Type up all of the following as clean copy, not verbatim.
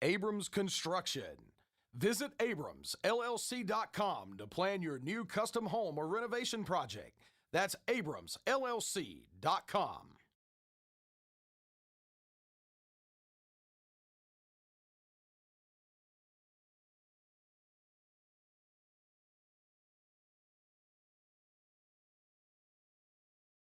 Abrams Construction. Visit abramsllc.com to plan your new custom home or renovation project. That's abramsllc.com.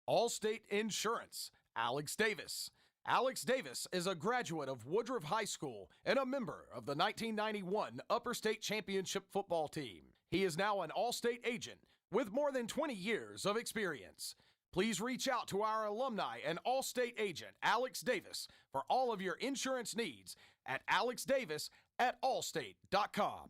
Allstate Insurance, Alex Davis. Alex Davis is a graduate of Woodruff High School and a member of the 1991 Upper State Championship football team. He is now an Allstate agent with more than 20 years of experience. Please reach out to our alumni and Allstate agent, Alex Davis, for all of your insurance needs at alexdavis@allstate.com.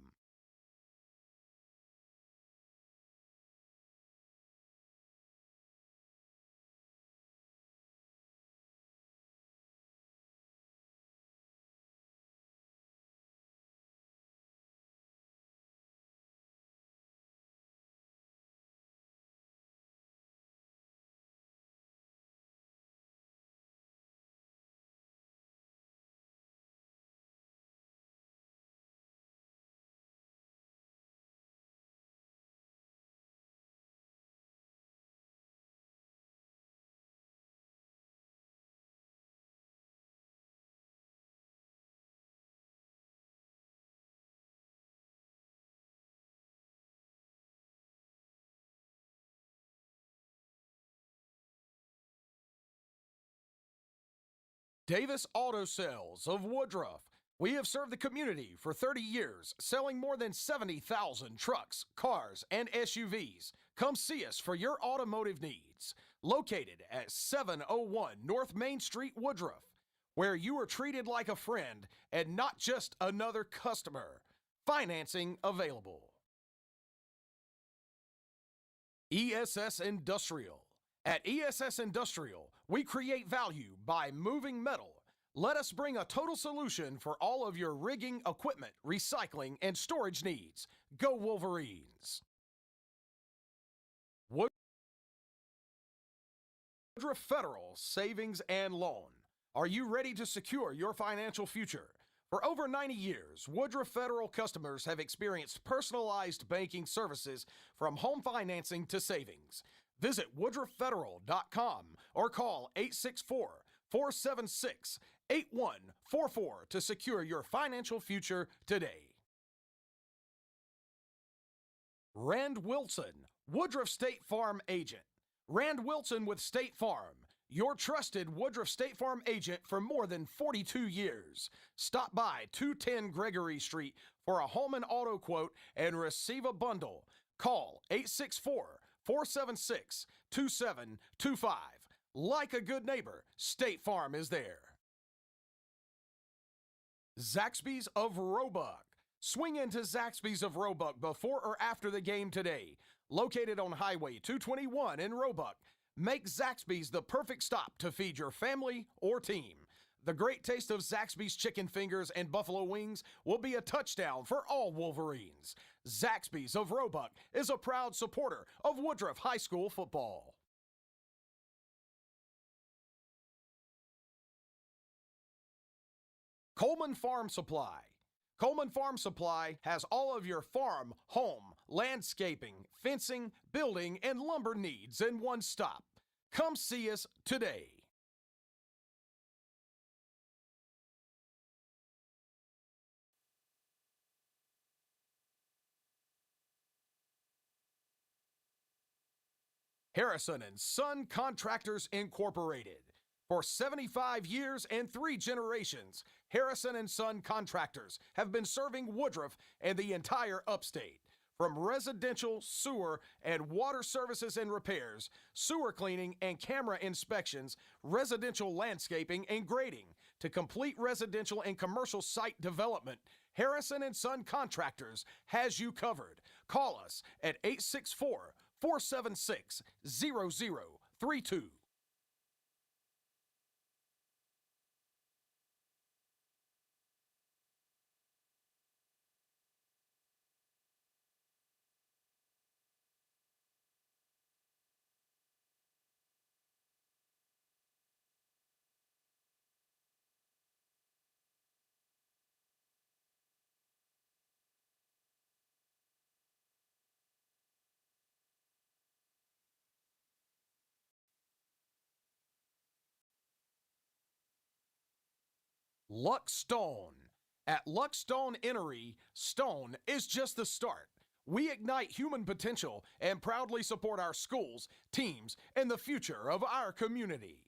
Davis Auto Sales of Woodruff. We have served the community for 30 years, selling more than 70,000 trucks, cars, and SUVs. Come see us for your automotive needs. Located at 701 North Main Street, Woodruff, where you are treated like a friend and not just another customer. Financing available. ESS Industrial. At ESS Industrial, we create value by moving metal. Let us bring a total solution for all of your rigging, equipment, recycling, and storage needs. Go Wolverines! Woodruff Federal Savings and Loan. Are you ready to secure your financial future? For over 90 years, Woodruff Federal customers have experienced personalized banking services from home financing to savings. Visit woodruffederal.com or call 864-476-8144 to secure your financial future today. Rand Wilson, Woodruff State Farm agent. Rand Wilson with State Farm, your trusted Woodruff State Farm agent for more than 42 years. Stop by 210 Gregory Street for a home and auto quote and receive a bundle. Call 864-476-2725. Like a good neighbor, State Farm is there. Zaxby's of Roebuck. Swing into Zaxby's of Roebuck before or after the game today. Located on Highway 221 in Roebuck, make Zaxby's the perfect stop to feed your family or team. The great taste of Zaxby's chicken fingers and buffalo wings will be a touchdown for all Wolverines. Zaxby's of Roebuck is a proud supporter of Woodruff High School football. Coleman Farm Supply. Coleman Farm Supply has all of your farm, home, landscaping, fencing, building, and lumber needs in one stop. Come see us today. Harrison and Son Contractors Incorporated. For 75 years and 3 generations, Harrison and Son Contractors have been serving Woodruff and the entire upstate. From residential, sewer, and water services and repairs, sewer cleaning and camera inspections, residential landscaping and grading, to complete residential and commercial site development, Harrison and Son Contractors has you covered. Call us at 864-476-0032. Luck Stone. At Luck Stone Innery, Stone is just the start. We ignite human potential and proudly support our schools, teams, and the future of our community.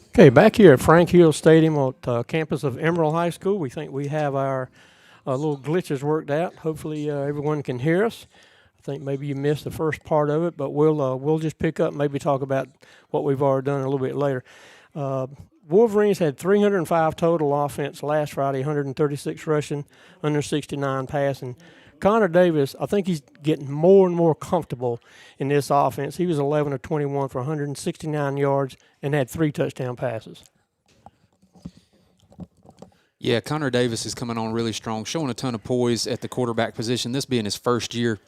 Okay, back here at Frank Hill Stadium at campus of Emerald High School, we think we have our little glitches worked out. Hopefully everyone can hear us. I think maybe you missed the first part of it, but we'll just pick up and maybe talk about what we've already done a little bit later. Wolverines had 305 total offense last Friday, 136 rushing, 169 passing. Connor Davis, I think he's getting more and more comfortable in this offense. He was 11 of 21 for 169 yards and had 3 touchdown passes. Yeah, Connor Davis is coming on really strong, showing a ton of poise at the quarterback position, this being his first year.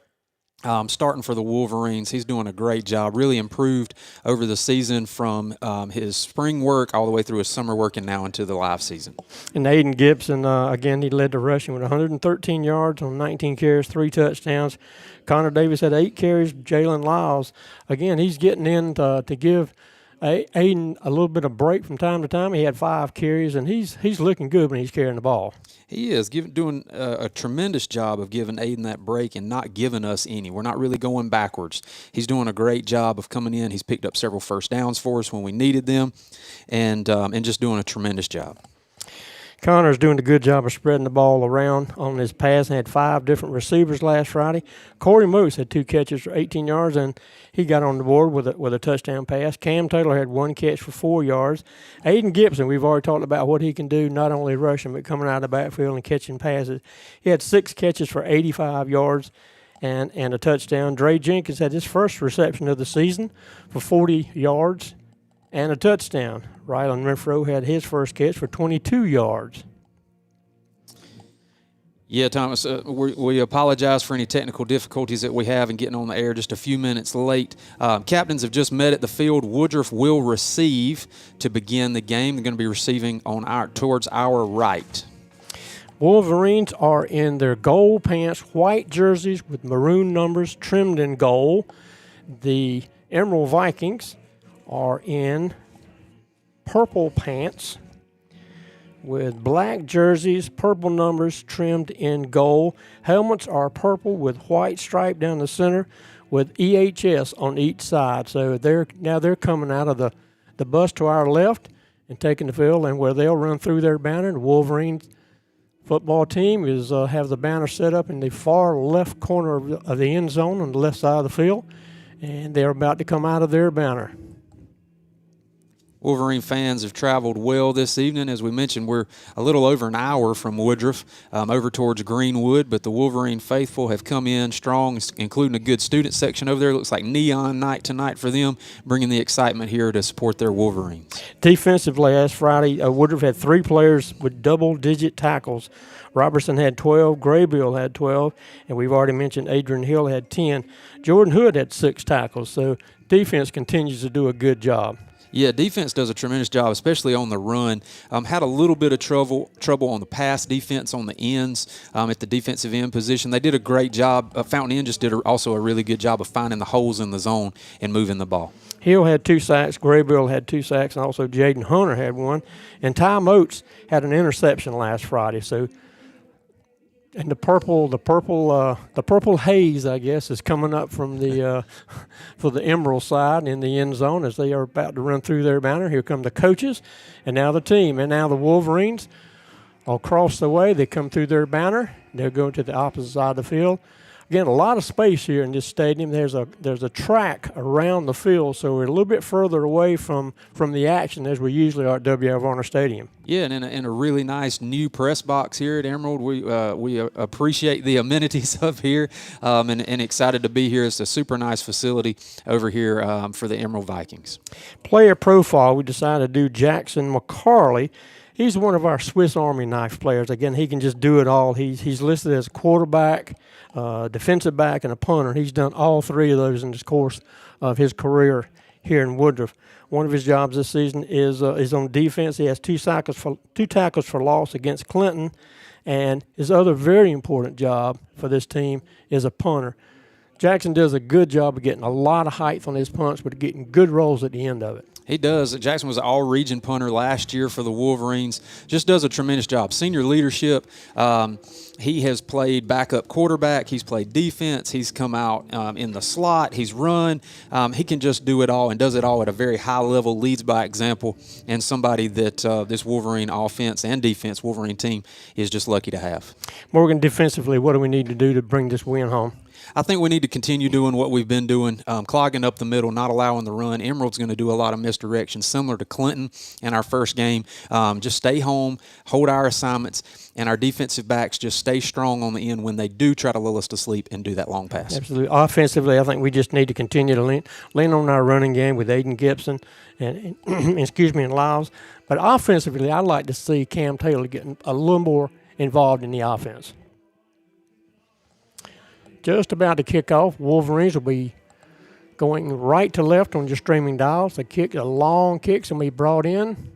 Starting for the Wolverines, he's doing a great job, really improved over the season from his spring work all the way through his summer work and now into the live season. And Aiden Gibson, again, he led the rushing with 113 yards on 19 carries, 3 touchdowns. Connor Davis had 8 carries. Jalen Lyles, again, he's getting in to give Aiden a little bit of break from time to time. He had 5 carries, and he's looking good when he's carrying the ball. He is doing a tremendous job of giving Aiden that break and not giving us any. We're not really going backwards. He's doing a great job of coming in. He's picked up several first downs for us when we needed them, and just doing a tremendous job. Connor's doing a good job of spreading the ball around on his pass and had 5 different receivers last Friday. Corey Moose had 2 catches for 18 yards, and he got on the board with a touchdown pass. Cam Taylor had 1 catch for 4 yards. Aiden Gibson, we've already talked about what he can do, not only rushing but coming out of the backfield and catching passes. He had 6 catches for 85 yards and a touchdown. Dre Jenkins had his first reception of the season for 40 yards and a touchdown. Rylan Renfro had his first catch for 22 yards. Yeah, Thomas, we apologize for any technical difficulties that we have in getting on the air just a few minutes late. Captains have just met at the field. Woodruff will receive to begin the game. They're going to be receiving towards our right. Wolverines are in their gold pants, white jerseys with maroon numbers trimmed in gold. The Emerald Vikings are in purple pants with black jerseys, purple numbers trimmed in gold. Helmets are purple with white stripe down the center with EHS on each side. So they're coming out of the bus to our left and taking the field, and where they'll run through their banner. The Wolverines football team is have the banner set up in the far left corner of the end zone on the left side of the field, and they're about to come out of their banner. Wolverine fans have traveled well this evening. As we mentioned, we're a little over an hour from Woodruff, over towards Greenwood, but the Wolverine faithful have come in strong, including a good student section over there. It looks like neon night tonight for them, bringing the excitement here to support their Wolverines. Defensively, last Friday, Woodruff had 3 players with double-digit tackles. Robertson had 12, Graybill had 12, and we've already mentioned Adrian Hill had 10. Jordan Hood had 6 tackles, so defense continues to do a good job. Yeah, defense does a tremendous job, especially on the run. Had a little bit of trouble on the pass defense on the ends at the defensive end position. They did a great job. Fountain Inn just did also a really good job of finding the holes in the zone and moving the ball. Hill had 2 sacks, Graybill had 2 sacks, and also Jaden Hunter had 1. And Ty Moats had an interception last Friday. So, and the purple haze, I guess, is coming up from the for the Emerald side in the end zone as they are about to run through their banner. Here come the coaches, and now the team, and now the Wolverines across the way. They come through their banner. They're going to the opposite side of the field. Again, a lot of space here in this stadium. There's a track around the field, so we're a little bit further away from the action as we usually are at W.L. Varner Stadium. Yeah, and in a really nice new press box here at Emerald. We appreciate the amenities of here and excited to be here. It's a super nice facility over here for the Emerald Vikings. Player profile, we decided to do Jackson McCarley. He's one of our Swiss Army knife players. Again, he can just do it all. He's listed as a quarterback, defensive back, and a punter. He's done all 3 of those in the course of his career here in Woodruff. One of his jobs this season is on defense. He has 2 tackles for loss against Clinton, and his other very important job for this team is a punter. Jackson does a good job of getting a lot of height on his punch, but getting good rolls at the end of it. He does. Jackson was an all-region punter last year for the Wolverines. Just does a tremendous job. Senior leadership. He has played backup quarterback. He's played defense. He's come out in the slot. He's run. He can just do it all and does it all at a very high level, leads by example, and somebody that this Wolverine offense and defense Wolverine team is just lucky to have. Morgan, defensively, what do we need to do to bring this win home? I think we need to continue doing what we've been doing, clogging up the middle, not allowing the run. Emerald's going to do a lot of misdirection, similar to Clinton in our first game. Just stay home, hold our assignments, and our defensive backs just stay strong on the end when they do try to lull us to sleep and do that long pass. Absolutely. Offensively, I think we just need to continue to lean on our running game with Aiden Gibson and and Lyles. But offensively, I'd like to see Cam Taylor getting a little more involved in the offense. Just about to kick off. Wolverines will be going right to left on your streaming dials. A long kick's going to be brought in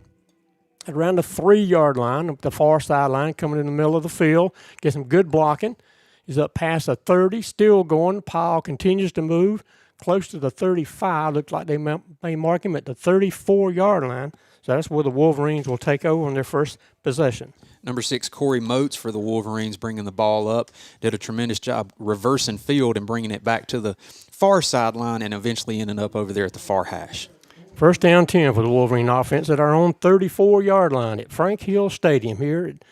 at around the 3-yard line, up the far sideline, coming in the middle of the field. Get some good blocking. He's up past the 30, still going. The pile continues to move close to the 35. Looks like they may mark him at the 34-yard line. So that's where the Wolverines will take over on their first possession. Number 6, Corey Moats for the Wolverines, bringing the ball up. Did a tremendous job reversing field and bringing it back to the far sideline and eventually ending up over there at the far hash. First down 10 for the Wolverine offense at our own 34-yard line at Frank Hill Stadium here at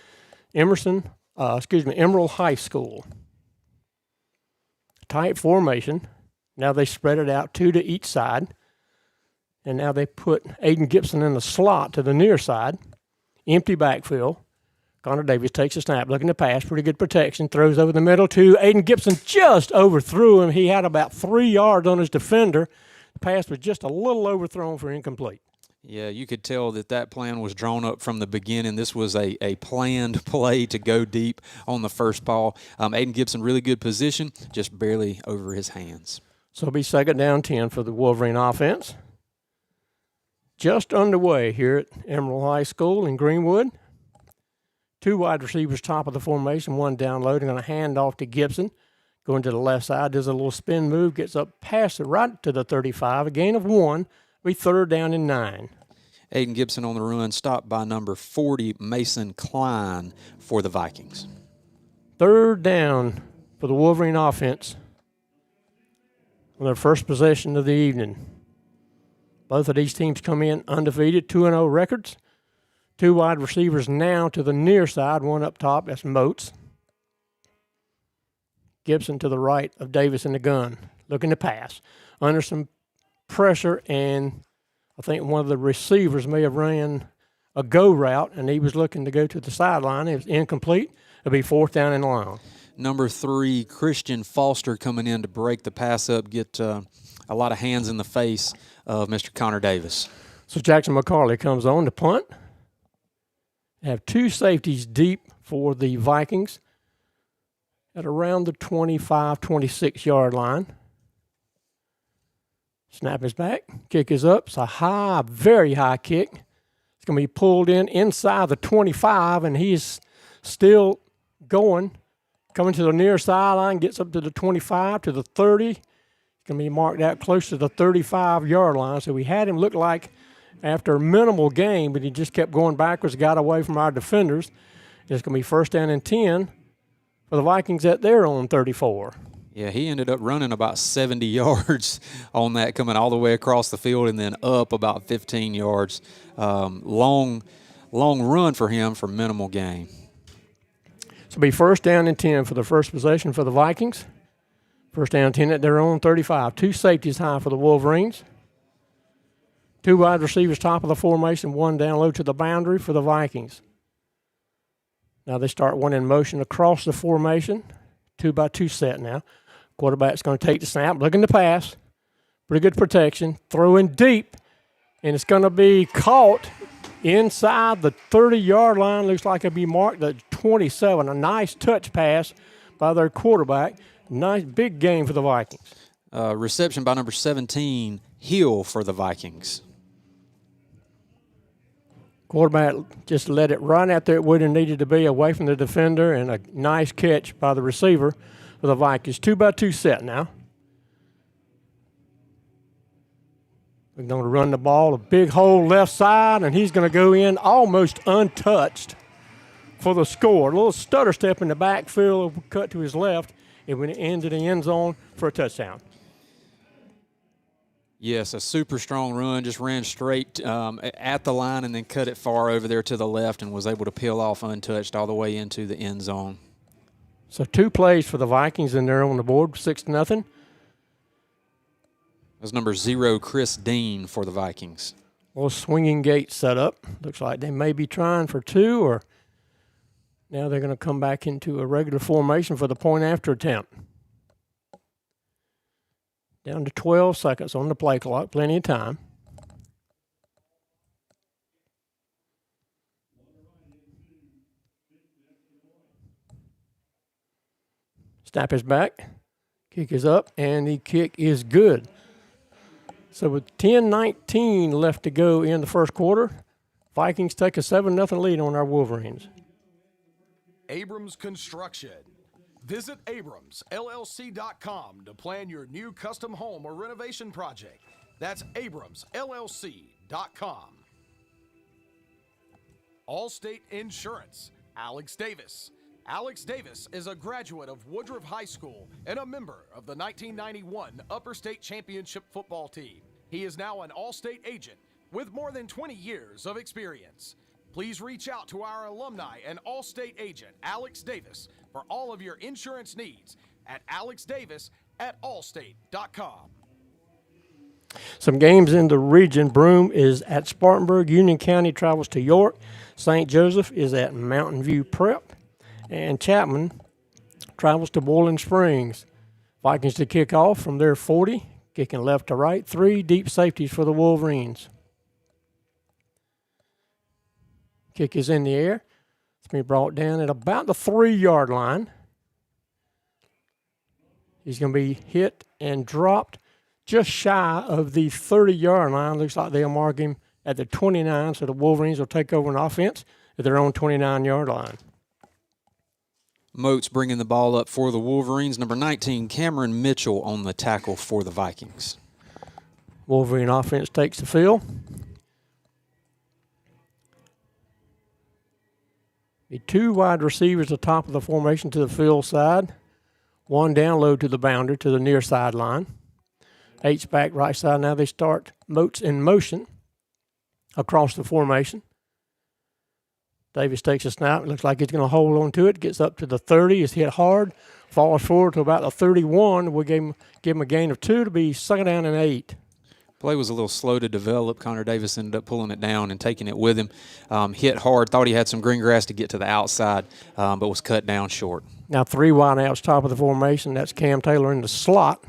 Emerald High School. Tight formation. Now they spread it out 2 to each side. And now they put Aiden Gibson in the slot to the near side. Empty backfield. Connor Davis takes a snap, looking to pass, pretty good protection, throws over the middle to Aiden Gibson, just overthrew him. He had about 3 yards on his defender. The pass was just a little overthrown for incomplete. Yeah, you could tell that plan was drawn up from the beginning. This was a planned play to go deep on the first ball. Aiden Gibson, really good position, just barely over his hands. So it'll be second down 10 for the Wolverine offense. Just underway here at Emerald High School in Greenwood. 2 wide receivers top of the formation, one down low. They're going to hand off to Gibson. Going to the left side, does a little spin move, gets up past it right to the 35. A gain of 1. Be third down and 9. Aiden Gibson on the run, stopped by number 40, Mason Klein for the Vikings. Third down for the Wolverine offense on their first possession of the evening. Both of these teams come in undefeated, 2-0 records. 2 wide receivers now to the near side, one up top, that's Moats. Gibson to the right of Davis in the gun, looking to pass. Under some pressure, and I think one of the receivers may have ran a go route, and he was looking to go to the sideline. It was incomplete. It'll be fourth down and long. Number 3, Christian Foster coming in to break the pass up, get a lot of hands in the face of Mr. Connor Davis. So Jackson McCarley comes on to punt. Have 2 safeties deep for the Vikings at around the 25, 26-yard line. Snap is back. Kick is up. It's a high, very high kick. It's going to be pulled in inside the 25, and he's still going. Coming to the near sideline, gets up to the 25, to the 30. It's going to be marked out close to the 35-yard line. So we had him look like after a minimal gain, but he just kept going backwards, got away from our defenders. It's going to be first down and 10 for the Vikings at their own 34. Yeah, he ended up running about 70 yards on that, coming all the way across the field and then up about 15 yards. Long run for him for minimal gain. So it'll be first down and 10 for the first possession for the Vikings. First down 10 at their own 35. 2 safeties high for the Wolverines. 2 wide receivers top of the formation, one down low to the boundary for the Vikings. Now they start one in motion across the formation. 2-by-2 set now. Quarterback's going to take the snap, looking to pass. Pretty good protection. Throwing deep, and it's going to be caught inside the 30-yard line. Looks like it'll be marked at 27. A nice touch pass by their quarterback. Nice big game for the Vikings. Reception by number 17, Hill for the Vikings. Quarterback just let it run out there where it needed to be, away from the defender, and a nice catch by the receiver for the Vikings. 2-by-2 set now. We're going to run the ball a big hole left side, and he's going to go in almost untouched for the score. A little stutter step in the backfield, cut to his left, and went into the end zone for a touchdown. Yes, a super strong run, just ran straight at the line and then cut it far over there to the left and was able to peel off untouched all the way into the end zone. So 2 plays for the Vikings, and they're on the board, 6-0. That's number 0, Chris Dean for the Vikings. Little swinging gate set up. Looks like they may be trying for 2, or now they're going to come back into a regular formation for the point after attempt. Down to 12 seconds on the play clock, plenty of time. Snap is back, kick is up, and the kick is good. So with 10:19 left to go in the first quarter, Vikings take a 7-0 lead on our Wolverines. Abrams Construction. Visit abramsllc.com to plan your new custom home or renovation project. That's abramsllc.com. Allstate Insurance. Alex Davis. Alex Davis is a graduate of Woodruff High School and a member of the 1991 Upper State Championship football team. He is now an Allstate agent with more than 20 years of experience. Please reach out to our alumni and Allstate agent, Alex Davis, for all of your insurance needs at alexdavis@allstate.com. Some games in the region. Broome is at Spartanburg. Union County travels to York. St. Joseph is at Mountain View Prep. And Chapman travels to Boiling Springs. Vikings to kick off from their 40, kicking left to right. 3 deep safeties for the Wolverines. Kick is in the air. It's going to be brought down at about the 3-yard line. He's going to be hit and dropped just shy of the 30-yard line. Looks like they'll mark him at the 29, so the Wolverines will take over an offense at their own 29-yard line. Moats bringing the ball up for the Wolverines. Number 19, Cameron Mitchell on the tackle for the Vikings. Wolverine offense takes the field. The 2 wide receivers at the top of the formation to the field side. 1 down low to the boundary to the near sideline. H-back right side. Now they start Moats in motion across the formation. Davis takes a snap. It looks like he's going to hold on to it. Gets up to the 30. Is hit hard. Falls forward to about the 31. We give him a gain of 2 to be 2nd down and 8. Play was a little slow to develop. Connor Davis ended up pulling it down and taking it with him. Hit hard. Thought he had some green grass to get to the outside, but was cut down short. Now 3 wide outs top of the formation. That's Cam Taylor in the slot.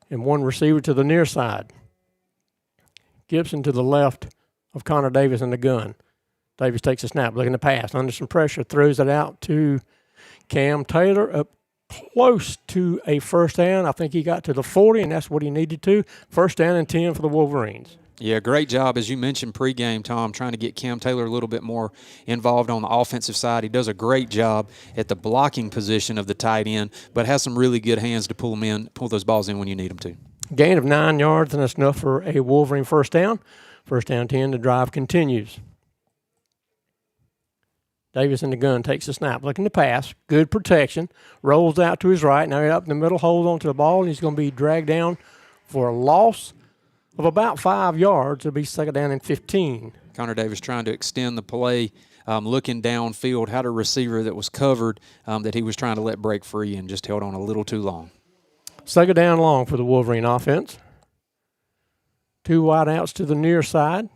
And 1 receiver to the near side. Gibson to the left of Connor Davis in the gun. Davis takes a snap, looking to pass. Under some pressure, throws it out to Cam Taylor up close to a 1st down. I think he got to the 40, and that's what he needed to. 1st down and 10 for the Wolverines. Yeah, great job, as you mentioned pregame, Tom, trying to get Cam Taylor a little bit more involved on the offensive side. He does a great job at the blocking position of the tight end, but has some really good hands to pull those balls in when you need them to. Gain of 9 yards, and that's enough for a Wolverine 1st down. 1st down 10, the drive continues. Davis in the gun takes a snap, looking to pass. Good protection. Rolls out to his right. Now he's up in the middle, holds onto the ball, and he's going to be dragged down for a loss of about 5 yards. It'll be 2nd down and 15. Connor Davis trying to extend the play, looking downfield, had a receiver that was covered that he was trying to let break free and just held on a little too long. 2nd down long for the Wolverine offense. 2 wide outs to the near side.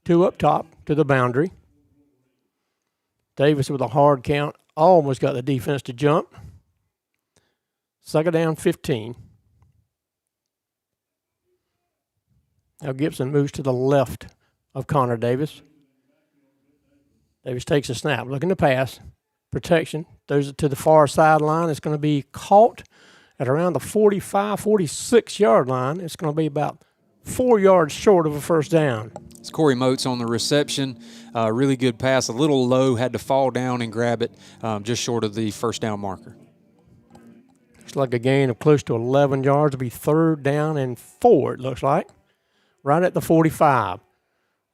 2 up top to the boundary. Davis with a hard count, almost got the defense to jump. 2nd down, 15. Now Gibson moves to the left of Connor Davis. Davis takes a snap, looking to pass. Protection, throws it to the far sideline. It's going to be caught at around the 45, 46-yard line. It's going to be about 4 yards short of a 1st down. It's Corey Moats on the reception. Really good pass, a little low, had to fall down and grab it just short of the 1st down marker. Looks like a gain of close to 11 yards. It'll be 3rd down and 4, it looks like. right at the 45.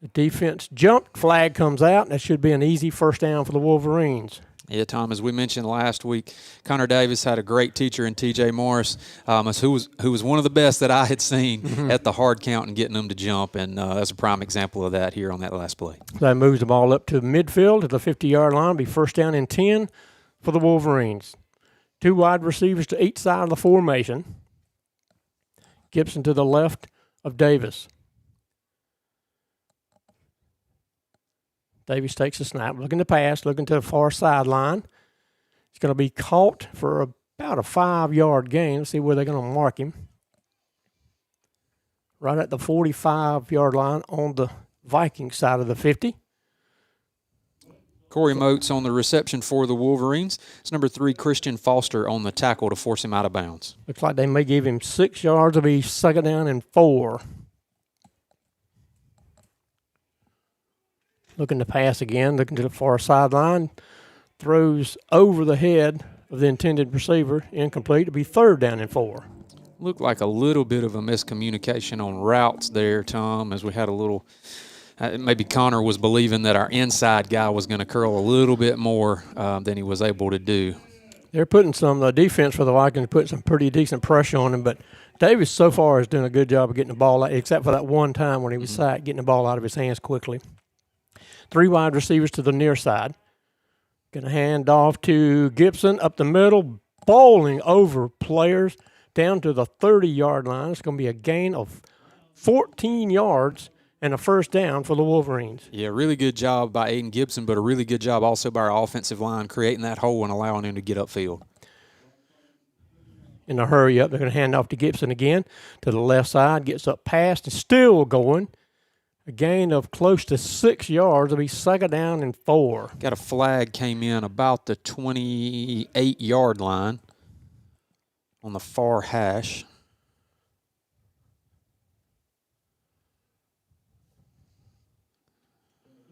The defense jumped, flag comes out, and that should be an easy first down for the Wolverines. Yeah, Tom, as we mentioned last week, Connor Davis had a great teacher in T.J. Morris, who was one of the best that I had seen at the hard count and getting them to jump, and that's a prime example of that here on that last play. So that moves the ball up to midfield at the 50-yard line. Be first down and 10 for the Wolverines. 2 wide receivers to each side of the formation. Gibson to the left of Davis. Davis takes a snap, looking to pass, looking to the far sideline. He's going to be caught for about a 5-yard gain. Let's see where they're going to mark him. Right at the 45-yard line on the Viking side of the 50. Corey Moats on the reception for the Wolverines. It's number 3, Christian Foster, on the tackle to force him out of bounds. Looks like they may give him 6 yards to be second down and 4. Looking to pass again, looking to the far sideline. Throws over the head of the intended receiver, incomplete, to be third down and 4. Looked like a little bit of a miscommunication on routes there, Tom, as we had a little maybe Connor was believing that our inside guy was going to curl a little bit more than he was able to do. They're putting the defense for the Vikings putting some pretty decent pressure on him, but Davis so far is doing a good job of getting the ball out, except for that one time when he was sacked, getting the ball out of his hands quickly. 3 wide receivers to the near side. Going to hand off to Gibson up the middle, bowling over players down to the 30-yard line. It's going to be a gain of 14 yards and a first down for the Wolverines. Yeah, really good job by Aiden Gibson, but a really good job also by our offensive line creating that hole and allowing him to get upfield. In a hurry up, they're going to hand off to Gibson again to the left side. Gets up past and still going. A gain of close to 6 yards. It'll be second down and 4. Got a flag came in about the 28-yard line on the far hash.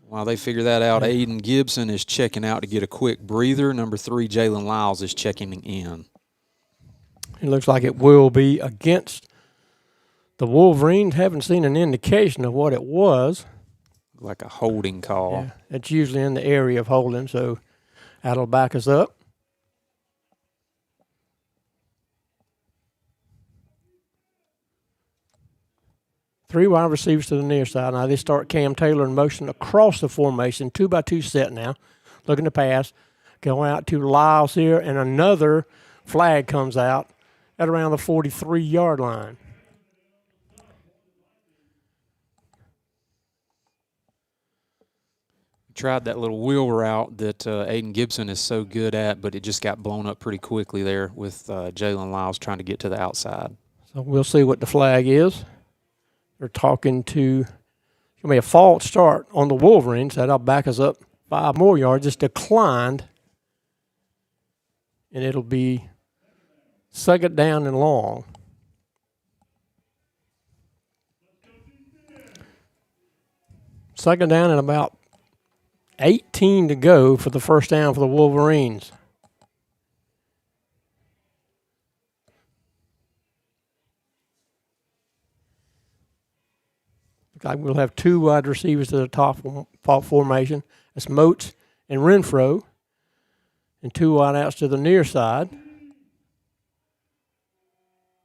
While they figure that out, Aiden Gibson is checking out to get a quick breather. Number 3, Jalen Lyles, is checking in. It looks like it will be against the Wolverines. Haven't seen an indication of what it was. Like a holding call. Yeah, it's usually in the area of holding, so that'll back us up. Three wide receivers to the near side. Now they start Cam Taylor in motion across the formation. 2-by-2 set now. Looking to pass. Go out to Lyles here, and another flag comes out at around the 43-yard line. Tried that little wheel route that Aiden Gibson is so good at, but it just got blown up pretty quickly there with Jalen Lyles trying to get to the outside. So we'll see what the flag is. They're talking to, it's going to be a false start on the Wolverines. That'll back us up 5 more yards. It's declined, and it'll be second down and long. Second down and about 18 to go for the first down for the Wolverines. Looks like we'll have 2 wide receivers to the top formation. That's Moats and Renfro. And 2 wide outs to the near side.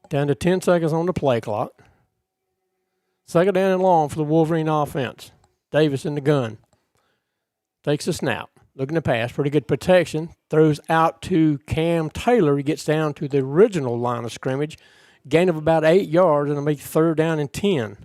Down to 10 seconds on the play clock. Second down and long for the Wolverine offense. Davis in the gun. Takes a snap. Looking to pass. Pretty good protection. Throws out to Cam Taylor. He gets down to the original line of scrimmage. Gain of about 8 yards, and it'll make third down and 10.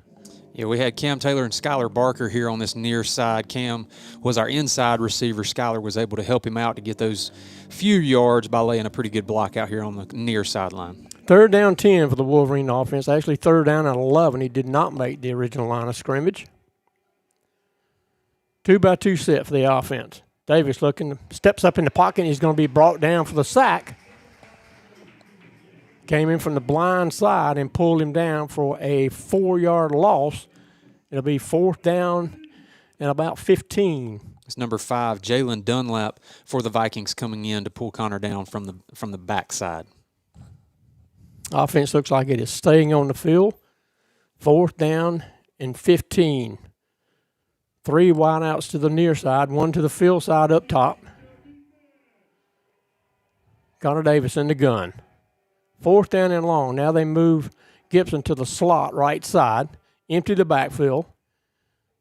Yeah, we had Cam Taylor and Skylar Barker here on this near side. Cam was our inside receiver. Skylar was able to help him out to get those few yards by laying a pretty good block out here on the near sideline. Third down 10 for the Wolverine offense. Actually, third down and 11. He did not make the original line of scrimmage. 2-by-2 set for the offense. Davis steps up in the pocket, and he's going to be brought down for the sack. Came in from the blind side and pulled him down for a 4-yard loss. It'll be fourth down and about 15. It's number 5, Jalen Dunlap, for the Vikings coming in to pull Connor down from the backside. Offense looks like it is staying on the field. Fourth down and 15. 3 wideouts to the near side, 1 to the field side up top. Connor Davis in the gun. 4th down and long. Now they move Gibson to the slot right side. Empty the backfield.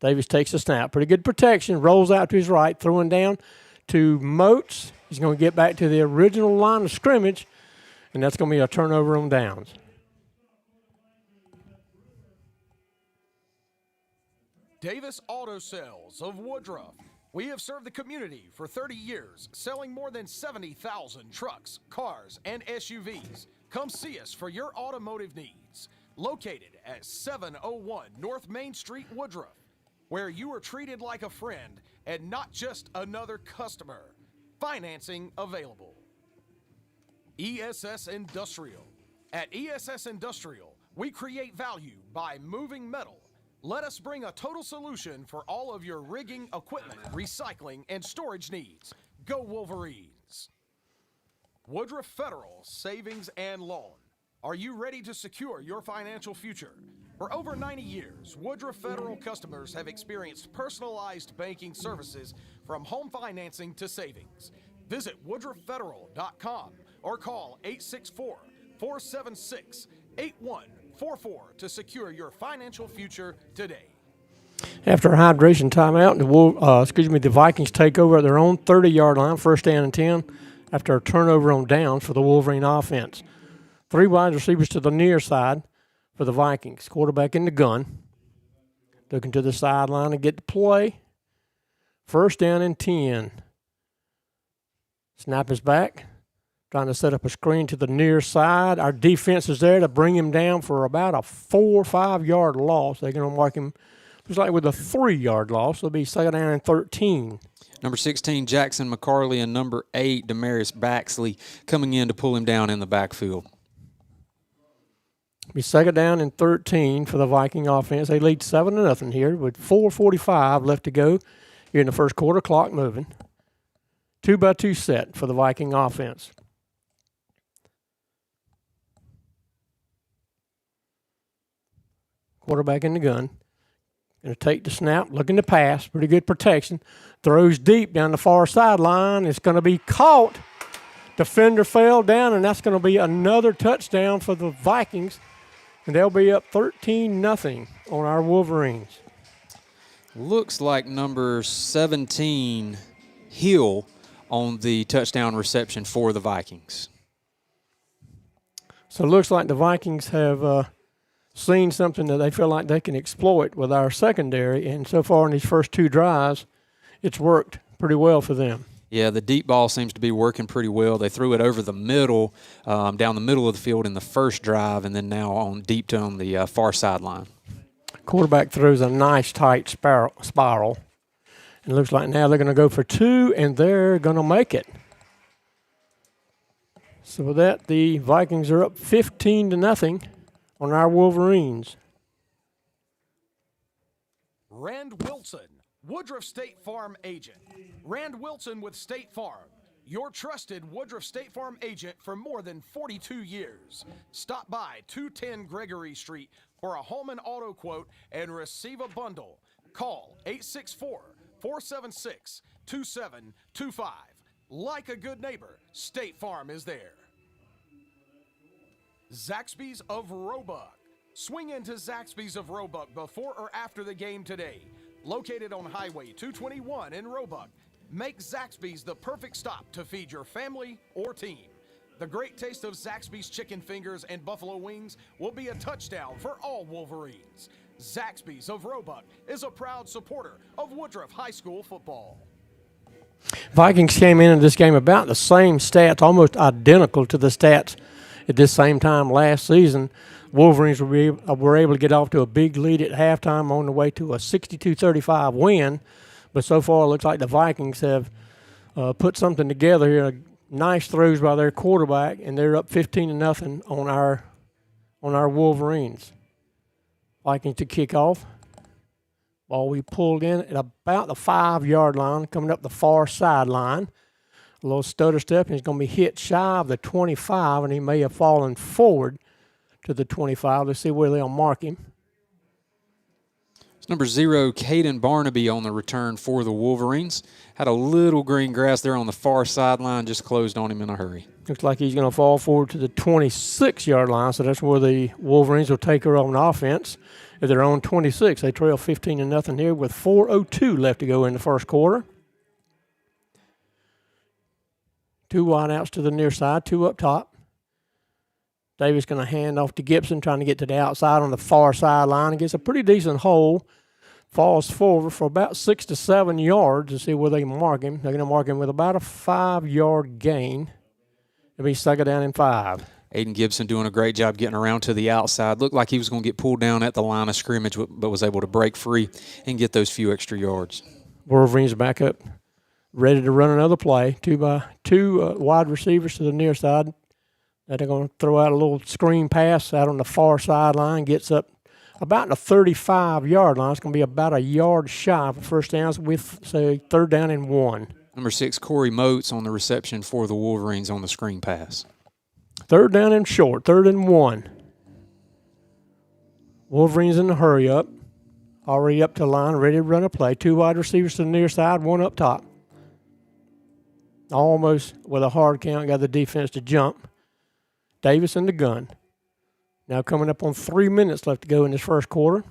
Davis takes the snap. Pretty good protection. Rolls out to his right. Throwing down to Moats. He's going to get back to the original line of scrimmage. And that's going to be a turnover on downs. Davis Auto Sales of Woodruff. We have served the community for 30 years, selling more than 70,000 trucks, cars, and SUVs. Come see us for your automotive needs. Located at 701 North Main Street, Woodruff, where you are treated like a friend and not just another customer. Financing available. ESS Industrial. At ESS Industrial, we create value by moving metal. Let us bring a total solution for all of your rigging, equipment, recycling, and storage needs. Go Wolverines! Woodruff Federal Savings and Loan. Are you ready to secure your financial future? For over 90 years, Woodruff Federal customers have experienced personalized banking services from home financing to savings. Visit woodruffederal.com or call 864-476-8144 to secure your financial future today. After a hydration timeout, the Vikings take over at their own 30-yard line, 1st down and 10, after a turnover on downs for the Wolverine offense. 3 wide receivers to the near side for the Vikings. Quarterback in the gun. Looking to the sideline to get the play. 1st down and 10. Snap is back. Trying to set up a screen to the near side. Our defense is there to bring him down for about a 4 or 5 yard loss. They're going to mark him, looks like with a 3-yard loss. It'll be 2nd down and 13. Number 16, Jackson McCarley, and number 8, Demarius Baxley, coming in to pull him down in the backfield. Be 2nd down and 13 for the Viking offense. They lead 7-0 here with 4:45 left to go here in the first quarter. Clock moving. 2-by-2 set for the Viking offense. Quarterback in the gun. Going to take the snap, looking to pass. Pretty good protection. Throws deep down the far sideline. It's going to be caught. Defender fell down, and that's going to be another touchdown for the Vikings. And they'll be up 13-0 on our Wolverines. Looks like number 17, Hill, on the touchdown reception for the Vikings. So it looks like the Vikings have seen something that they feel like they can exploit with our secondary, and so far in these first 2 drives, it's worked pretty well for them. Yeah, the deep ball seems to be working pretty well. They threw it over the middle, down the middle of the field in the first drive, and then now on deep to on the far sideline. Quarterback throws a nice tight spiral. And it looks like now they're going to go for 2, and they're going to make it. So with that, the Vikings are up 15-0 on our Wolverines. Rand Wilson, Woodruff State Farm agent. Rand Wilson with State Farm, your trusted Woodruff State Farm agent for more than 42 years. Stop by 210 Gregory Street for a home and auto quote and receive a bundle. Call 864-476-2725. Like a good neighbor, State Farm is there. Zaxby's of Roebuck. Swing into Zaxby's of Roebuck before or after the game today. Located on Highway 221 in Roebuck, make Zaxby's the perfect stop to feed your family or team. The great taste of Zaxby's chicken fingers and buffalo wings will be a touchdown for all Wolverines. Zaxby's of Roebuck is a proud supporter of Woodruff High School football. Vikings came into this game about the same stats, almost identical to the stats at this same time last season. Wolverines were able to get off to a big lead at halftime on the way to a 62-35 win. But so far it looks like the Vikings have put something together here. Nice throws by their quarterback, and they're up 15-0 on our Wolverines. Vikings to kick off. Ball we pulled in at about the 5-yard line, coming up the far sideline. A little stutter step, and he's going to be hit shy of the 25, and he may have fallen forward to the 25. Let's see where they'll mark him. It's number 0, Caden Barnaby on the return for the Wolverines. Had a little green grass there on the far sideline, just closed on him in a hurry. Looks like he's going to fall forward to the 26-yard line, so that's where the Wolverines will take her on offense. If they're on 26, they trail 15-0 here with 4:02 left to go in the first quarter. 2 wideouts to the near side, 2 up top. Davis going to hand off to Gibson, trying to get to the outside on the far sideline. He gets a pretty decent hole. Falls forward for about 6 to 7 yards to see where they can mark him. They're going to mark him with about a 5-yard gain. It'll be second down and 5. Aiden Gibson doing a great job getting around to the outside. Looked like he was going to get pulled down at the line of scrimmage, but was able to break free and get those few extra yards. Wolverines back up, ready to run another play. Two wide receivers to the near side. They're going to throw out a little screen pass out on the far sideline. Gets up about the 35-yard line. It's going to be about a yard shy of first down with, say, third down and 1. Number 6, Corey Moats on the reception for the Wolverines on the screen pass. Third down and short, 3rd and 1. Wolverines in the hurry up. Already up to the line, ready to run a play. 2 wide receivers to the near side, 1 up top. Almost with a hard count, got the defense to jump. Davis in the gun. Now coming up on 3 minutes left to go in this first quarter.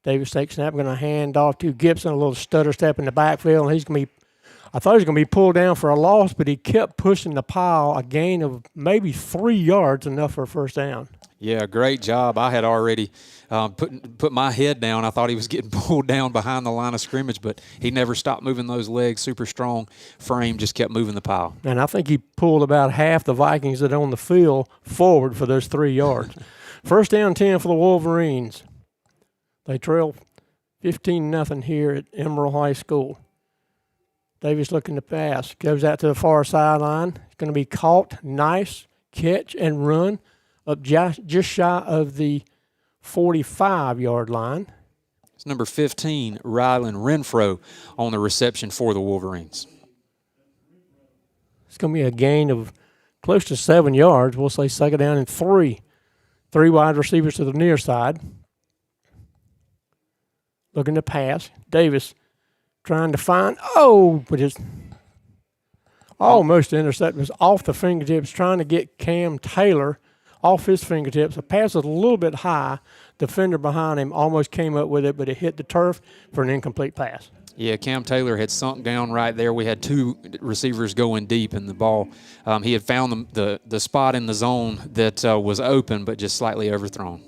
Davis takes snap, going to hand off to Gibson, a little stutter step in the backfield, and he's going to be, I thought he was going to be pulled down for a loss, but he kept pushing the pile, a gain of maybe 3 yards, enough for a first down. Yeah, great job. I had already put my head down. I thought he was getting pulled down behind the line of scrimmage, but he never stopped moving those legs. Super strong frame, just kept moving the pile. And I think he pulled about half the Vikings that are on the field forward for those 3 yards. First down 10 for the Wolverines. They trail 15-0 here at Emerald High School. Davis looking to pass. Goes out to the far sideline. It's going to be caught. Nice catch and run up just shy of the 45-yard line. It's number 15, Rylan Renfro, on the reception for the Wolverines. It's going to be a gain of close to 7 yards. We'll say second down and 3. 3 wide receivers to the near side. Looking to pass. Davis trying to find, but it's almost intercepted. It was off the fingertips, trying to get Cam Taylor off his fingertips. The pass was a little bit high. Defender behind him almost came up with it, but it hit the turf for an incomplete pass. Yeah, Cam Taylor had sunk down right there. We had 2 receivers going deep in the ball. He had found the spot in the zone that was open, but just slightly overthrown.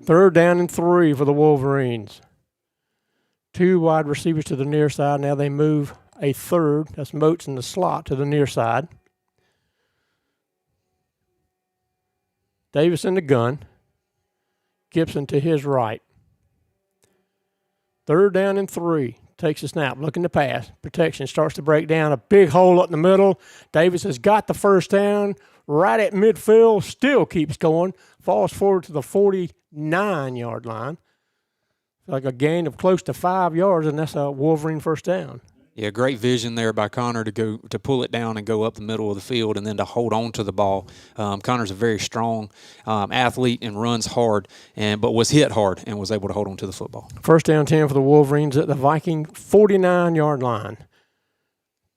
Third down and 3 for the Wolverines. 2 wide receivers to the near side. Now they move a third. That's Moats in the slot to the near side. Davis in the gun. Gibson to his right. Third down and 3. Takes a snap, looking to pass. Protection starts to break down. A big hole up in the middle. Davis has got the first down right at midfield. Still keeps going. Falls forward to the 49-yard line. Like a gain of close to 5 yards, and that's a Wolverine first down. Yeah, great vision there by Connor to pull it down and go up the middle of the field and then to hold on to the ball. Connor's a very strong athlete and runs hard, but was hit hard and was able to hold on to the football. First down 10 for the Wolverines at the Viking 49-yard line.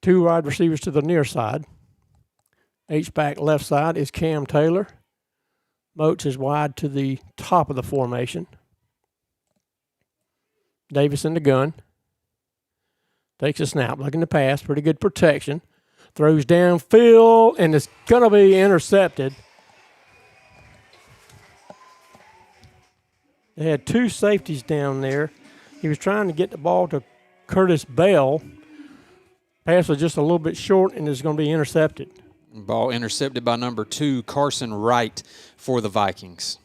2 wide receivers to the near side. H-back left side is Cam Taylor. Moats is wide to the top of the formation. Davis in the gun. Takes a snap, looking to pass. Pretty good protection. Throws downfield, and it's going to be intercepted. They had 2 safeties down there. He was trying to get the ball to Curtis Bell. Pass was just a little bit short, and it's going to be intercepted. Ball intercepted by number 2, Carson Wright, for the Vikings.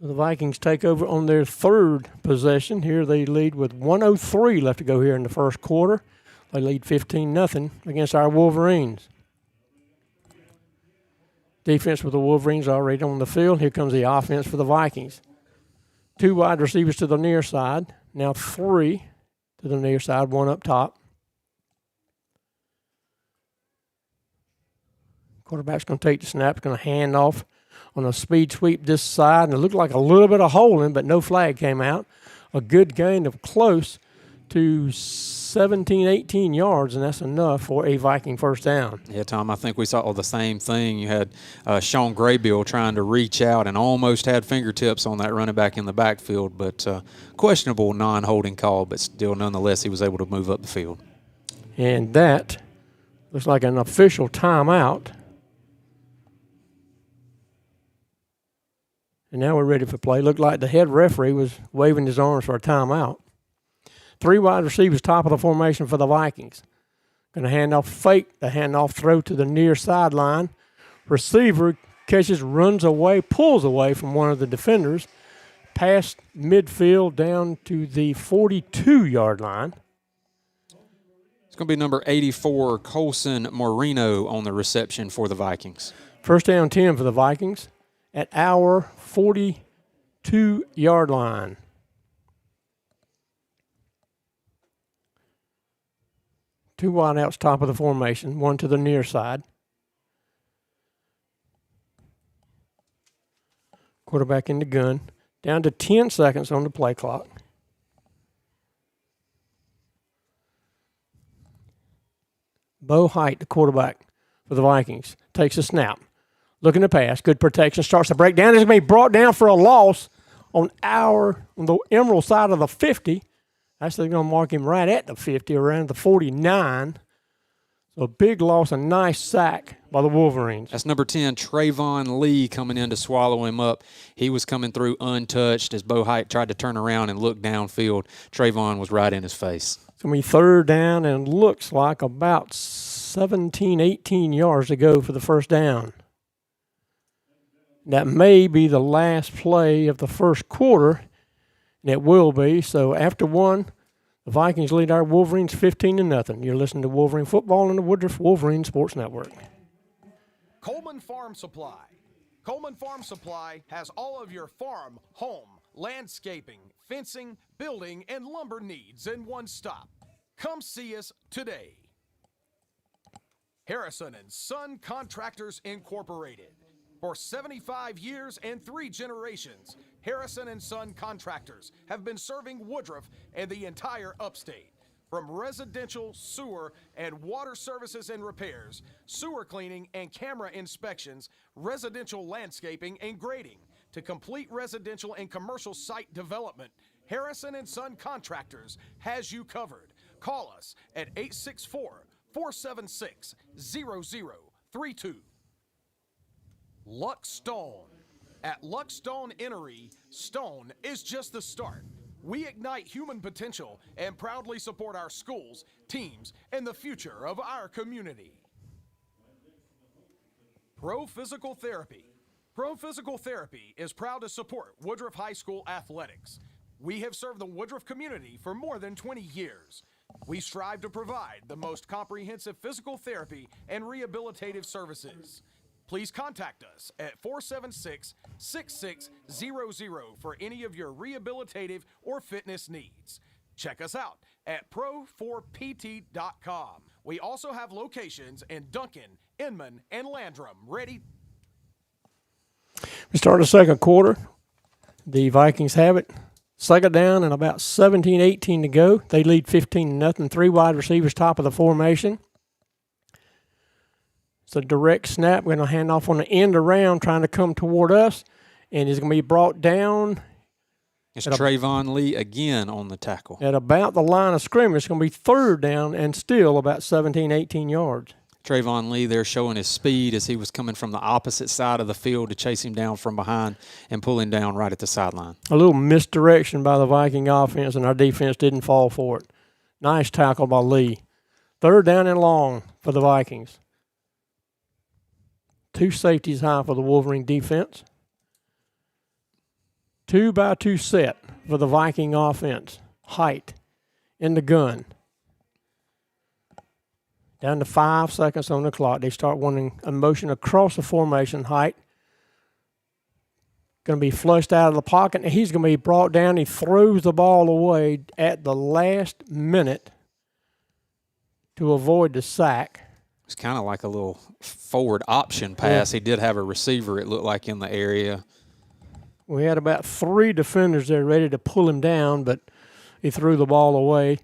The Vikings take over on their 3rd possession. Here they lead with 1:03 left to go here in the first quarter. They lead 15-0 against our Wolverines. Defense for the Wolverines already on the field. Here comes the offense for the Vikings. 2 wide receivers to the near side. Now 3 to the near side, 1 up top. Quarterback's going to take the snap. Going to hand off on a speed sweep this side, and it looked like a little bit of holding, but no flag came out. a good gain of close to 17, 18 yards, and that's enough for a Viking first down. Yeah, Tom, I think we saw the same thing. You had Sean Graybill trying to reach out and almost had fingertips on that running back in the backfield, but questionable non-holding call, but still nonetheless he was able to move up the field. And that looks like an official timeout. And now we're ready for play. Looked like the head referee was waving his arms for a timeout. 3 wide receivers, top of the formation for the Vikings. Going to hand off, fake the handoff, throw to the near sideline. Receiver catches, runs away, pulls away from one of the defenders, past midfield down to the 42-yard line. It's going to be number 84, Colson Moreno, on the reception for the Vikings. First down 10 for the Vikings at our 42-yard line. Two wideouts, top of the formation, one to the near side. Quarterback in the gun. Down to 10 seconds on the play clock. Bo Height, the quarterback for the Vikings, takes a snap. Looking to pass. Good protection. Starts to break down. It's going to be brought down for a loss on the Emerald side of the 50. Actually going to mark him right at the 50, around the 49. So a big loss, a nice sack by the Wolverines. That's number 10, Trayvon Lee, coming in to swallow him up. He was coming through untouched as Bo Height tried to turn around and look downfield. Trayvon was right in his face. It's going to be third down and looks like about 17, 18 yards to go for the first down. That may be the last play of the first quarter, and it will be. So after one, the Vikings lead our Wolverines 15-0. You're listening to Wolverine Football on the Woodruff Wolverine Sports Network. Coleman Farm Supply. Coleman Farm Supply has all of your farm, home, landscaping, fencing, building, and lumber needs in one stop. Come see us today. Harrison and Son Contractors Incorporated. For 75 years and 3 generations, Harrison and Son Contractors have been serving Woodruff and the entire upstate. From residential, sewer, and water services and repairs, sewer cleaning and camera inspections, residential landscaping and grading, to complete residential and commercial site development, Harrison and Son Contractors has you covered. Call us at 864-476-0032. Luck Stone. At Luck Stone Innery, stone is just the start. We ignite human potential and proudly support our schools, teams, and the future of our community. Pro Physical Therapy. Pro Physical Therapy is proud to support Woodruff High School athletics. We have served the Woodruff community for more than 20 years. We strive to provide the most comprehensive physical therapy and rehabilitative services. Please contact us at 476-6600 for any of your rehabilitative or fitness needs. Check us out at pro4pt.com. We also have locations in Duncan, Inman, and Landrum ready. We start the second quarter. The Vikings have it. Second down and about 17, 18 to go. They lead 15-0. 3 wide receivers, top of the formation. It's a direct snap. We're going to hand off on the end around, trying to come toward us, and he's going to be brought down. It's Trayvon Lee again on the tackle. At about the line of scrimmage. It's going to be third down and still about 17, 18 yards. Trayvon Lee there showing his speed as he was coming from the opposite side of the field to chase him down from behind and pull him down right at the sideline. A little misdirection by the Viking offense, and our defense didn't fall for it. Nice tackle by Lee. Third down and long for the Vikings. 2 safeties high for the Wolverine defense. 2-by-2 set for the Viking offense. Height in the gun. Down to 5 seconds on the clock. They start wanting a motion across the formation. Height going to be flushed out of the pocket, and he's going to be brought down. He throws the ball away at the last minute to avoid the sack. It's kind of like a little forward option pass. Yeah. He did have a receiver, it looked like, in the area. We had about 3 defenders there ready to pull him down, but he threw the ball away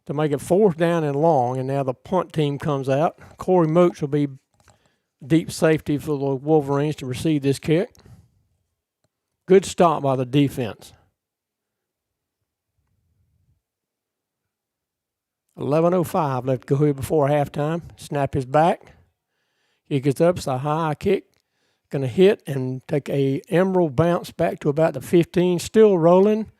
to make it 4th down and long, and now the punt team comes out. Corey Moats will be deep safety for the Wolverines to receive this kick. Good stop by the defense. 11:05 left to go here before halftime. Snap is back. Kick is up. It's a high kick. Going to hit and take a emerald bounce back to about the 15. Still rolling.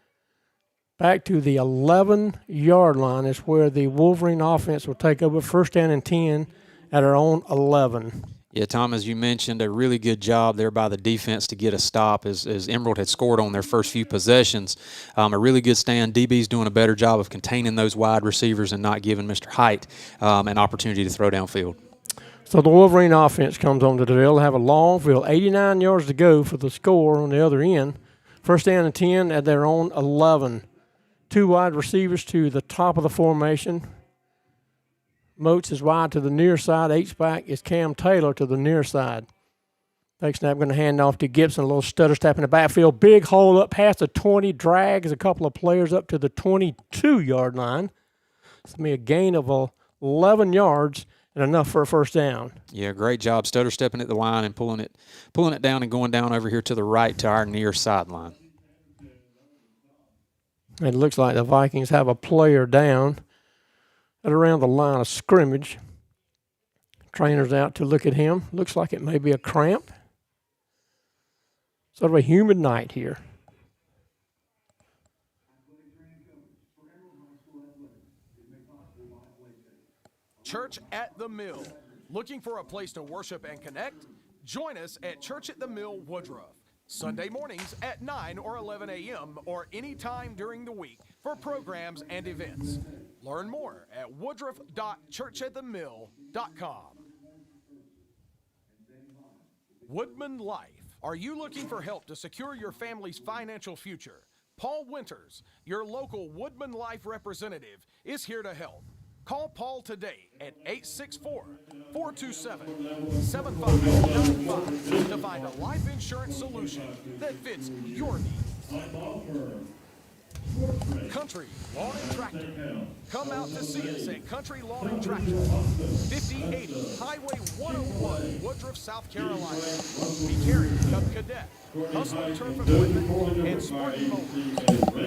Back to the 11-yard line is where the Wolverine offense will take over. 1st down and 10 at our own 11. Yeah, Tom, as you mentioned, a really good job there by the defense to get a stop as Emerald had scored on their first few possessions. A really good stand. DB's doing a better job of containing those wide receivers and not giving Mr. Height an opportunity to throw downfield. So the Wolverine offense comes on to the drill. They have a long field, 89 yards to go for the score on the other end. 1st down and 10 at their own 11. 2 wide receivers to the top of the formation. Moats is wide to the near side. H-back is Cam Taylor to the near side. Fake snap, going to hand off to Gibson. A little stutter step in the backfield. Big hole up past the 20. Drags a couple of players up to the 22-yard line. It's going to be a gain of 11 yards and enough for a 1st down. Yeah, great job stutter stepping at the line and pulling it down and going down over here to the right to our near sideline. It looks like the Vikings have a player down at around the line of scrimmage. Trainer's out to look at him. Looks like it may be a cramp. Sort of a humid night here. Church at the Mill. Looking for a place to worship and connect? Join us at Church at the Mill Woodruff. Sunday mornings at 9 or 11 a.m. or any time during the week for programs and events. Learn more at woodruff.churchatthemill.com. Woodman Life. Are you looking for help to secure your family's financial future? Paul Winters, your local Woodman Life representative, is here to help. Call Paul today at 864-427-7595 to find a life insurance solution that fits your needs. Country Lawn and Tractor. Come out to see us at Country Lawn and Tractor, 5080 Highway 101, Woodruff, South Carolina. We carry Cub Cadet, Hustler Turf Equipment, and Spartan Mowers,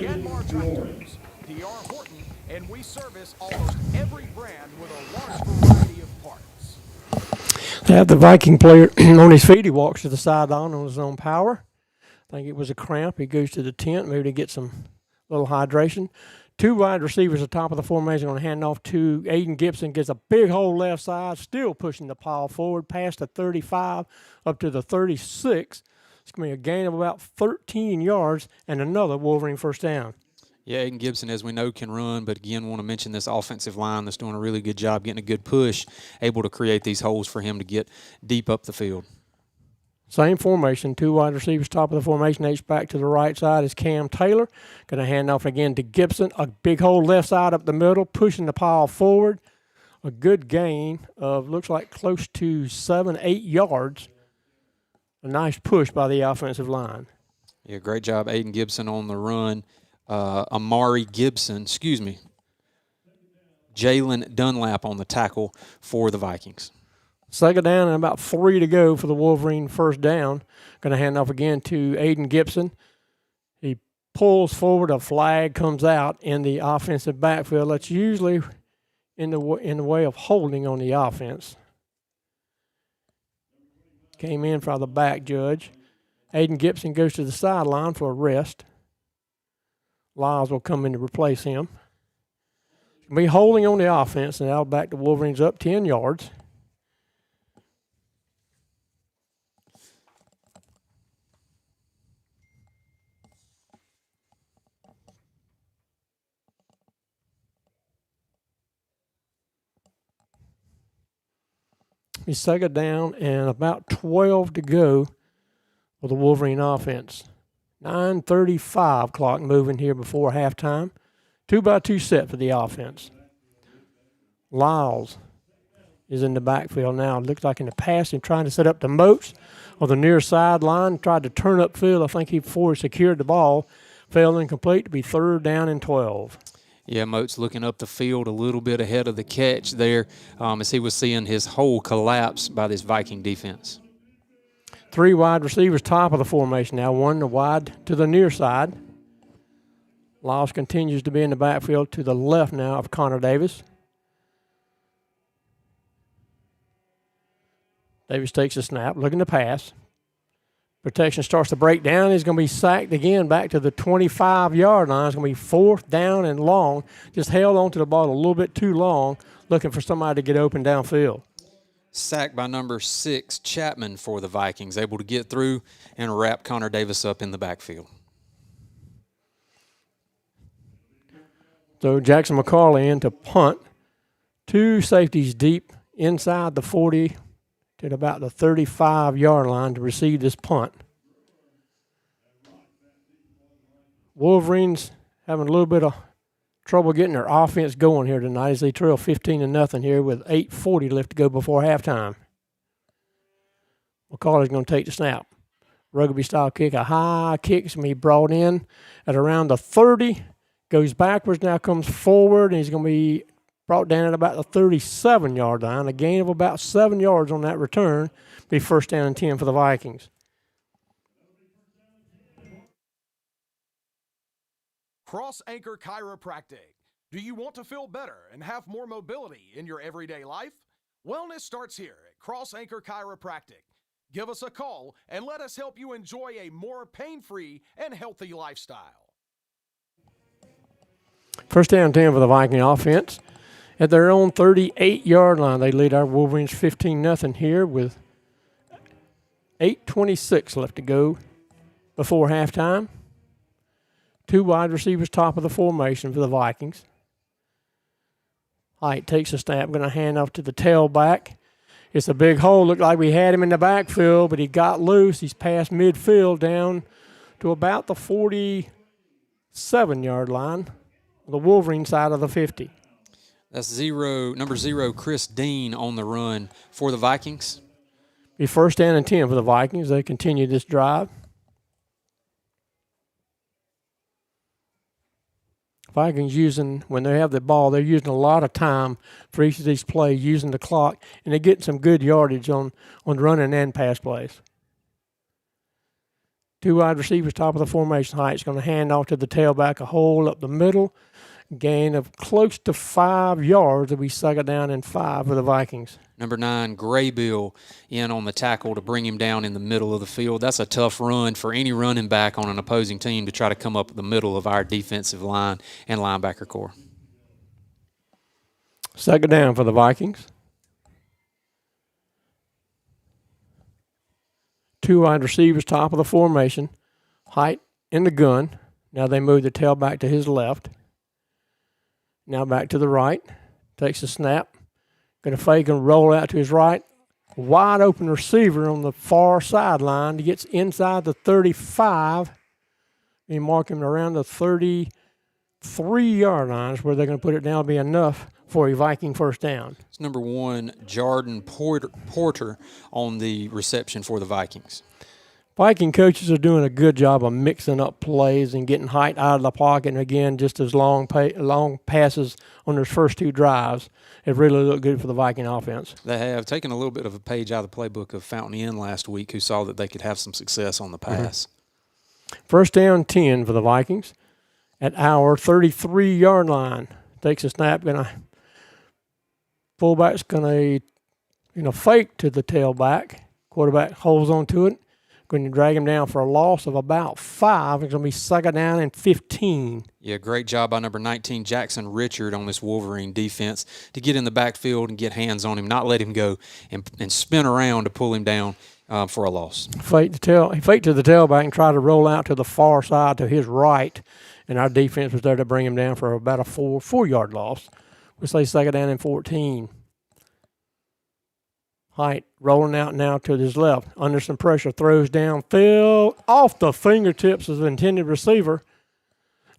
Yanmar Tractors, D.R. Horton, and we service almost every brand with a large variety of parts. They have the Viking player on his feet. He walks to the sideline on his own power. I think it was a cramp. He goes to the tent maybe to get some little hydration. 2 wide receivers at the top of the formation going to hand off to Aiden Gibson. Gets a big hole left side, still pushing the pile forward past the 35 up to the 36. It's going to be a gain of about 13 yards and another Wolverine 1st down. Yeah, Aiden Gibson, as we know, can run, but again, want to mention this offensive line that's doing a really good job getting a good push, able to create these holes for him to get deep up the field. Same formation, 2 wide receivers, top of the formation. H-back to the right side is Cam Taylor. Going to hand off again to Gibson. A big hole left side up the middle, pushing the pile forward. A good gain of, looks like close to 7-8 yards. A nice push by the offensive line. Yeah, great job, Aiden Gibson on the run. Jalen Dunlap on the tackle for the Vikings. 2nd down and about 3 to go for the Wolverine 1st down. Going to hand off again to Aiden Gibson. He pulls forward, a flag comes out in the offensive backfield. That's usually in the way of holding on the offense. Came in for the back judge. Aiden Gibson goes to the sideline for a rest. Lyles will come in to replace him. Be holding on the offense, and that'll back the Wolverines up 10 yards. He's 2nd down and about 12 to go for the Wolverine offense. 9:35 clock moving here before halftime. 2-by-2 set for the offense. Lyles is in the backfield now. It looks like in the passing, trying to set up the Moats on the near sideline, tried to turn upfield. I think before he secured the ball, failed incomplete to be 3rd down and 12. Yeah, Moats looking up the field a little bit ahead of the catch there as he was seeing his hole collapse by this Viking defense. 3 wide receivers top of the formation now, 1 wide to the near side. Lyles continues to be in the backfield to the left now of Connor Davis. Davis takes a snap, looking to pass. Protection starts to break down. He's going to be sacked again back to the 25-yard line. It's going to be 4th down and long. Just held onto the ball a little bit too long, looking for somebody to get open downfield. Sacked by number 6, Chapman, for the Vikings, able to get through and wrap Connor Davis up in the backfield. So Jackson McCauley in to punt. 2 safeties deep inside the 40 to about the 35-yard line to receive this punt. Wolverines having a little bit of trouble getting their offense going here tonight as they trail 15-0 here with 8:40 left to go before halftime. McCauley's going to take the snap. Rugby-style kick, a high kick. It's going to be brought in at around the 30. Goes backwards, now comes forward, and he's going to be brought down at about the 37-yard line. A gain of about 7 yards on that return. Be 1st down and 10 for the Vikings. Cross Anchor Chiropractic. Do you want to feel better and have more mobility in your everyday life? Wellness starts here at Cross Anchor Chiropractic. Give us a call and let us help you enjoy a more pain-free and healthy lifestyle. 1st down 10 for the Viking offense. At their own 38-yard line, they lead our Wolverines 15-0 here with 8:26 left to go before halftime. 2 wide receivers top of the formation for the Vikings. Height takes a snap, going to hand off to the tailback. It's a big hole. Looked like we had him in the backfield, but he got loose. He's past midfield down to about the 47-yard line. The Wolverine side of the 50. That's number 0, Chris Dean on the run for the Vikings. Be 1st down and 10 for the Vikings. They continue this drive. Vikings using, when they have the ball, they're using a lot of time for each of these plays, using the clock, and they're getting some good yardage on running and pass plays. 2 wide receivers, top of the formation. Height's going to hand off to the tailback, a hole up the middle. Gain of close to 5 yards. Will be 2nd down and 5 for the Vikings. Number 9, Graybill, in on the tackle to bring him down in the middle of the field. That's a tough run for any running back on an opposing team to try to come up the middle of our defensive line and linebacker core. 2nd down for the Vikings. 2 wide receivers, top of the formation. Height in the gun. Now they move the tailback to his left. Now back to the right. Takes a snap. Going to fake and roll out to his right. Wide open receiver on the far sideline. He gets inside the 35. They mark him around the 33-yard line is where they're going to put it down. Will be enough for a Viking 1st down. It's number 1, Jordan Porter on the reception for the Vikings. Viking coaches are doing a good job of mixing up plays and getting Height out of the pocket. And again, just as long passes on their first 2 drives, it really looked good for the Viking offense. They have taken a little bit of a page out of the playbook of Fountain Inn last week, who saw that they could have some success on the pass. 1st down 10 for the Vikings at our 33-yard line. Takes a snap. Fullback's going to fake to the tailback. Quarterback holds on to it. Going to drag him down for a loss of about 5. It's going to be 2nd down and 15. Yeah, great job by number 19, Jackson Richard, on this Wolverine defense to get in the backfield and get hands on him, not let him go, and spin around to pull him down for a loss. He faked to the tailback and tried to roll out to the far side to his right, and our defense was there to bring him down for about a 4-yard loss. We say 2nd down and 14. Height rolling out now to his left. Under some pressure, throws downfield off the fingertips of the intended receiver.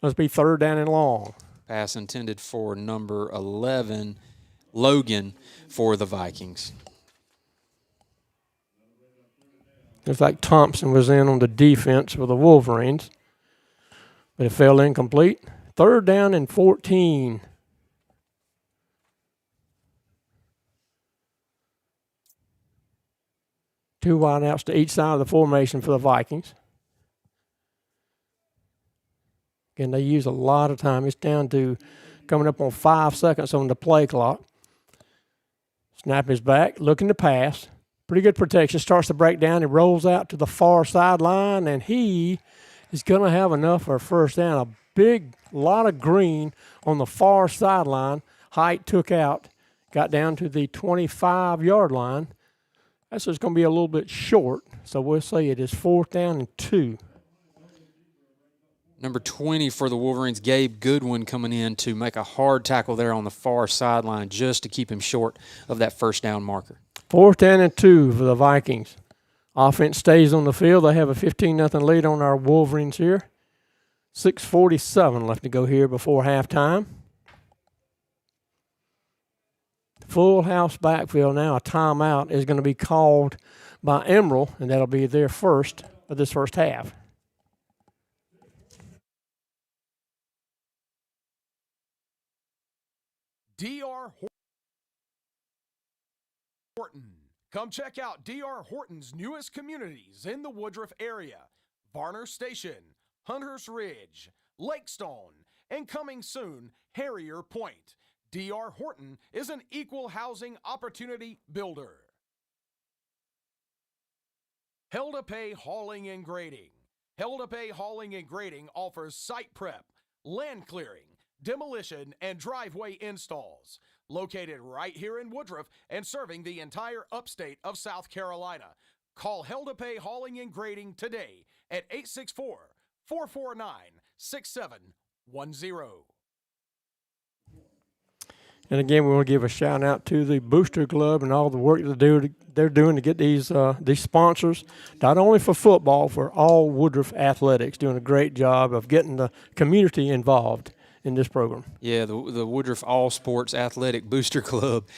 Must be 3rd down and long. Pass intended for number 11, Logan for the Vikings. Looks like Thompson was in on the defense for the Wolverines, but it fell incomplete. 3rd down and 14. Two wideouts to each side of the formation for the Vikings. Again, they use a lot of time. It's down to coming up on 5 seconds on the play clock. Snap is back, looking to pass. Pretty good protection. Starts to break down. He rolls out to the far sideline, and he is going to have enough for a first down. A lot of green on the far sideline. Height took out, got down to the 25-yard line. That's just going to be a little bit short, so we'll say it is 4th down and 2. Number 20 for the Wolverines, Gabe Goodwin, coming in to make a hard tackle there on the far sideline just to keep him short of that first down marker. 4th down and 2 for the Vikings. Offense stays on the field. They have a 15-0 lead on our Wolverines here. 6:47 left to go here before halftime. Full house backfield now. A timeout is going to be called by Emerald, and that'll be their first of this first half. D.R. Horton. Come check out D.R. Horton's newest communities in the Woodruff area. Varner Station, Hunters Ridge, Lakestone, and coming soon, Harrier Point. D.R. Horton is an equal housing opportunity builder. Helda Pay Hauling and Grading. Helda Pay Hauling and Grading offers site prep, land clearing, demolition, and driveway installs. Located right here in Woodruff and serving the entire upstate of South Carolina. Call Helda Pay Hauling and Grading today at 864-449-6710. And again, we want to give a shout out to the Booster Club and all the work that they're doing to get these sponsors, not only for football, for all Woodruff athletics, doing a great job of getting the community involved in this program. Yeah, the Woodruff All Sports Athletic Booster Club,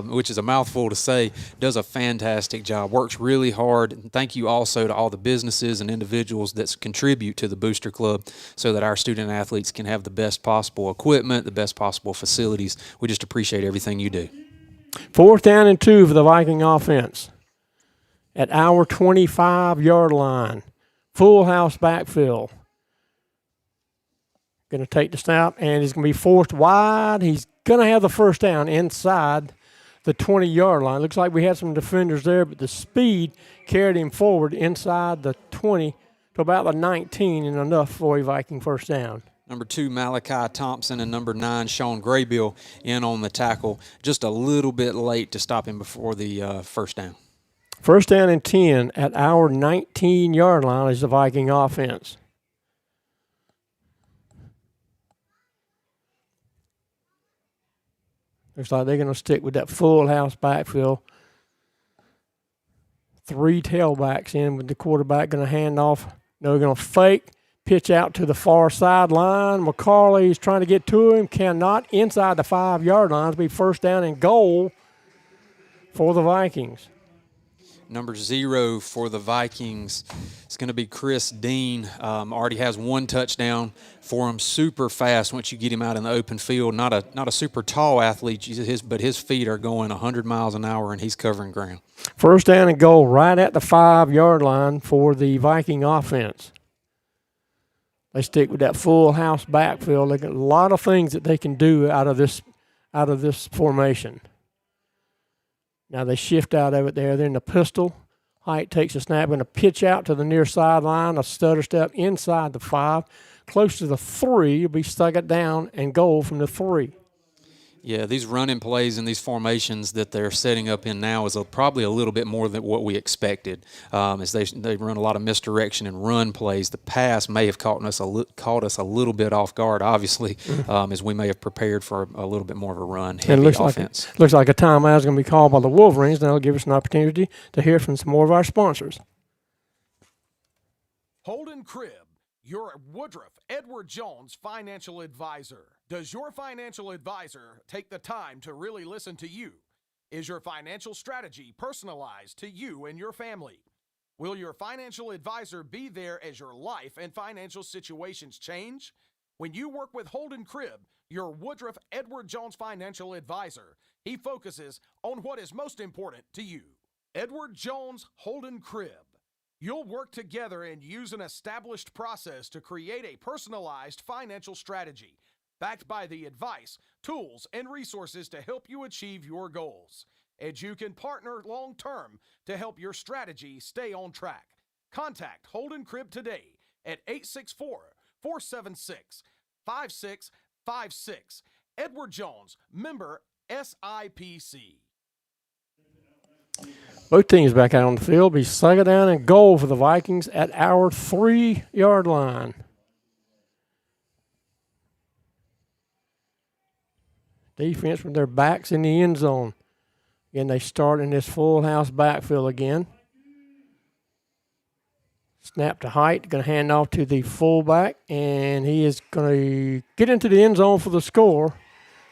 which is a mouthful to say, does a fantastic job, works really hard. And thank you also to all the businesses and individuals that contribute to the Booster Club so that our student athletes can have the best possible equipment, the best possible facilities. We just appreciate everything you do. 4th down and 2 for the Viking offense at our 25-yard line. Full house backfield. Going to take the snap, and he's going to be forced wide. He's going to have the first down inside the 20-yard line. Looks like we had some defenders there, but the speed carried him forward inside the 20 to about the 19, and enough for a Viking first down. Number 2, Malachi Thompson, and number 9, Sean Graybill, in on the tackle. Just a little bit late to stop him before the first down. 1st down and 10 at our 19-yard line is the Viking offense. Looks like they're going to stick with that full house backfield. 3 tailbacks in with the quarterback going to hand off. They're going to fake, pitch out to the far sideline. McCarley is trying to get to him, cannot. Inside the 5-yard line. It'll be 1st down and goal for the Vikings. Number 0 for the Vikings, it's going to be Chris Dean. Already has 1 touchdown for him. Super fast once you get him out in the open field. Not a super tall athlete, but his feet are going 100 miles an hour, and he's covering ground. 1st down and goal right at the 5-yard line for the Viking offense. They stick with that full house backfield. They got a lot of things that they can do out of this formation. Now they shift out of it there. They're in the pistol. Height takes a snap, going to pitch out to the near sideline, a stutter step inside the 5, close to the 3. You'll be stuck it down and goal from the 3. Yeah, these running plays and these formations that they're setting up in now is probably a little bit more than what we expected. As they run a lot of misdirection and run plays. The pass may have caught us a little bit off guard, obviously, as we may have prepared for a little bit more of a run-heavy offense. Looks like a timeout is going to be called by the Wolverines. That'll give us an opportunity to hear from some more of our sponsors. Holden Crib, Your Woodruff Edward Jones financial advisor. Does your financial advisor take the time to really listen to you? Is your financial strategy personalized to you and your family? Will your financial advisor be there as your life and financial situations change? When you work with Holden Cribb, your Woodruff Edward Jones financial advisor, he focuses on what is most important to you. Edward Jones Holden Cribb. You'll work together and use an established process to create a personalized financial strategy, backed by the advice, tools, and resources to help you achieve your goals. And you can partner long-term to help your strategy stay on track. Contact Holden Cribb today at 864-476-5656. Edward Jones, member SIPC. Both teams back out on the field. Be second down and goal for the Vikings at our 3-yard line. Defense with their backs in the end zone. Again, they start in this full house backfield again. Snap to Height, going to hand off to the fullback, and he is going to get into the end zone for the score.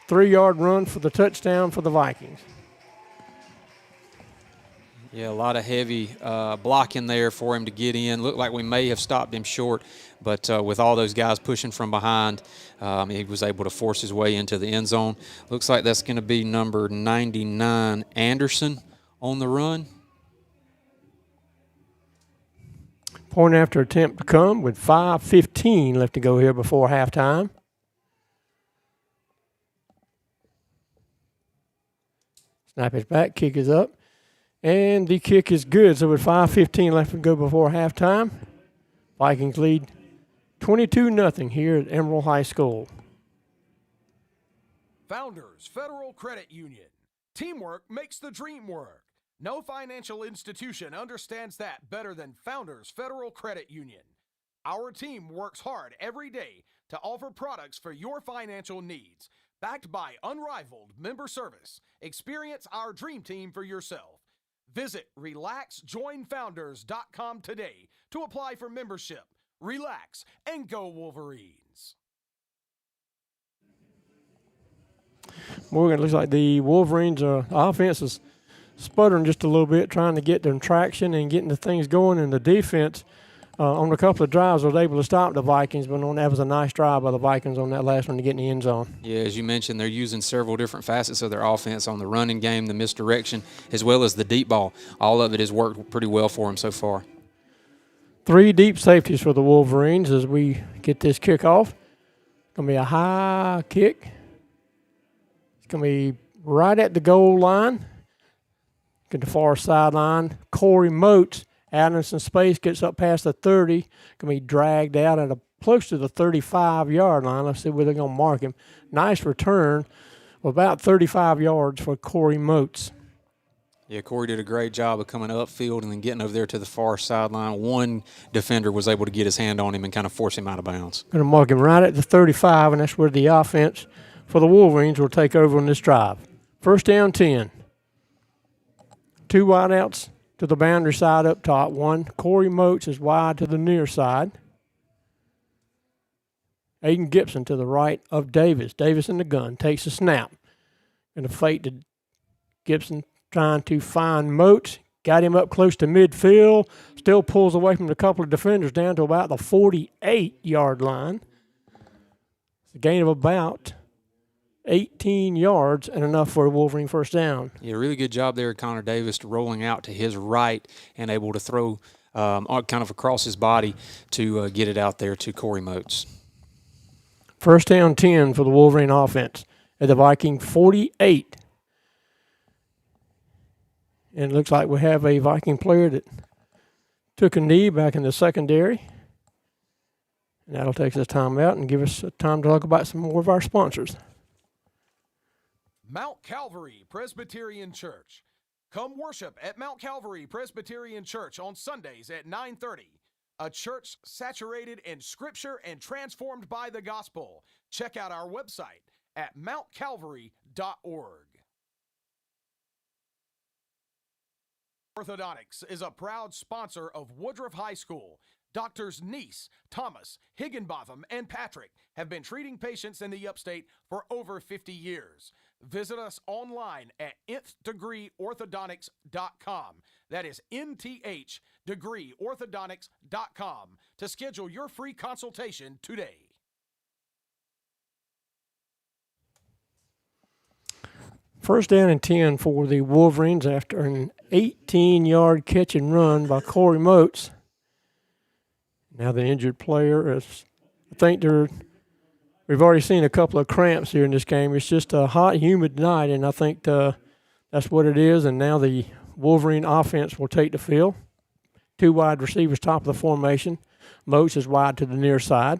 3-yard run for the touchdown for the Vikings. Yeah, a lot of heavy blocking there for him to get in. Looked like we may have stopped him short, but with all those guys pushing from behind, he was able to force his way into the end zone. Looks like that's going to be number 99, Anderson, on the run. Point after attempt to come with 5:15 left to go here before halftime. Snap is back, kick is up. And the kick is good. So with 5:15 left to go before halftime, Vikings lead 22-0 here at Emerald High School. Founders Federal Credit Union. Teamwork makes the dream work. No financial institution understands that better than Founders Federal Credit Union. Our team works hard every day to offer products for your financial needs. Backed by unrivaled member service, experience our dream team for yourself. Visit RelaxJoinFounders.com today to apply for membership. Relax and go Wolverines. Morgan, it looks like the Wolverines' offense is sputtering just a little bit, trying to get them traction and getting the things going. And the defense, on a couple of drives, was able to stop the Vikings, but that was a nice drive by the Vikings on that last one to get in the end zone. Yeah, as you mentioned, they're using several different facets of their offense on the running game, the misdirection, as well as the deep ball. All of it has worked pretty well for them so far. 3 deep safeties for the Wolverines as we get this kickoff. Going to be a high kick. It's going to be right at the goal line. Get the far sideline. Corey Moats out in some space, gets up past the 30. Going to be dragged out at close to the 35-yard line. Let's see where they're going to mark him. Nice return of about 35 yards for Corey Moats. Yeah, Corey did a great job of coming upfield and then getting over there to the far sideline. One defender was able to get his hand on him and kind of force him out of bounds. Going to mark him right at the 35, and that's where the offense for the Wolverines will take over on this drive. First down 10. 2 wideouts to the boundary side up top. One, Corey Moats is wide to the near side. Aiden Gibson to the right of Davis. Davis in the gun, takes a snap. Going to fake to Gibson, trying to find Moats. Got him up close to midfield. Still pulls away from a couple of defenders down to about the 48-yard line. It's a gain of about 18 yards and enough for a Wolverine first down. Yeah, really good job there, Connor Davis, rolling out to his right and able to throw kind of across his body to get it out there to Corey Moats. First down 10 for the Wolverine offense at the Viking 48. And it looks like we have a Viking player that took a knee back in the secondary. And that'll take us time out and give us time to talk about some more of our sponsors. Mount Calvary Presbyterian Church. Come worship at Mount Calvary Presbyterian Church on Sundays at 9:30. A church saturated in Scripture and transformed by the gospel. Check out our website at mountcalvary.org. Orthodontics is a proud sponsor of Woodruff High School. Doctors Neese, Thomas, Higginbotham, and Patrick have been treating patients in the upstate for over 50 years. Visit us online at nthDegreeOrthodontics.com. That is nthDegreeOrthodontics.com to schedule your free consultation today. First down and 10 for the Wolverines after an 18-yard catch and run by Corey Moats. Now the injured player is, I think we've already seen a couple of cramps here in this game. It's just a hot, humid night, and I think that's what it is. And now the Wolverine offense will take the field. Two wide receivers top of the formation. Moats is wide to the near side.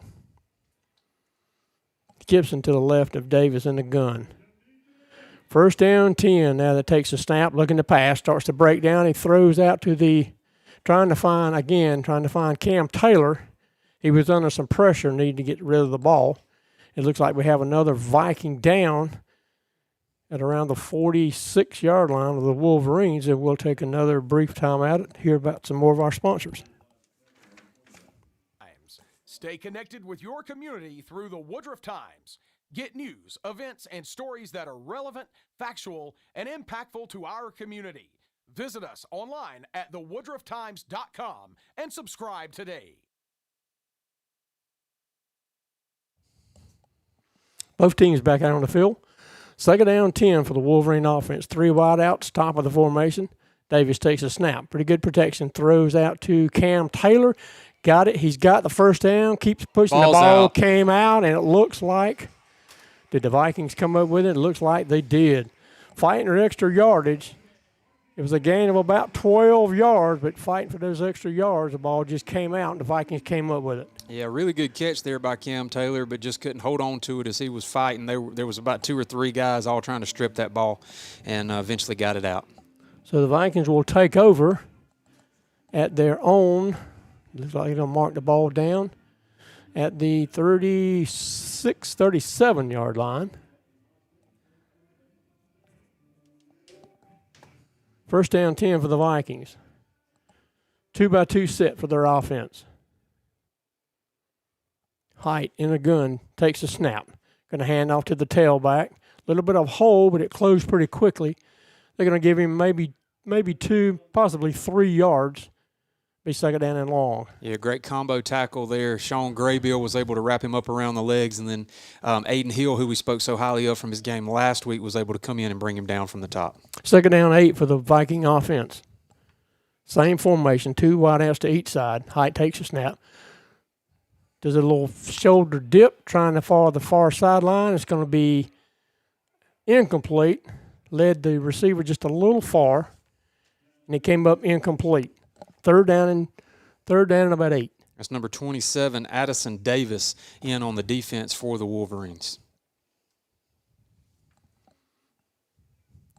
Gibson to the left of Davis in the gun. First down, 10. Now that takes a snap, looking to pass, starts to break down. He throws out to trying to find Cam Taylor. He was under some pressure, needed to get rid of the ball. It looks like we have another Viking down at around the 46-yard line of the Wolverines, and we'll take another brief time out to hear about some more of our sponsors. Stay connected with your community through the Woodruff Times. Get news, events, and stories that are relevant, factual, and impactful to our community. Visit us online at thewoodrufftimes.com and subscribe today. Both teams back out on the field. Second down, 10 for the Wolverine offense. Three wide outs, top of the formation. Davis takes a snap. Pretty good protection. Throws out to Cam Taylor. Got it. He's got the first down. Keeps pushing. Ball's the ball out. Came out, and it looks like, did the Vikings come up with it? It looks like they did. Fighting for extra yardage. It was a gain of about 12 yards, but fighting for those extra yards, the ball just came out, and the Vikings came up with it. Yeah, really good catch there by Cam Taylor, but just couldn't hold on to it as he was fighting. There was about 2 or 3 guys all trying to strip that ball, and eventually got it out. So the Vikings will take over at their own. Looks like they'll mark the ball down at the 36, 37-yard line. First down, 10 for the Vikings. 2-by-2 set for their offense. Height in a gun, takes a snap. Going to hand off to the tailback. A little bit of hole, but it closed pretty quickly. They're going to give him maybe 2, possibly 3 yards. Be second down and long. Yeah, great combo tackle there. Sean Graybill was able to wrap him up around the legs, and then Aiden Hill, who we spoke so highly of from his game last week, was able to come in and bring him down from the top. Second down, 8 for the Viking offense. Same formation, 2 wideouts to each side. Height takes a snap. Does a little shoulder dip, trying to follow the far sideline. It's going to be incomplete. Led the receiver just a little far, and it came up incomplete. Third down and about 8. That's number 27, Addison Davis, in on the defense for the Wolverines.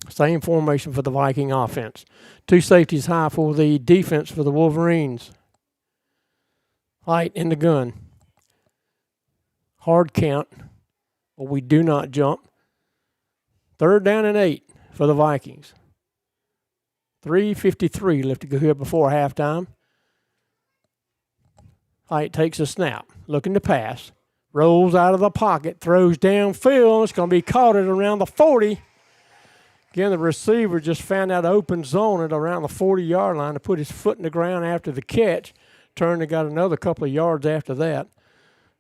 Same formation for the Viking offense. 2 safeties high for the defense for the Wolverines. Height in the gun. Hard count, but we do not jump. Third down and 8 for the Vikings. 3:53 left to go here before halftime. Height takes a snap, looking to pass. Rolls out of the pocket, throws downfield. It's going to be caught at around the 40. Again, the receiver just found that open zone at around the 40-yard line to put his foot in the ground after the catch. Turned and got another couple of yards after that.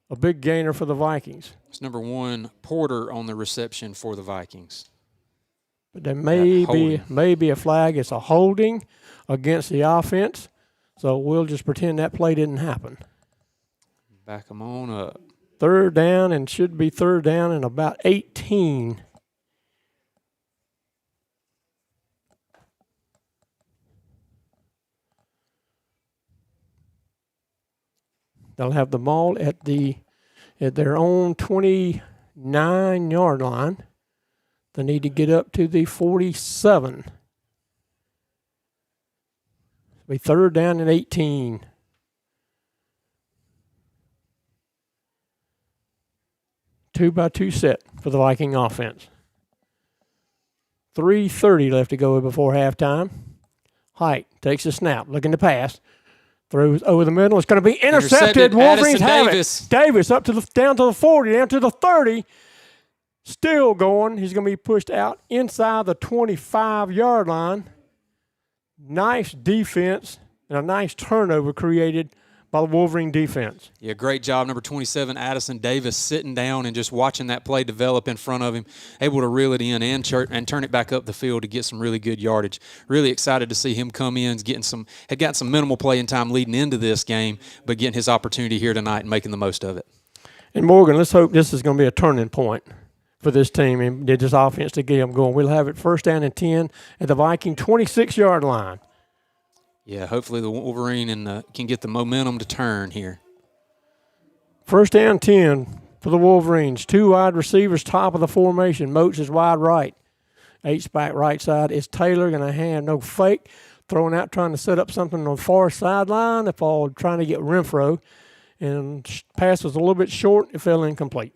A big gainer for the Vikings. It's number 1, Porter, on the reception for the Vikings. But there may be a flag. It's a holding against the offense. So we'll just pretend that play didn't happen. Back them on up. Third down, and should be third down and about 18. They'll have the ball at their own 29-yard line. They need to get up to the 47. It'll be third down and 18. Two-by-two set for the Viking offense. 3:30 left to go before halftime. Height takes a snap, looking to pass. Throws over the middle. It's going to be intercepted. Wolverines have Davis. it. Davis up to down to the 40, down to the 30. Still going. He's going to be pushed out inside the 25-yard line. Nice defense and a nice turnover created by the Wolverine defense. Yeah, great job, number 27, Addison Davis, sitting down and just watching that play develop in front of him, able to reel it in and turn it back up the field to get some really good yardage. Really excited to see him come in, had gotten some minimal playing time leading into this game, but getting his opportunity here tonight and making the most of it. And Morgan, let's hope this is going to be a turning point for this team and this offense to get them going. We'll have it first down and 10 at the Viking 26-yard line. Yeah, hopefully the Wolverine can get the momentum to turn here. First down 10 for the Wolverines. 2 wide receivers, top of the formation. Moats is wide right. H-back right side is Taylor. Going to have no fake. Throwing out, trying to set up something on the far sideline. The ball trying to get Renfro. And pass was a little bit short. It fell incomplete.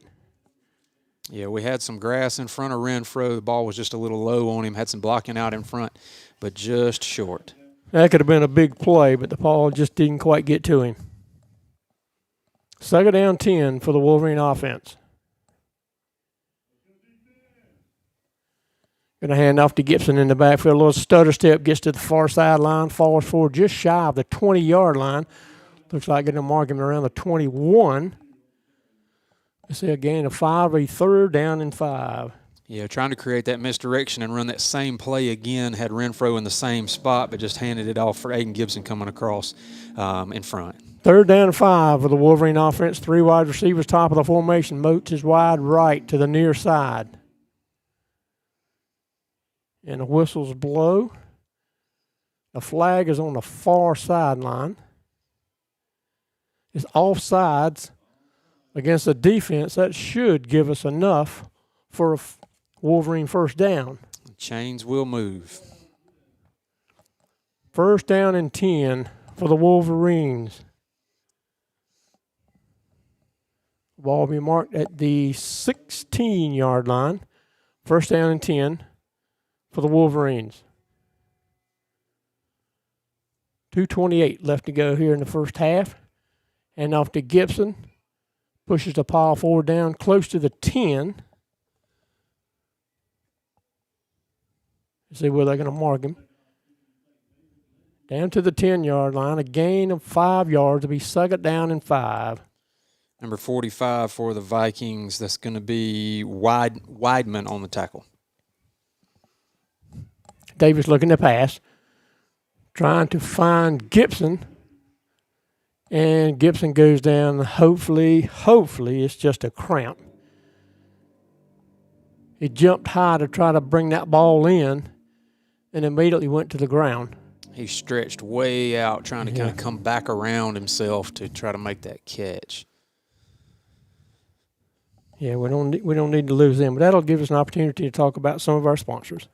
Yeah, we had some grass in front of Renfro. The ball was just a little low on him. Had some blocking out in front, but just short. That could have been a big play, but the ball just didn't quite get to him. Second down 10 for the Wolverine offense. Going to hand off to Gibson in the backfield. A little stutter step, gets to the far sideline, falls forward just shy of the 20-yard line. Looks like going to mark him around the 21. Let's see a gain of 5, a third down and 5. Yeah, trying to create that misdirection and run that same play again. Had Renfro in the same spot, but just handed it off for Aiden Gibson coming across in front. Third down and 5 for the Wolverine offense. 3 wide receivers, top of the formation. Moats is wide right to the near side. And the whistles blow. The flag is on the far sideline. It's offsides against the defense. That should give us enough for a Wolverine first down. Chains will move. First down and 10 for the Wolverines. Ball will be marked at the 16-yard line. First down and 10 for the Wolverines. 2:28 left to go here in the first half. And off to Gibson. Pushes the pile forward down close to the 10. See where they're going to mark him. Down to the 10-yard line. A gain of 5 yards to be second down and 5. Number 45 for the Vikings. That's going to be Weidman on the tackle. Davis looking to pass. Trying to find Gibson. And Gibson goes down. Hopefully it's just a cramp. He jumped high to try to bring that ball in and immediately went to the ground. He stretched way out trying to kind of come back around himself to try to make that catch. Yeah, we don't need to lose them, but that'll give us an opportunity to talk about some of our sponsors.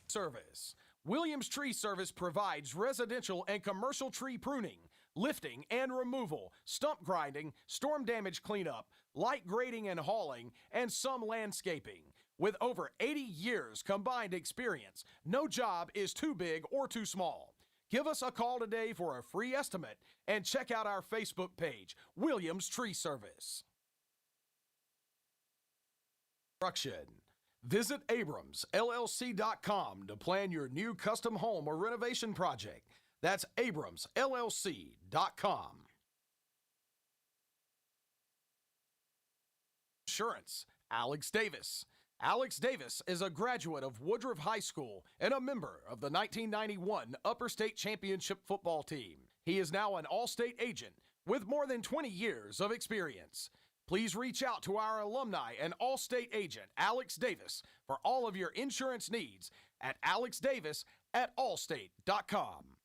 Service. Williams Tree Service provides residential and commercial tree pruning, lifting and removal, stump grinding, storm damage cleanup, light grading and hauling, and some landscaping. With over 80 years combined experience, no job is too big or too small. Give us a call today for a free estimate and check out our Facebook page, Williams Tree Service. Visit AbramsLLC.com to plan your new custom home or renovation project. That's AbramsLLC.com. Insurance, Alex Davis. Alex Davis is a graduate of Woodruff High School and a member of the 1991 Upper State Championship football team. He is now an all-state agent with more than 20 years of experience. Please reach out to our alumni and all-state agent, Alex Davis, for all of your insurance needs at alexdavis@allstate.com.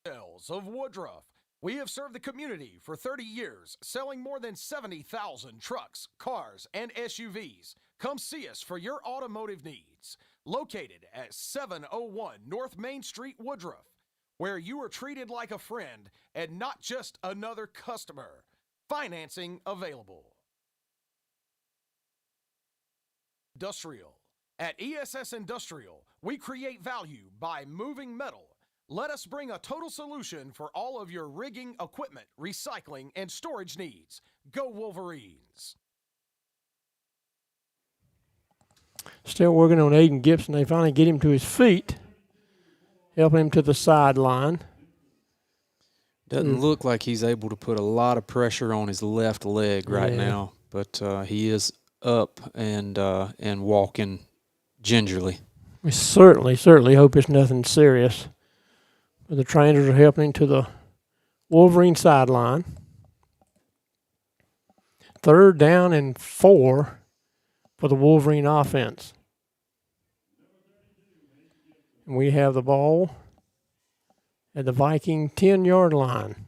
Sales of Woodruff. We have served the community for 30 years, selling more than 70,000 trucks, cars, and SUVs. Come see us for your automotive needs. Located at 701 North Main Street, Woodruff, where you are treated like a friend and not just another customer. Financing available. Industrial. At ESS Industrial, we create value by moving metal Let us bring a total solution for all of your rigging, equipment, recycling, and storage needs. Go Wolverines! Still working on Aiden Gibson. They finally get him to his feet, helping him to the sideline. Doesn't look like he's able to put a lot of pressure on his left leg right now, but he is up and walking gingerly. We certainly hope it's nothing serious. But the trainers are helping him to the Wolverine sideline. 3rd down and 4 for the Wolverine offense. And we have the ball at the Viking 10-yard line.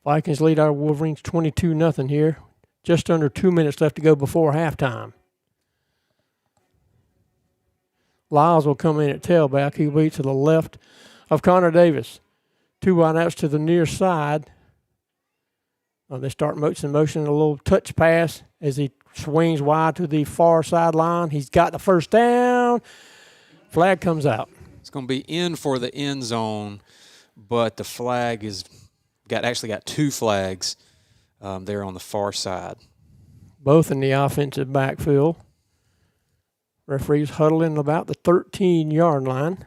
Vikings lead our Wolverines 22-0 here. Just under 2 minutes left to go before halftime. Lyles will come in at tailback. He'll be to the left of Connor Davis. 2 wideouts to the near side. They start motion, a little touch pass as he swings wide to the far sideline. He's got the first down. Flag comes out. It's going to be in for the end zone, but the flag is actually got 2 flags there on the far side. Both in the offensive backfield. Referees huddling about the 13-yard line.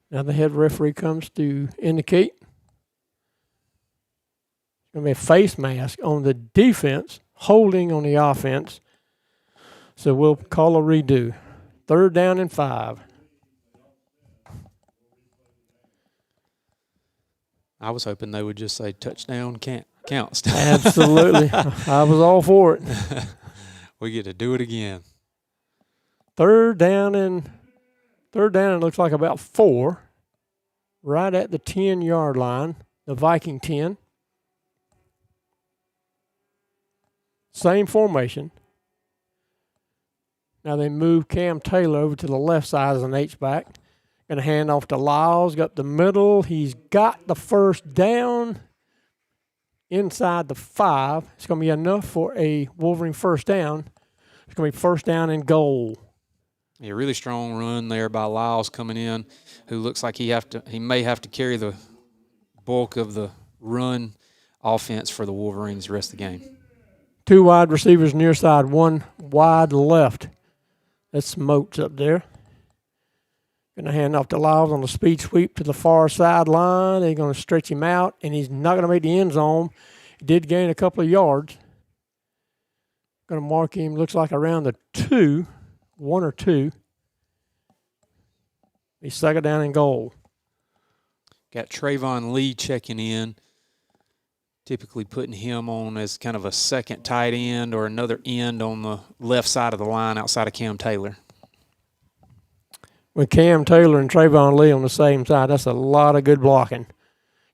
Now the head referee comes to indicate it's going to be a face mask on the defense, holding on the offense. So we'll call a redo. 3rd down and 5. I was hoping they would just say touchdown counts. Absolutely. I was all for it. We get to do it again. 3rd down and it looks like about 4. Right at the 10-yard line, the Viking 10. Same formation. Now they move Cam Taylor over to the left side as an H-back. Going to hand off to Lyles, go up the middle. He's got the first down inside the 5. It's going to be enough for a Wolverine first down. It's going to be 1st down and goal. A really strong run there by Lyles coming in, who looks like he may have to carry the bulk of the run offense for the Wolverines the rest of the game. 2 wide receivers near side, 1 wide left. That's Moats up there. Going to hand off to Lyles on the speed sweep to the far sideline. They're going to stretch him out, and he's not going to make the end zone. He did gain a couple of yards. Going to mark him, looks like around the 2, 1 or 2. He's 2nd down and goal. Got Trayvon Lee checking in, typically putting him on as kind of a second tight end or another end on the left side of the line outside of Cam Taylor. With Cam Taylor and Trayvon Lee on the same side, that's a lot of good blocking.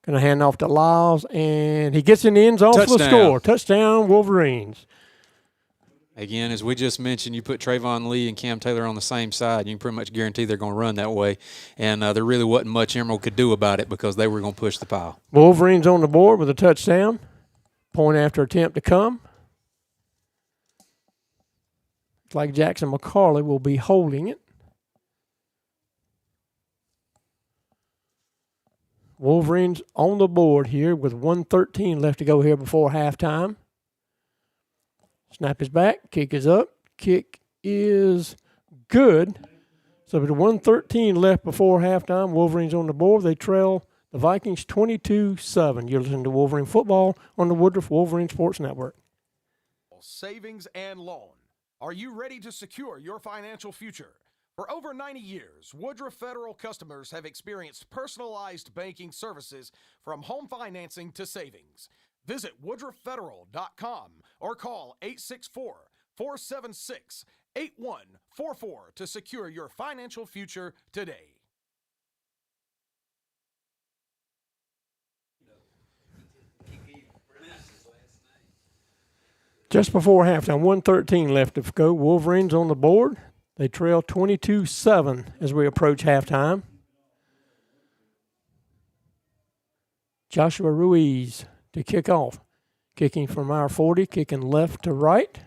Going to hand off to Lyles, and he gets in the end zone for the score. Touchdown, Wolverines. Again, as we just mentioned, you put Trayvon Lee and Cam Taylor on the same side, you can pretty much guarantee they're going to run that way. And there really wasn't much Emerald could do about it because they were going to push the pile. Wolverines on the board with a touchdown. Point after attempt to come. Looks like Jackson McCarley will be holding it. Wolverines on the board here with 1:13 left to go here before halftime. Snap is back. Kick is up. Kick is good. So with 1:13 left before halftime, Wolverines on the board. They trail the Vikings 22-7. You're listening to Wolverine Football on the Woodruff Wolverine Sports Network. Savings and loan. Are you ready to secure your financial future? For over 90 years, Woodruff Federal customers have experienced personalized banking services from home financing to savings. Visit woodruffederal.com or call 864-476-8144 to secure your financial future today. Just before halftime, 1:13 left to go. Wolverines on the board. They trail 22-7 as we approach halftime. Joshua Ruiz to kick off. Kicking from our 40, kicking left to right.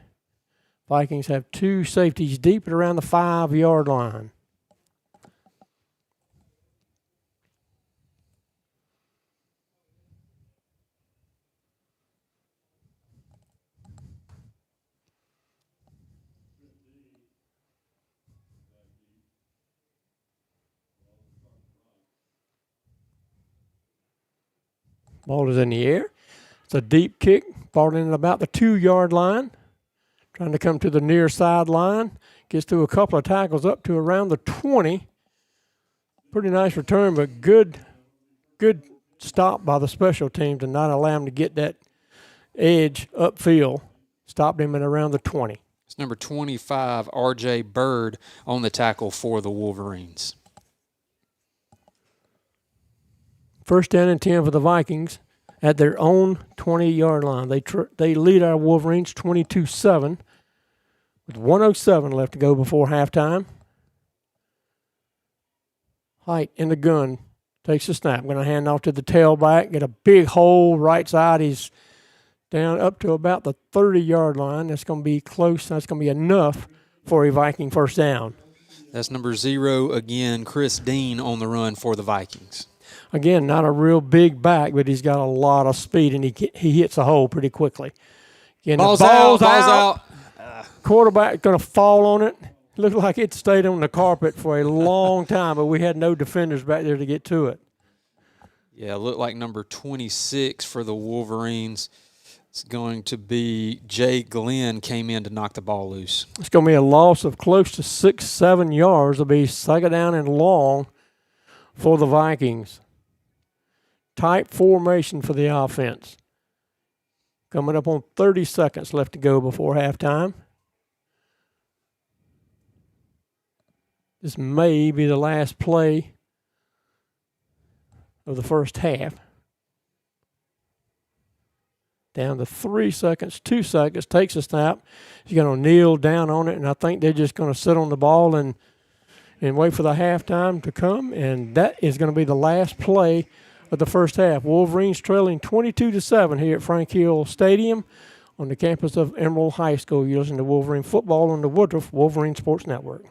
Vikings have 2 safeties deep at around the 5-yard line. Ball is in the air. It's a deep kick, ball in at about the 2-yard line. Trying to come to the near sideline. Gets through a couple of tackles up to around the 20. Pretty nice return, but good stop by the special team to not allow him to get that edge upfield. Stopped him at around the 20. It's number 25, R.J. Bird, on the tackle for the Wolverines. First down and 10 for the Vikings at their own 20-yard line. They lead our Wolverines 22-7 with 1:07 left to go before halftime. Height in the gun takes the snap. Going to hand off to the tailback. Get a big hole right side. He's down up to about the 30-yard line. That's going to be close. That's going to be enough for a Viking first down. That's number 0 again, Chris Dean, on the run for the Vikings. Again, not a real big back, but he's got a lot of speed, and he hits a hole pretty quickly. Again, ball's out. Quarterback going to fall on it. Looked like it stayed on the carpet for a long time, but we had no defenders back there to get to it. Yeah, it looked like number 26 for the Wolverines. It's going to be Jay Glenn came in to knock the ball loose. It's going to be a loss of close to 6-7 yards. It'll be second down and long for the Vikings. Tight formation for the offense. Coming up on 30 seconds left to go before halftime. This may be the last play of the first half. Down to 3 seconds, 2 seconds, takes a snap. He's going to kneel down on it, and I think they're just going to sit on the ball and wait for the halftime to come, and that is going to be the last play of the first half. Wolverines trailing 22-7 here at Frank Hill Stadium on the campus of Emerald High School. You listen to Wolverine football on the Woodruff Wolverine Sports Network.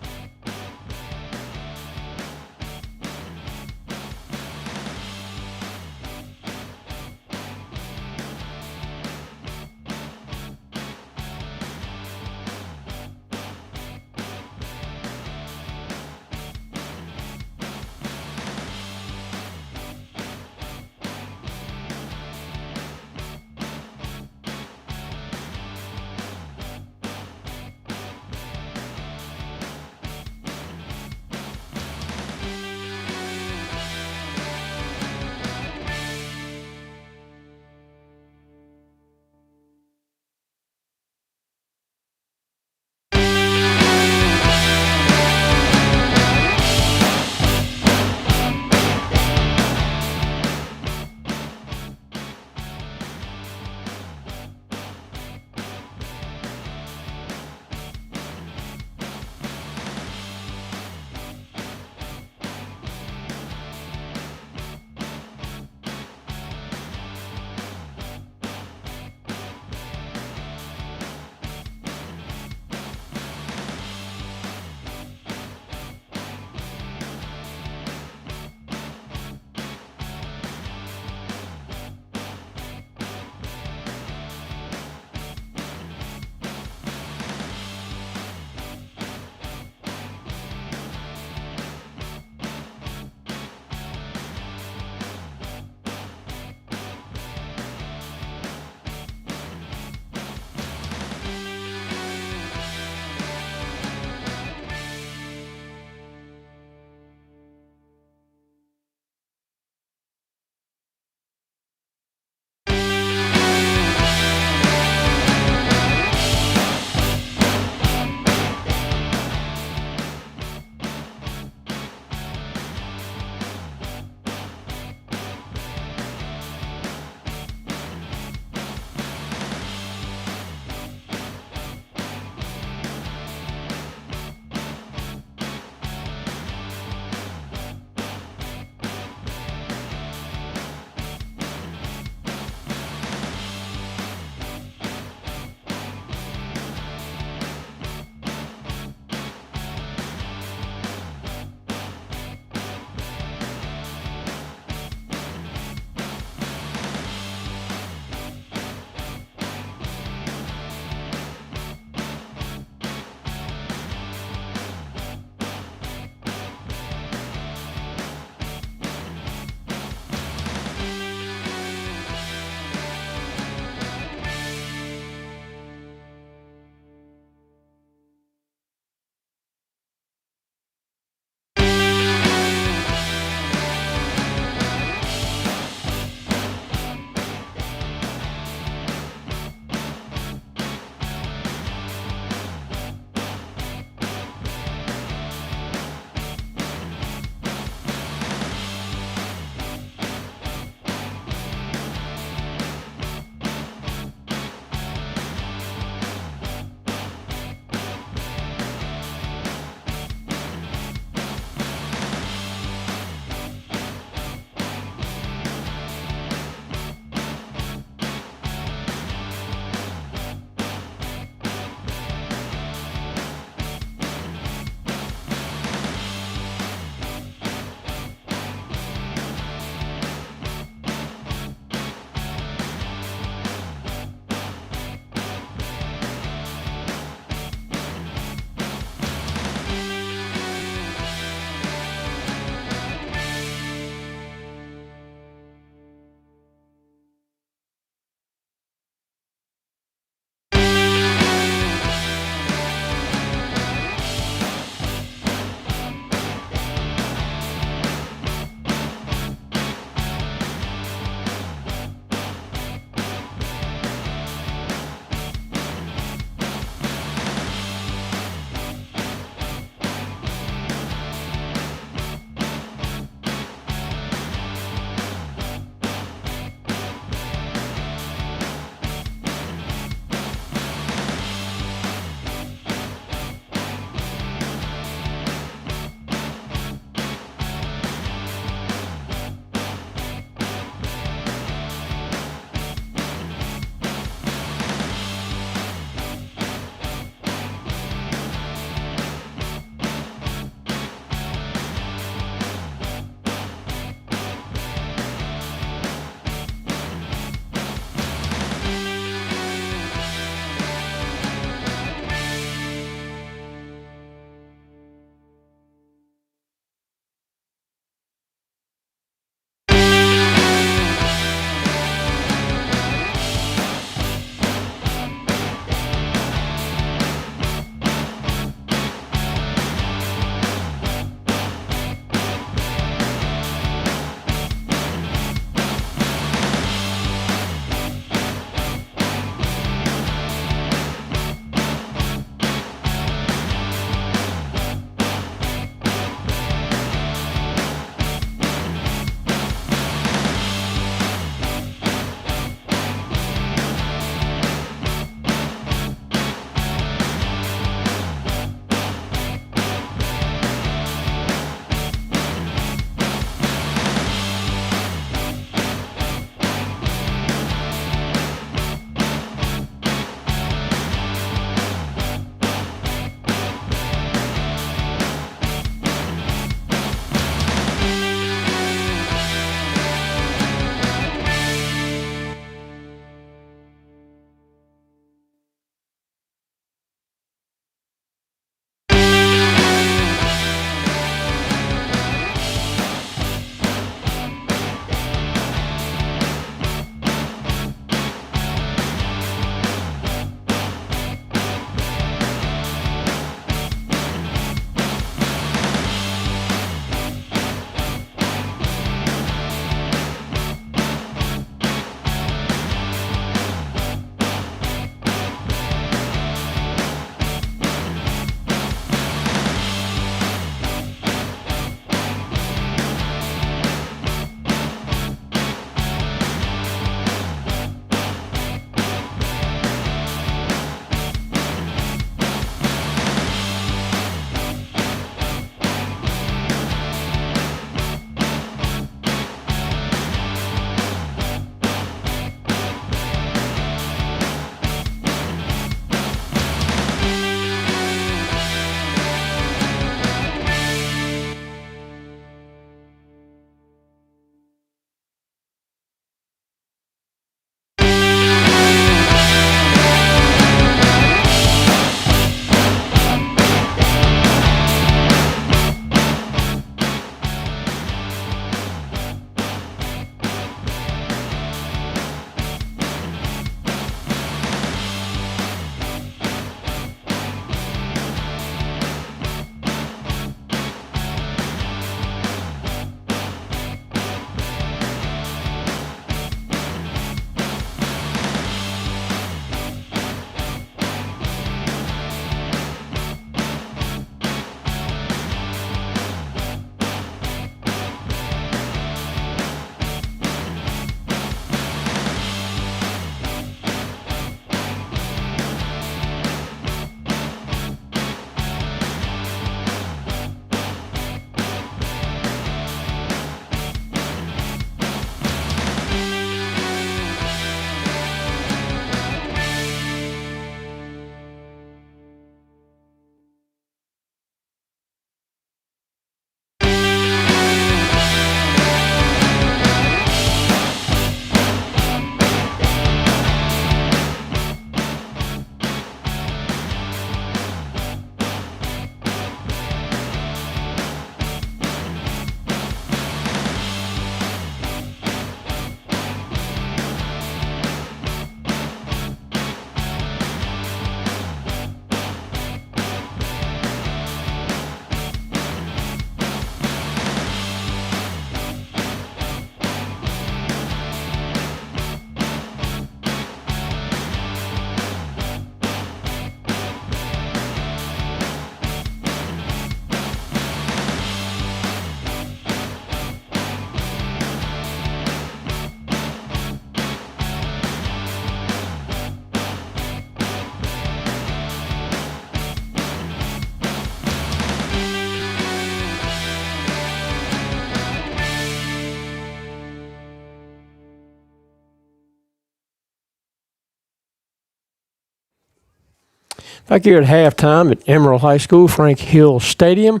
Back here at halftime at Emerald High School, Frank Hill Stadium,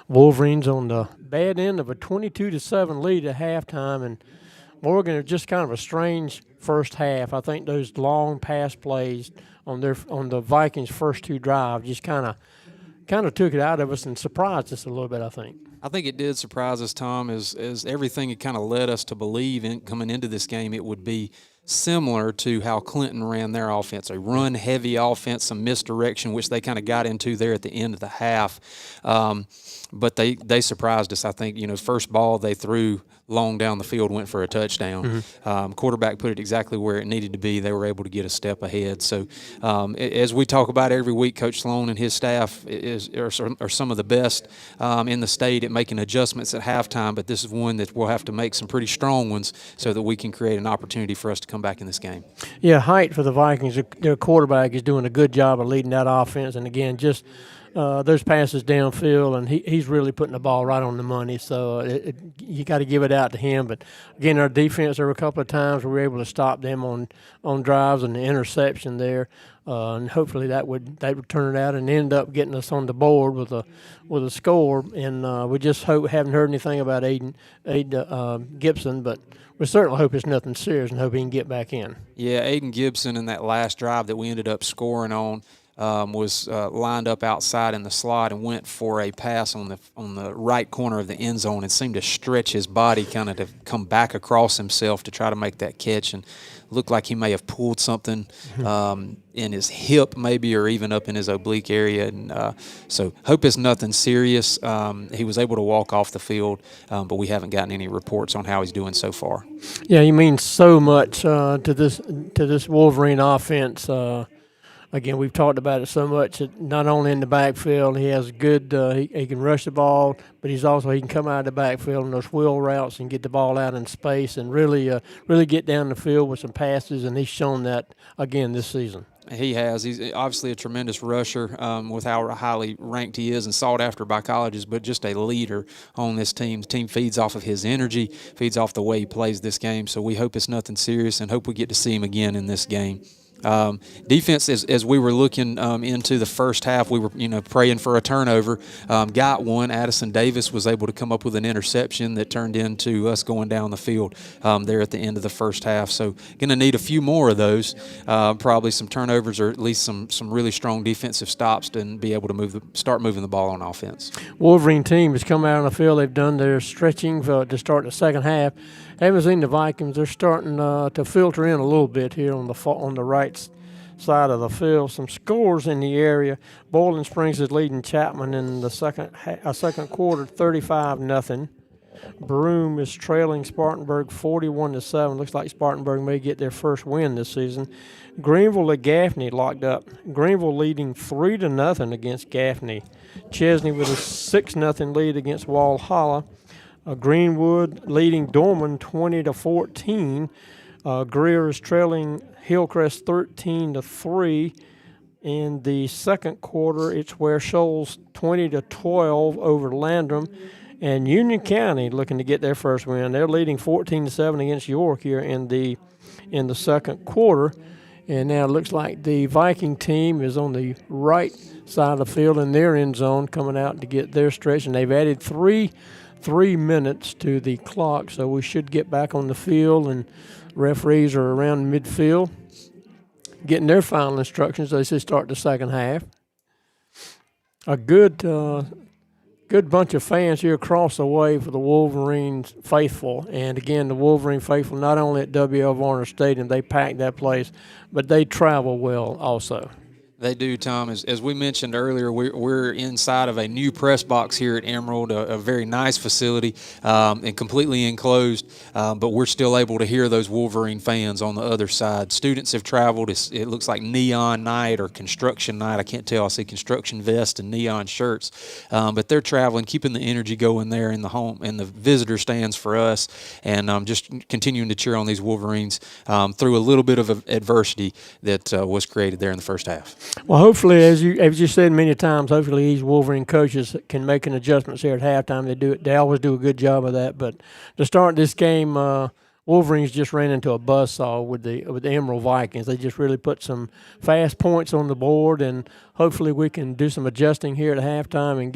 Wolverines on the bad end of a 22-7 lead at halftime, and Morgan is just kind of a strange first half. I think those long pass plays on the Vikings' first two drives just kind of took it out of us and surprised us a little bit, I think. I think it did surprise us, Tom, as everything had kind of led us to believe coming into this game it would be similar to how Clinton ran their offense, a run-heavy offense, some misdirection, which they kind of got into there at the end of the half. But they surprised us. I think, first ball they threw long down the field went for a touchdown. Quarterback put it exactly where it needed to be. They were able to get a step ahead. So as we talk about every week, Coach Sloan and his staff are some of the best in the state at making adjustments at halftime, but this is one that we'll have to make some pretty strong ones so that we can create an opportunity for us to come back in this game. Yeah, Height for the Vikings, their quarterback is doing a good job of leading that offense, and again, just those passes downfield, and he's really putting the ball right on the money. So you got to give it out to him. But again, our defense, there were a couple of times we were able to stop them on drives and the interception there, and hopefully they would turn it out and end up getting us on the board with a score. And we just haven't heard anything about Aiden Gibson, but we certainly hope it's nothing serious and hope he can get back in. Yeah, Aiden Gibson in that last drive that we ended up scoring on. Was lined up outside in the slot and went for a pass on the right corner of the end zone and seemed to stretch his body kind of to come back across himself to try to make that catch, and looked like he may have pulled something in his hip maybe, or even up in his oblique area, and so hope it's nothing serious. He was able to walk off the field, but we haven't gotten any reports on how he's doing so far. Yeah, he means so much to this Wolverine offense. Again, we've talked about it so much. Not only in the backfield, he has good. He can rush the ball, but he can come out of the backfield in those wheel routes and get the ball out in space and really get down the field with some passes. And he's shown that again this season. He has. He's obviously a tremendous rusher with how highly ranked he is and sought after by colleges, but just a leader on this team. The team feeds off of his energy, feeds off the way he plays this game. So we hope it's nothing serious and hope we get to see him again in this game. Defense, as we were looking into the first half, we were praying for a turnover. Got one. Addison Davis was able to come up with an interception that turned into us going down the field there at the end of the first half. So going to need a few more of those, probably some turnovers or at least some really strong defensive stops and be able to start moving the ball on offense. Wolverine team has come out on the field. They've done their stretching to start the second half. Haven't seen the Vikings. They're starting to filter in a little bit here on the right side of the field. Some scores in the area. Boiling Springs is leading Chapman in the second quarter, 35-0. Broome is trailing Spartanburg 41-7. Looks like Spartanburg may get their first win this season. Greenville at Gaffney locked up. Greenville leading 3-0 against Gaffney. Chesney with a 6-0 lead against Walhalla. Greenwood leading Dorman 20-14. Greer is trailing Hillcrest 13-3. In the second quarter, it's Ware Shoals 20-12 over Landrum. And Union County looking to get their first win. They're leading 14-7 against York here in the second quarter. And now it looks like the Viking team is on the right side of the field in their end zone coming out to get their stretch. And they've added 3 minutes to the clock, so we should get back on the field, and referees are around midfield getting their final instructions as they start the second half. A good bunch of fans here across the way for the Wolverine faithful, and again, the Wolverine faithful not only at W.L. Varner Stadium, they pack that place, but they travel well also. They do, Tom. As we mentioned earlier, we're inside of a new press box here at Emerald, a very nice facility and completely enclosed, but we're still able to hear those Wolverine fans on the other side. Students have traveled. It looks like neon night or construction night. I can't tell. I see construction vest and neon shirts, but they're traveling, keeping the energy going there in the home and the visitor stands for us, and just continuing to cheer on these Wolverines through a little bit of adversity that was created there in the first half. Well, hopefully, as you said many times, hopefully these Wolverine coaches can make an adjustments here at halftime. They always do a good job of that. But to start this game, Wolverines just ran into a buzzsaw with the Emerald Vikings. They just really put some fast points on the board, and hopefully we can do some adjusting here at halftime and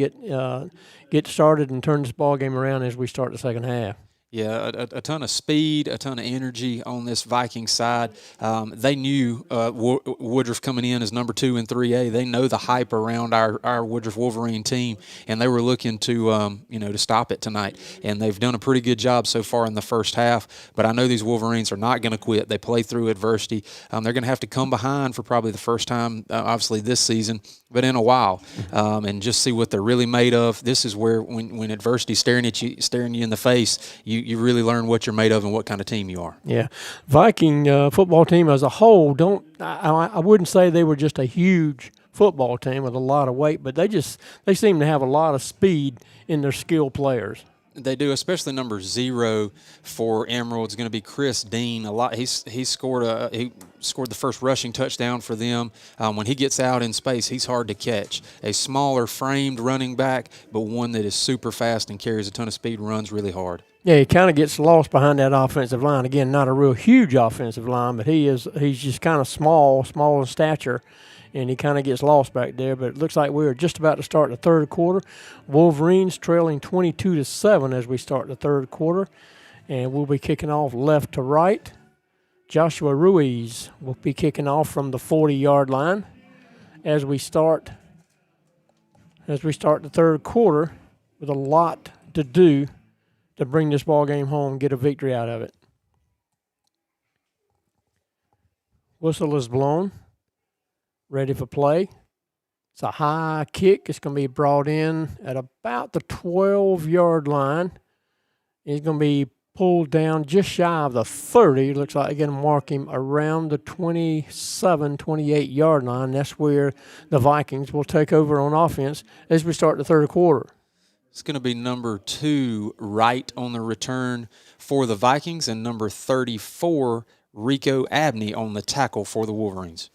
get started and turn this ball game around as we start the second half. Yeah, a ton of speed, a ton of energy on this Viking side. They knew Woodruff coming in as number 2 in 3A. They know the hype around our Woodruff Wolverine team, and they were looking to to stop it tonight. And they've done a pretty good job so far in the first half. But I know these Wolverines are not going to quit. They play through adversity. They're going to have to come behind for probably the first time, obviously this season, but in a while, and just see what they're really made of. This is where when adversity's staring you in the face, you really learn what you're made of and what kind of team you are. Yeah. Viking football team as a whole, I wouldn't say they were just a huge football team with a lot of weight, but they seem to have a lot of speed in their skilled players. They do, especially number 0 for Emerald. It's going to be Chris Dean. He scored the first rushing touchdown for them. When he gets out in space, he's hard to catch. A smaller framed running back, but one that is super fast and carries a ton of speed, runs really hard. Yeah, he kind of gets lost behind that offensive line. Again, not a real huge offensive line, but he's just kind of small in stature, and he kind of gets lost back there. But it looks like we're just about to start the third quarter. Wolverines trailing 22-7 as we start the third quarter, and we'll be kicking off left to right. Joshua Ruiz will be kicking off from the 40-yard line as we start the third quarter with a lot to do to bring this ball game home and get a victory out of it. Whistle is blown. Ready for play. It's a high kick. It's going to be brought in at about the 12-yard line. He's going to be pulled down just shy of the 30. It looks like they're going to mark him around the 27, 28-yard line. That's where the Vikings will take over on offense as we start the third quarter. It's going to be number 2, Wright, on the return for the Vikings, and number 34, Rico Abney, on the tackle for the Wolverines.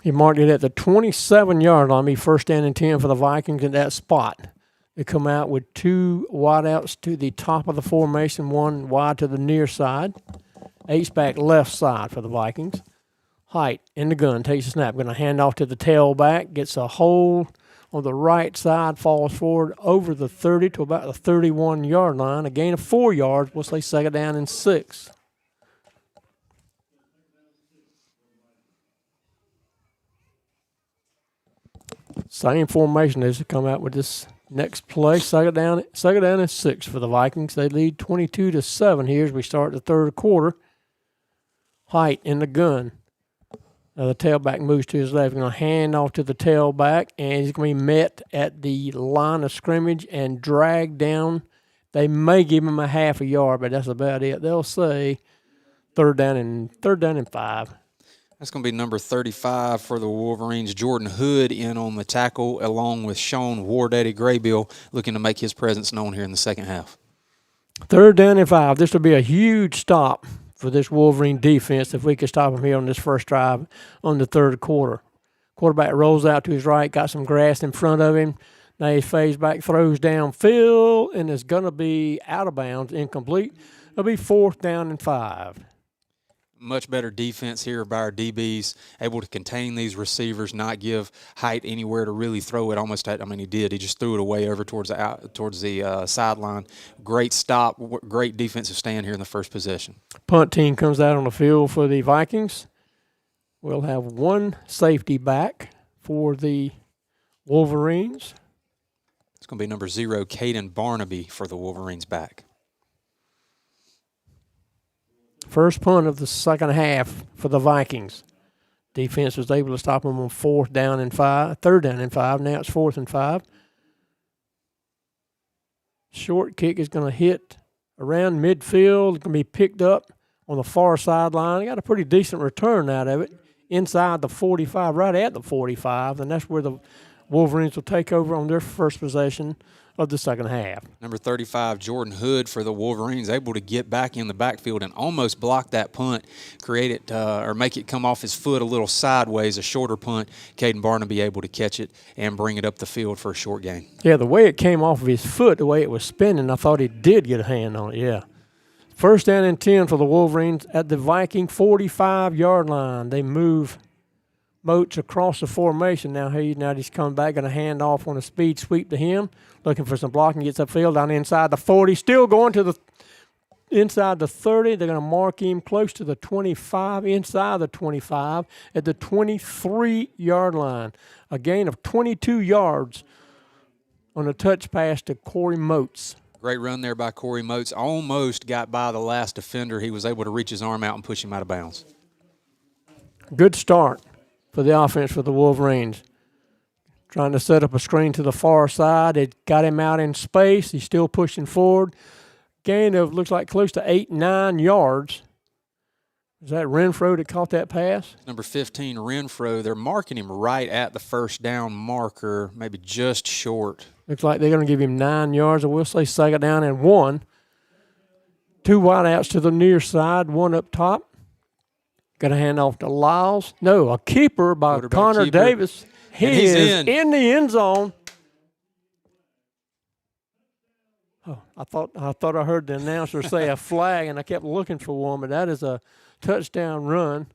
He marked it at the 27-yard line. Be first down and 10 for the Vikings in that spot. They come out with 2 wideouts to the top of the formation, 1 wide to the near side. H-back left side for the Vikings. Height in the gun, takes a snap. Going to hand off to the tailback, gets a hold on the right side, falls forward over the 30 to about the 31-yard line. A gain of 4 yards. We'll say second down and 6. Same formation as they come out with this next play. Second down and 6 for the Vikings. They lead 22-7 here as we start the third quarter. Height in the gun. Now the tailback moves to his left. He's going to hand off to the tailback, and he's going to be met at the line of scrimmage and dragged down. They may give him a half a yard, but that's about it. They'll say third down and 5. That's going to be number 35 for the Wolverines. Jordan Hood in on the tackle, along with Sean Wardaddy Graybill, looking to make his presence known here in the second half. Third down and 5. This will be a huge stop for this Wolverine defense if we could stop them here on this first drive on the third quarter. Quarterback rolls out to his right, got some grass in front of him. Now he fades back, throws downfield, and it's going to be out of bounds, incomplete. It'll be fourth down and 5. Much better defense here by our DBs, able to contain these receivers, not give Height anywhere to really throw it. He did. He just threw it away over towards the sideline. Great stop, great defensive stand here in the first possession. Punt team comes out on the field for the Vikings. We'll have 1 safety back for the Wolverines. It's going to be number 0, Caden Barnaby, for the Wolverines back. First punt of the second half for the Vikings. Defense was able to stop them on third down and 5. Now it's 4th and 5. Short kick is going to hit around midfield. It's going to be picked up on the far sideline. They got a pretty decent return out of it inside the 45, right at the 45, and that's where the Wolverines will take over on their first possession of the second half. Number 35, Jordan Hood for the Wolverines, able to get back in the backfield and almost block that punt, create it or make it come off his foot a little sideways, a shorter punt. Caden Barnaby able to catch it and bring it up the field for a short gain. Yeah, the way it came off of his foot, the way it was spinning, I thought he did get a hand on it, yeah. First down and 10 for the Wolverines at the Viking 45-yard line. They move Moats across the formation. Now he's coming back, going to hand off on a speed sweep to him. Looking for some blocking, gets upfield down inside the 40. Still going to the inside the 30. They're going to mark him close to the 25, inside the 25 at the 23-yard line. A gain of 22 yards on a touch pass to Corey Moats. Great run there by Corey Moats. Almost got by the last defender. He was able to reach his arm out and push him out of bounds. Good start for the offense for the Wolverines. Trying to set up a screen to the far side. It got him out in space. He's still pushing forward. Gain of, looks like, close to 8-9 yards. Is that Renfro that caught that pass? Number 15, Renfro. They're marking him right at the first down marker, maybe just short. Looks like they're going to give him 9 yards, or we'll say second down and 1. 2 wideouts to the near side, 1 up top. Going to hand off to Lyles. No, a keeper by Connor Davis. He's in the end zone. Oh, I thought I heard the announcer say a flag, and I kept looking for one, but that is a touchdown run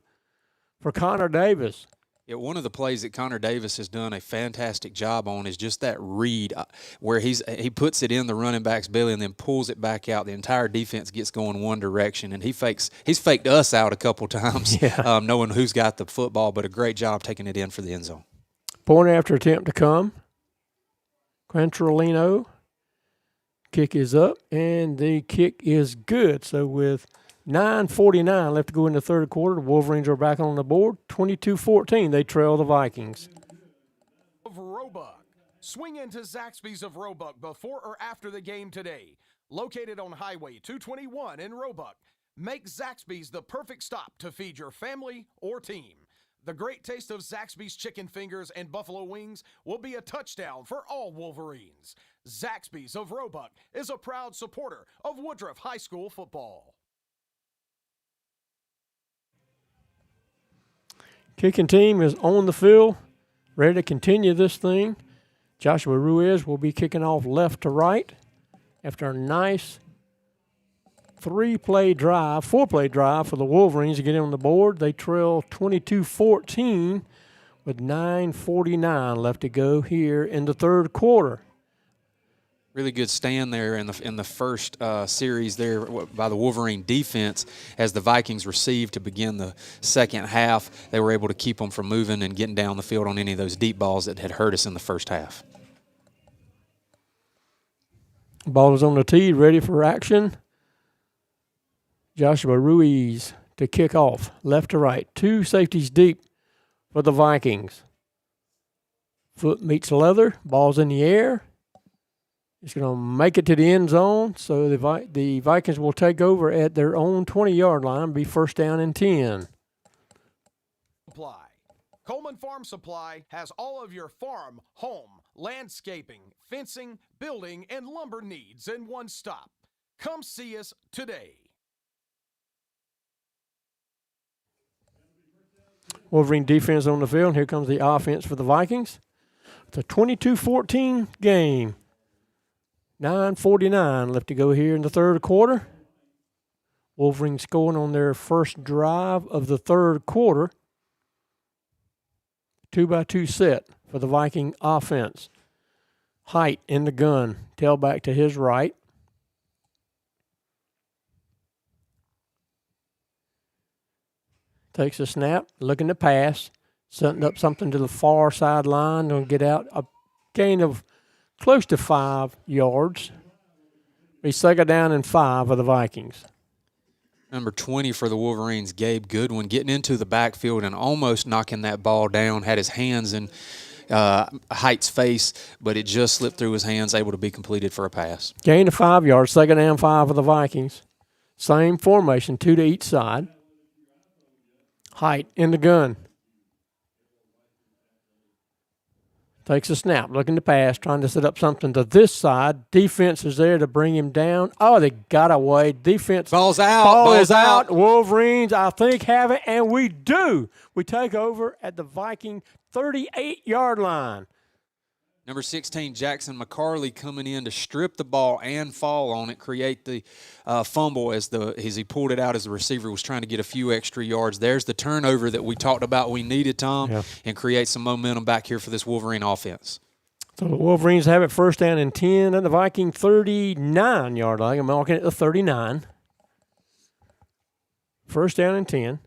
for Connor Davis. Yeah, one of the plays that Connor Davis has done a fantastic job on is just that read where he puts it in the running back's belly and then pulls it back out. The entire defense gets going one direction, and he's faked us out a couple times, knowing who's got the football, but a great job taking it in for the end zone. Point after attempt to come. Quantrolino. Kick is up, and the kick is good. So with 9:49 left to go in the third quarter, the Wolverines are back on the board. 22-14, they trail the Vikings. Of Roebuck. Swing into Zaxby's of Roebuck before or after the game today. Located on Highway 221 in Roebuck. Make Zaxby's the perfect stop to feed your family or team. The great taste of Zaxby's chicken fingers and buffalo wings will be a touchdown for all Wolverines. Zaxby's of Roebuck is a proud supporter of Woodruff High School football. Kicking team is on the field, ready to continue this thing. Joshua Ruiz will be kicking off left to right after a nice four-play drive for the Wolverines to get on the board. They trail 22-14 with 9:49 left to go here in the third quarter. Really good stand there in the first series there by the Wolverine defense as the Vikings received to begin the second half. They were able to keep them from moving and getting down the field on any of those deep balls that had hurt us in the first half. Ball is on the tee, ready for action. Joshua Ruiz to kick off, left to right. 2 safeties deep for the Vikings. Foot meets leather, ball's in the air. He's going to make it to the end zone, so the Vikings will take over at their own 20-yard line, be first down and 10. Supply. Coleman Farm Supply has all of your farm, home, landscaping, fencing, building, and lumber needs in one stop. Come see us today. Wolverine defense on the field. Here comes the offense for the Vikings. It's a 22-14 game. 9:49 left to go here in the third quarter. Wolverines scoring on their first drive of the third quarter. 2-by-2 set for the Viking offense. Height in the gun. Tailback to his right. Takes a snap, looking to pass, setting up something to the far sideline. Going to get out a gain of close to 5 yards. Be second down and 5 for the Vikings. Number 20 for the Wolverines, Gabe Goodwin, getting into the backfield and almost knocking that ball down. Had his hands in Height's face, but it just slipped through his hands, able to be completed for a pass. Gain of 5 yards, second down 5 for the Vikings. Same formation, 2 to each side. Height in the gun. Takes a snap, looking to pass, trying to set up something to this side. Defense is there to bring him down. Oh, they got away. Defense. Ball's out. Ball is out. Wolverines, I think, have it, and we do. We take over at the Viking 38-yard line. Number 16, Jackson McCarley coming in to strip the ball and fall on it, create the fumble as he pulled it out as the receiver was trying to get a few extra yards. There's the turnover that we talked about we needed, Tom, and create some momentum back here for this Wolverine offense. So the Wolverines have it first down and 10 at the Viking 39-yard line. I'm marking it the 39. First down and 10.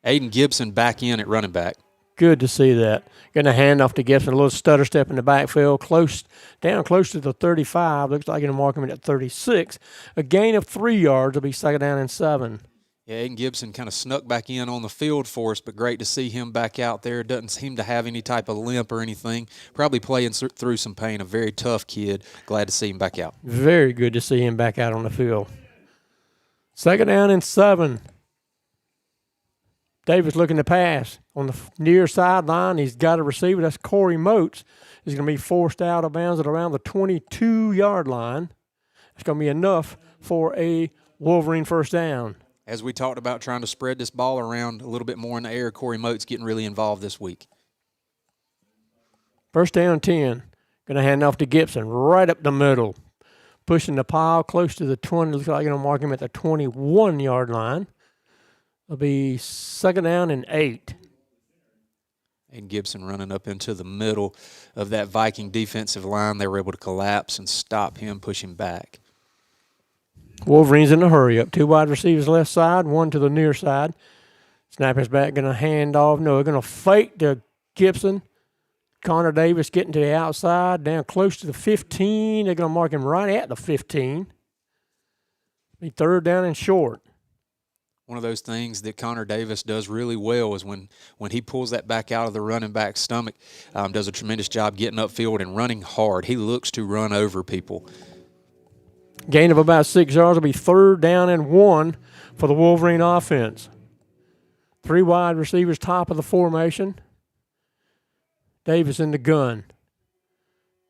Aiden Gibson back in at running back. Good to see that. Going to hand off to Gibson. A little stutter step in the backfield. Close to the 35. Looks like going to mark him at 36. A gain of 3 yards. Will be second down and 7. Yeah, Aiden Gibson kind of snuck back in on the field for us, but great to see him back out there. Doesn't seem to have any type of limp or anything. Probably playing through some pain. A very tough kid. Glad to see him back out. Very good to see him back out on the field. Second down and 7. Davis looking to pass on the near sideline. He's got a receiver. That's Corey Moats. He's going to be forced out of bounds at around the 22-yard line. It's going to be enough for a Wolverine first down. As we talked about trying to spread this ball around a little bit more in the air, Corey Moats getting really involved this week. First down 10. Going to hand off to Gibson right up the middle. Pushing the pile close to the 20. Looks like going to mark him at the 21-yard line. It'll be second down and 8. And Gibson running up into the middle of that Viking defensive line. They were able to collapse and stop him, push him back. Wolverines in a hurry up. 2 wide receivers left side, 1 to the near side. Snapper's back, going to hand off. No, they're going to fake to Gibson. Connor Davis getting to the outside, down close to the 15. They're going to mark him right at the 15. Be third down and short. One of those things that Connor Davis does really well is when he pulls that back out of the running back's stomach, does a tremendous job getting upfield and running hard. He looks to run over people. Gain of about 6 yards will be third down and 1 for the Wolverine offense. 3 wide receivers top of the formation. Davis in the gun.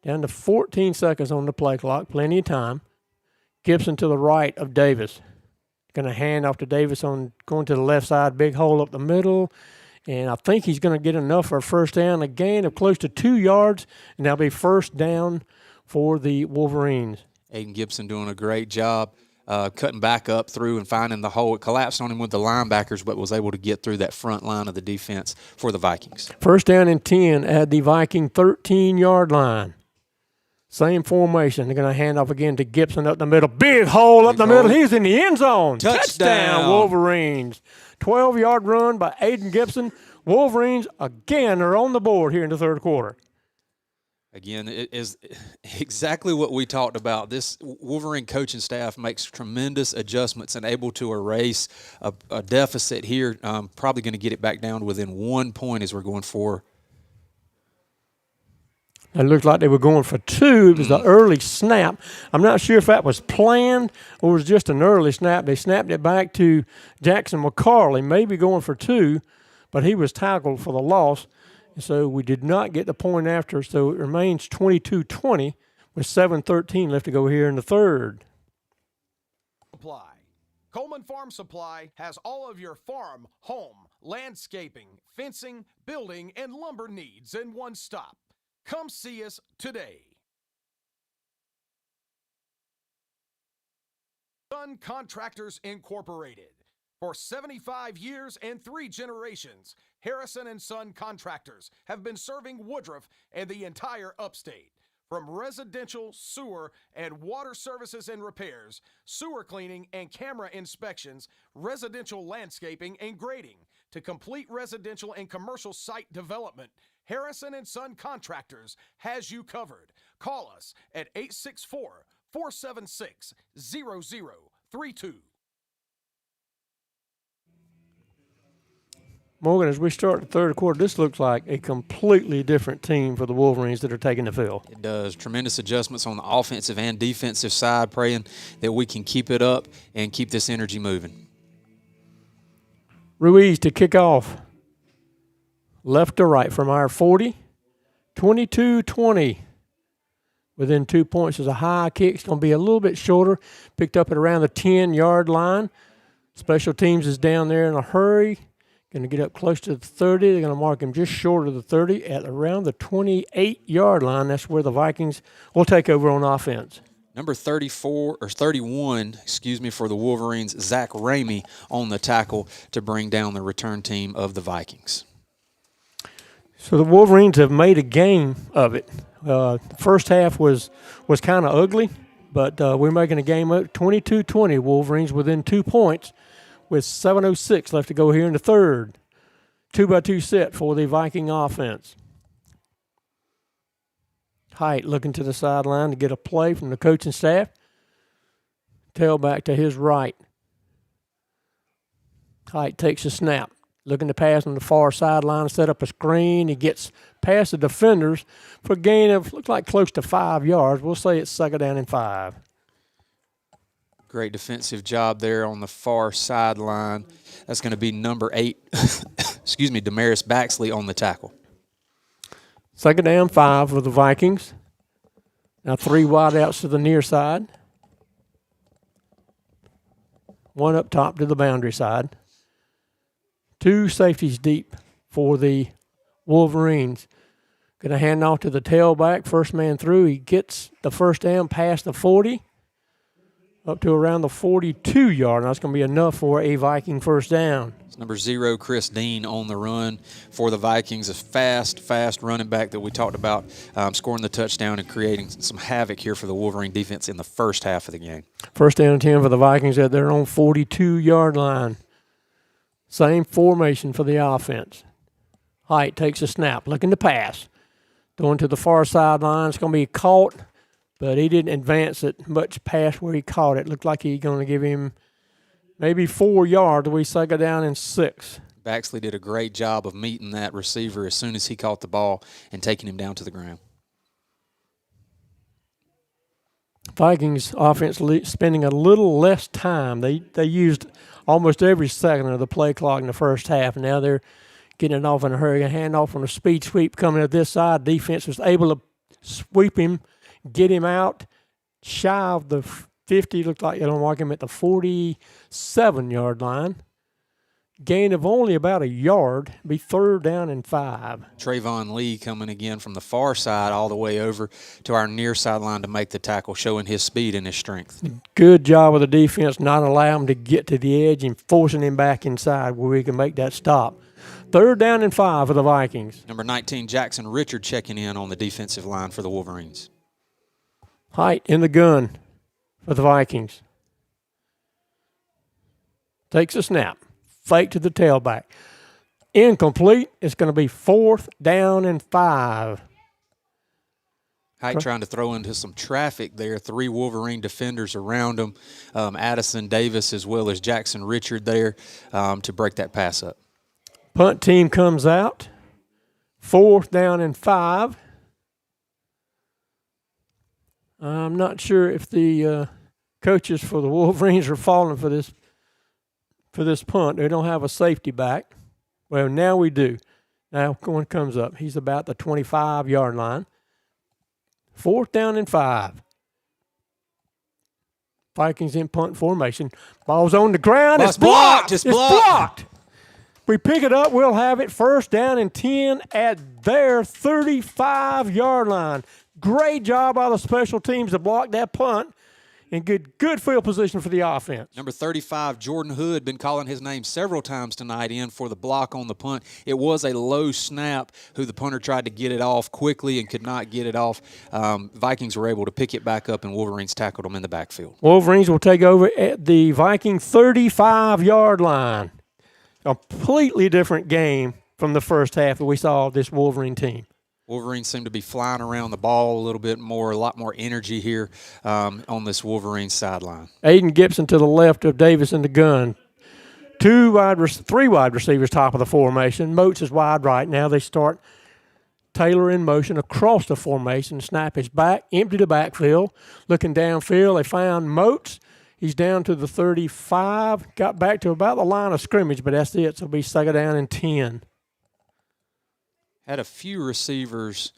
Down to 14 seconds on the play clock, plenty of time. Gibson to the right of Davis. Going to hand off to Davis on going to the left side, big hole up the middle. And I think he's going to get enough for a first down, a gain of close to 2 yards, and that'll be first down for the Wolverines. Aiden Gibson doing a great job cutting back up through and finding the hole. It collapsed on him with the linebackers, but was able to get through that front line of the defense for the Vikings. First down and 10 at the Viking 13-yard line. Same formation. They're going to hand off again to Gibson up the middle. Big hole up the middle. He's in the end zone. Touchdown, Wolverines. 12-yard run by Aiden Gibson. Wolverines, again, are on the board here in the third quarter. Again, it is exactly what we talked about. This Wolverine coaching staff makes tremendous adjustments and able to erase a deficit here. Probably going to get it back down to within 1 point as we're going for. It looked like they were going for 2. It was the early snap. I'm not sure if that was planned or was just an early snap. They snapped it back to Jackson McCarley, maybe going for 2, but he was tackled for the loss. And so we did not get the point after, so it remains 22-20 with 7:13 left to go here in the third. Supply. Coleman Farm Supply has all of your farm, home, landscaping, fencing, building, and lumber needs in one stop. Come see us today. Sun Contractors Incorporated. For 75 years and 3 generations, Harrison and Son Contractors have been serving Woodruff and the entire upstate. From residential, sewer, and water services and repairs, sewer cleaning and camera inspections, residential landscaping and grading, to complete residential and commercial site development, Harrison and Son Contractors has you covered. Call us at 864-476-0032. Morgan, as we start the third quarter, this looks like a completely different team for the Wolverines that are taking the field. It does. Tremendous adjustments on the offensive and defensive side, praying that we can keep it up and keep this energy moving. Ruiz to kick off. Left to right from our 40. 22-20. Within 2 points is a high kick. It's going to be a little bit shorter. Picked up at around the 10-yard line. Special teams is down there in a hurry. Going to get up close to the 30. They're going to mark him just short of the 30 at around the 28-yard line. That's where the Vikings will take over on offense. Number 31, for the Wolverines, Zach Ramey on the tackle to bring down the return team of the Vikings. So the Wolverines have made a game of it. The first half was kind of ugly, but we're making a game of it. 22-20, Wolverines within 2 points with 7:06 left to go here in the third. 2-by-2 set for the Viking offense. Height looking to the sideline to get a play from the coaching staff. Tailback to his right. Height takes a snap. Looking to pass on the far sideline, set up a screen. He gets past the defenders for a gain of, looks like close to 5 yards. We'll say it's 2nd down and 5. Great defensive job there on the far sideline. That's going to be number 8, Damaris Baxley on the tackle. 2nd down, 5 for the Vikings. Now 3 wide outs to the near side. 1 up top to the boundary side. 2 safeties deep for the Wolverines. Going to hand off to the tailback. First man through. He gets the first down past the 40. Up to around the 42-yard. That's going to be enough for a Viking first down. It's number 0, Chris Dean, on the run for the Vikings. A fast running back that we talked about, scoring the touchdown and creating some havoc here for the Wolverine defense in the first half of the game. First down and 10 for the Vikings at their own 42-yard line. Same formation for the offense. Height takes a snap, looking to pass. Going to the far sideline. It's going to be caught, but he didn't advance it much past where he caught it. Looked like he's going to give him maybe 4 yards. We 2nd down and 6. Baxley did a great job of meeting that receiver as soon as he caught the ball and taking him down to the ground. Vikings offense spending a little less time. They used almost every second of the play clock in the first half. Now they're getting it off in a hurry. A handoff on a speed sweep coming to this side. Defense was able to sweep him, get him out shy of the 50. Looked like they'll mark him at the 47-yard line. Gain of only about a yard. Be 3rd down and 5. Trayvon Lee coming again from the far side all the way over to our near sideline to make the tackle, showing his speed and his strength. Good job of the defense not allowing him to get to the edge and forcing him back inside where we can make that stop. 3rd down and 5 for the Vikings. Number 19, Jackson Richard, checking in on the defensive line for the Wolverines. Height in the gun for the Vikings. Takes a snap. Fake to the tailback. Incomplete. It's going to be 4th down and 5. Height trying to throw into some traffic there. 3 Wolverine defenders around him. Addison Davis as well as Jackson Richard there to break that pass up. Punt team comes out. 4th down and 5. I'm not sure if the coaches for the Wolverines are falling for this punt. They don't have a safety back. Well, now we do. Now one comes up. He's about the 25-yard line. 4th down and 5. Vikings in punt formation. Ball's on the ground. It's blocked. It's blocked. We pick it up. We'll have it 1st down and 10 at their 35-yard line. Great job by the special teams to block that punt. And good field position for the offense. Number 35, Jordan Hood, been calling his name several times tonight in for the block on the punt. It was a low snap who the punter tried to get it off quickly and could not get it off. Vikings were able to pick it back up, and Wolverines tackled them in the backfield. Wolverines will take over at the Viking 35-yard line. A completely different game from the first half that we saw of this Wolverine team. Wolverines seem to be flying around the ball a little bit more, a lot more energy here on this Wolverine sideline. Aiden Gibson to the left of Davis in the gun. 3 wide receivers top of the formation. Moats is wide right. Now they start Taylor in motion across the formation. Snap is back, empty the backfield. Looking downfield, they found Moats. He's down to the 35. Got back to about the line of scrimmage, but that's it. So it'll be 2nd down and 10. Had a few receivers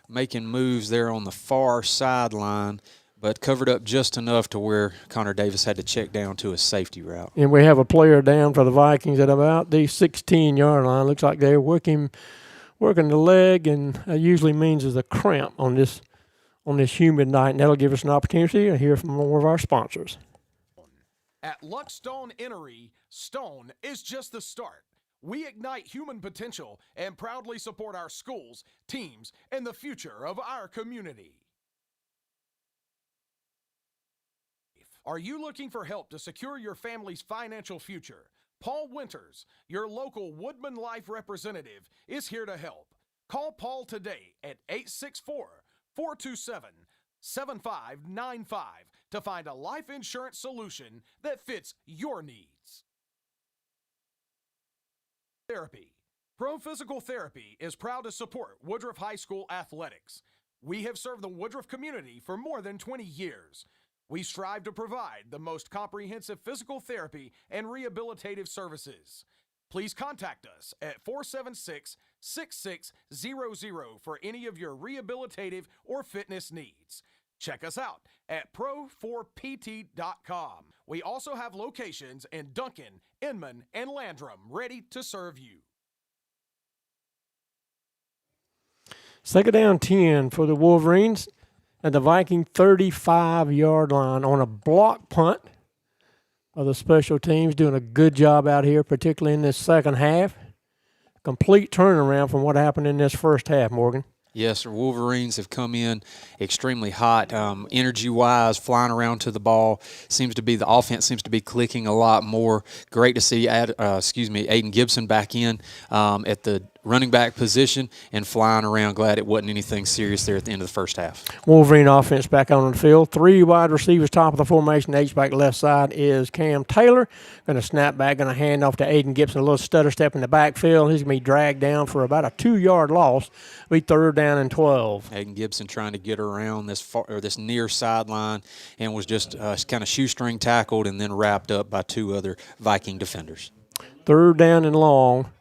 making moves there on the far sideline, but covered up just enough to where Connor Davis had to check down to his safety route. And we have a player down for the Vikings at about the 16-yard line. Looks like they're working the leg, and that usually means there's a cramp on this humid night, and that'll give us an opportunity to hear from more of our sponsors. At Luckstone Innery, stone is just the start. We ignite human potential and proudly support our schools, teams, and the future of our community. Are you looking for help to secure your family's financial future? Paul Winters, your local Woodman Life representative, is here to help. Call Paul today at 864-427-7595 to find a life insurance solution that fits your needs. Therapy. Pro Physical Therapy is proud to support Woodruff High School athletics. We have served the Woodruff community for more than 20 years. We strive to provide the most comprehensive physical therapy and rehabilitative services. Please contact us at 476-6600 for any of your rehabilitative or fitness needs. Check us out at pro4pt.com. We also have locations in Duncan, Inman, and Landrum ready to serve you. Second down 10 for the Wolverines at the Viking 35-yard line on a block punt by the special teams, doing a good job out here, particularly in this second half. Complete turnaround from what happened in this first half, Morgan. Yes, the Wolverines have come in extremely hot, energy-wise, flying around to the ball. The offense seems to be clicking a lot more. Great to see Aiden Gibson back in at the running back position and flying around. Glad it wasn't anything serious there at the end of the first half. Wolverine offense back on the field. 3 wide receivers, top of the formation. H-back left side is Cam Taylor. Going to snap back, going to hand off to Aiden Gibson. A little stutter step in the backfield. He's going to be dragged down for about a 2-yard loss. Be 3rd down and 12. Aiden Gibson trying to get around this near sideline and was just kind of shoestring tackled and then wrapped up by 2 other Viking defenders. 3rd down and long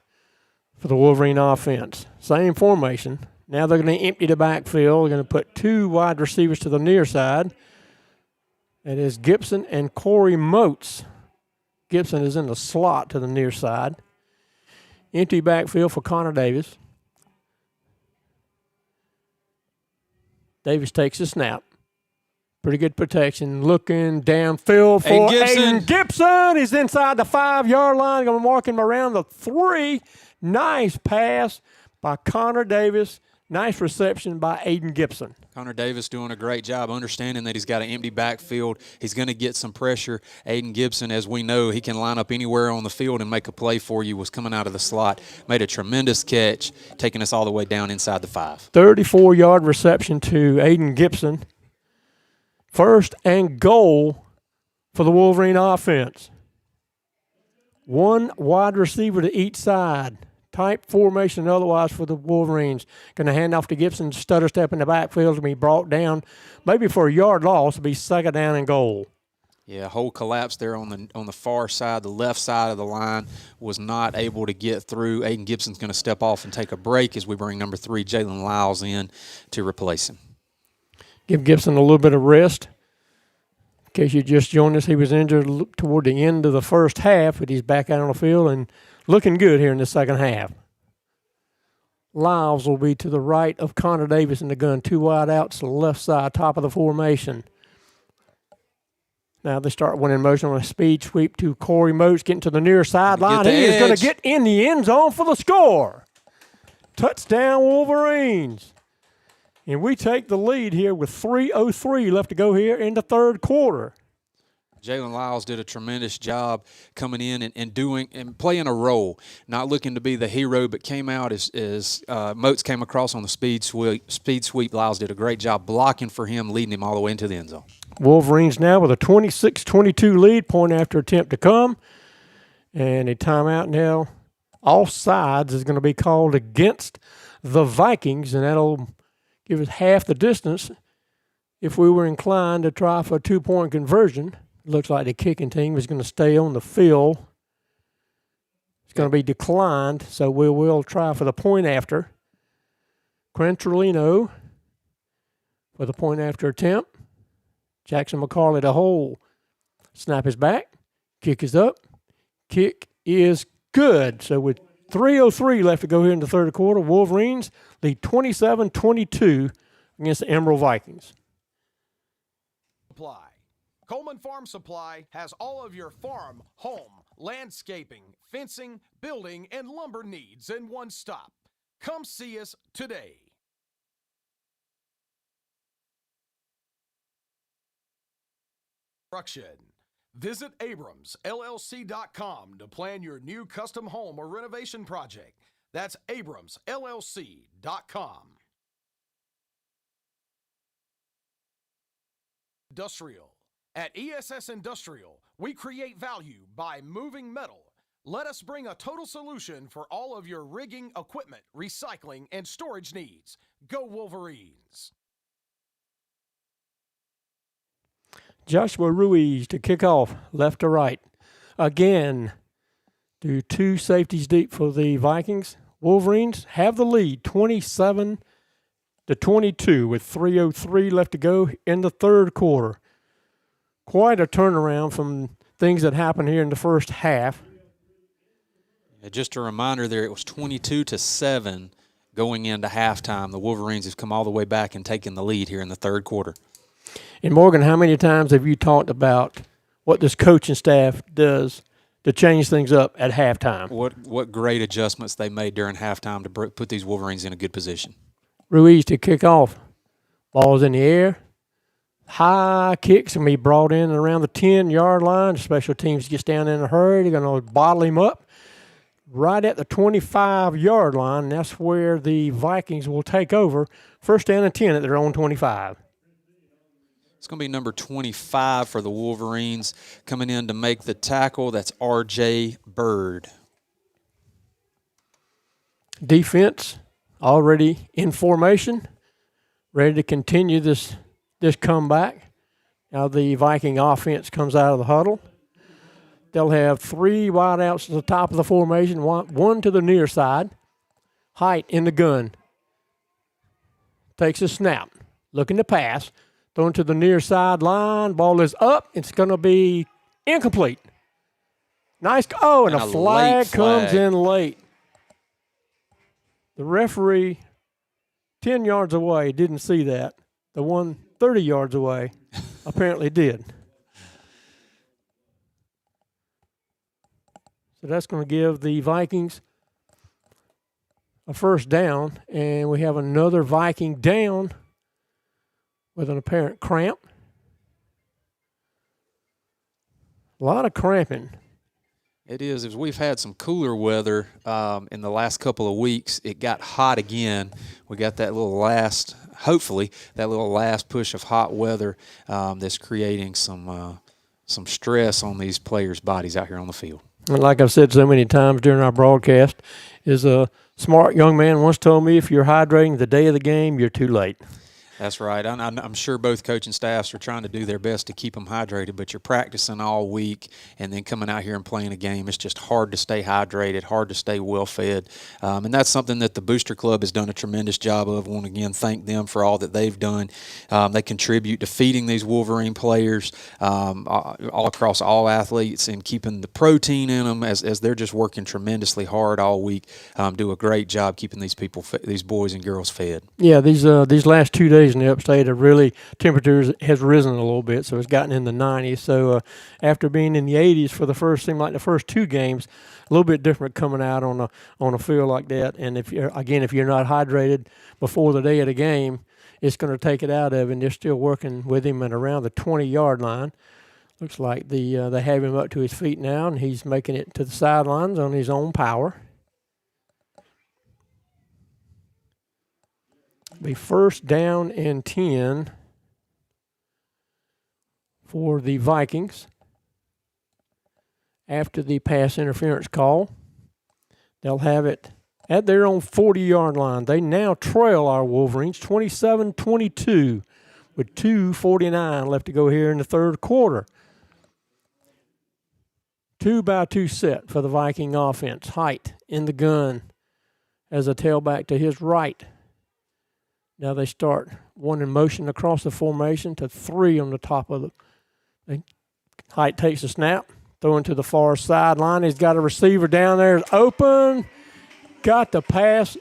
for the Wolverine offense. Same formation. Now they're going to empty the backfield. They're going to put 2 wide receivers to the near side. That is Gibson and Corey Moats. Gibson is in the slot to the near side. Empty backfield for Connor Davis. Davis takes a snap. Pretty good protection. Looking downfield for Aiden Gibson. He's inside the 5-yard line. Going to mark him around the 3. Nice pass by Connor Davis. Nice reception by Aiden Gibson. Connor Davis doing a great job understanding that he's got an empty backfield. He's going to get some pressure. Aiden Gibson, as we know, he can line up anywhere on the field and make a play for you, was coming out of the slot. Made a tremendous catch, taking us all the way down inside the 5. 34-yard reception to Aiden Gibson. 1st and goal for the Wolverine offense. 1 wide receiver to each side. Type formation otherwise for the Wolverines. Going to hand off to Gibson, stutter step in the backfield to be brought down, maybe for a yard loss, to be 2nd down and goal. Yeah, whole collapse there on the far side, the left side of the line, was not able to get through. Aiden Gibson's going to step off and take a break as we bring number 3, Jalen Lyles, in to replace him. Give Gibson a little bit of rest. In case you just joined us, he was injured toward the end of the first half, but he's back out on the field and looking good here in the second half. Lyles will be to the right of Connor Davis in the gun. 2 wide outs to the left side, top of the formation. Now they start one in motion on a speed sweep to Corey Moats, getting to the near sideline. He is going to get in the end zone for the score. Touchdown, Wolverines. And we take the lead here with 3:03 left to go here in the 3rd quarter. Jalen Lyles did a tremendous job coming in and playing a role, not looking to be the hero, but came out as Moats came across on the speed sweep. Lyles did a great job blocking for him, leading him all the way into the end zone. Wolverines now with a 26-22 lead, point after attempt to come. And a timeout now. Offsides is going to be called against the Vikings, and that'll give us half the distance if we were inclined to try for a 2-point conversion. Looks like the kicking team is going to stay on the field. It's going to be declined, so we will try for the point after. Quintrolino for the point after attempt. Jackson McCarley to hold. Snap is back. Kick is up. Kick is good. So with 3:03 left to go here in the third quarter, Wolverines lead 27-22 against the Emerald Vikings. Supply. Coleman Farm Supply has all of your farm, home, landscaping, fencing, building, and lumber needs in one stop. Come see us today. Visit AbramsLLC.com to plan your new custom home or renovation project. That's AbramsLLC.com. Industrial. At ESS Industrial, we create value by moving metal. Let us bring a total solution for all of your rigging, equipment, recycling, and storage needs. Go Wolverines! Joshua Ruiz to kick off, left to right. Again, do two safeties deep for the Vikings. Wolverines have the lead, 27-22, with 3:03 left to go in the third quarter. Quite a turnaround from things that happened here in the first half. Just a reminder there, it was 22-7 going into halftime. The Wolverines have come all the way back and taken the lead here in the third quarter. And Morgan, how many times have you talked about what this coaching staff does to change things up at halftime? What great adjustments they made during halftime to put these Wolverines in a good position. Ruiz to kick off. Ball's in the air. High kicks can be brought in around the 10-yard line. Special teams gets down in a hurry. They're going to bottle him up right at the 25-yard line. And that's where the Vikings will take over. First down and 10 at their own 25. It's going to be number 25 for the Wolverines. Coming in to make the tackle, that's R.J. Bird. Defense already in formation, ready to continue this comeback. Now the Viking offense comes out of the huddle. They'll have three wideouts at the top of the formation, one to the near side. Height in the gun. Takes a snap. Looking to pass. Thrown to the near sideline. Ball is up. It's going to be incomplete. Nice. Oh, and a flag comes in late. The referee 10 yards away didn't see that. The one 30 yards away apparently did. So that's going to give the Vikings a first down, and we have another Viking down with an apparent cramp. A lot of cramping. It is. As we've had some cooler weather in the last couple of weeks, it got hot again. We got that little last, hopefully, that little last push of hot weather that's creating some stress on these players' bodies out here on the field. And like I've said so many times during our broadcast, is a smart young man once told me, if you're hydrating the day of the game, you're too late. That's right. I'm sure both coaching staffs are trying to do their best to keep them hydrated, but you're practicing all week and then coming out here and playing a game. It's just hard to stay hydrated, hard to stay well-fed. And that's something that the Booster Club has done a tremendous job of. I want to again thank them for all that they've done. They contribute to feeding these Wolverine players all across all athletes and keeping the protein in them as they're just working tremendously hard all week. Do a great job keeping these people, these boys and girls fed. Yeah, these last 2 days in the upstate have really, temperatures has risen a little bit, so it's gotten in the 90s. So after being in the 80s for the first 2 games, a little bit different coming out on a field like that. And if you're not hydrated before the day of the game, it's going to take it out of him. They're still working with him at around the 20-yard line. Looks like they have him up to his feet now, and he's making it to the sidelines on his own power. Be first down and 10 for the Vikings after the pass interference call. They'll have it at their own 40-yard line. They now trail our Wolverines 27-22 with 2:49 left to go here in the third quarter. 2-by-2 set for the Viking offense. Height in the gun as a tailback to his right. Now they start one in motion across the formation to 3 on the top of the. Height takes a snap, throwing to the far sideline. He's got a receiver down there, is open. Got the pass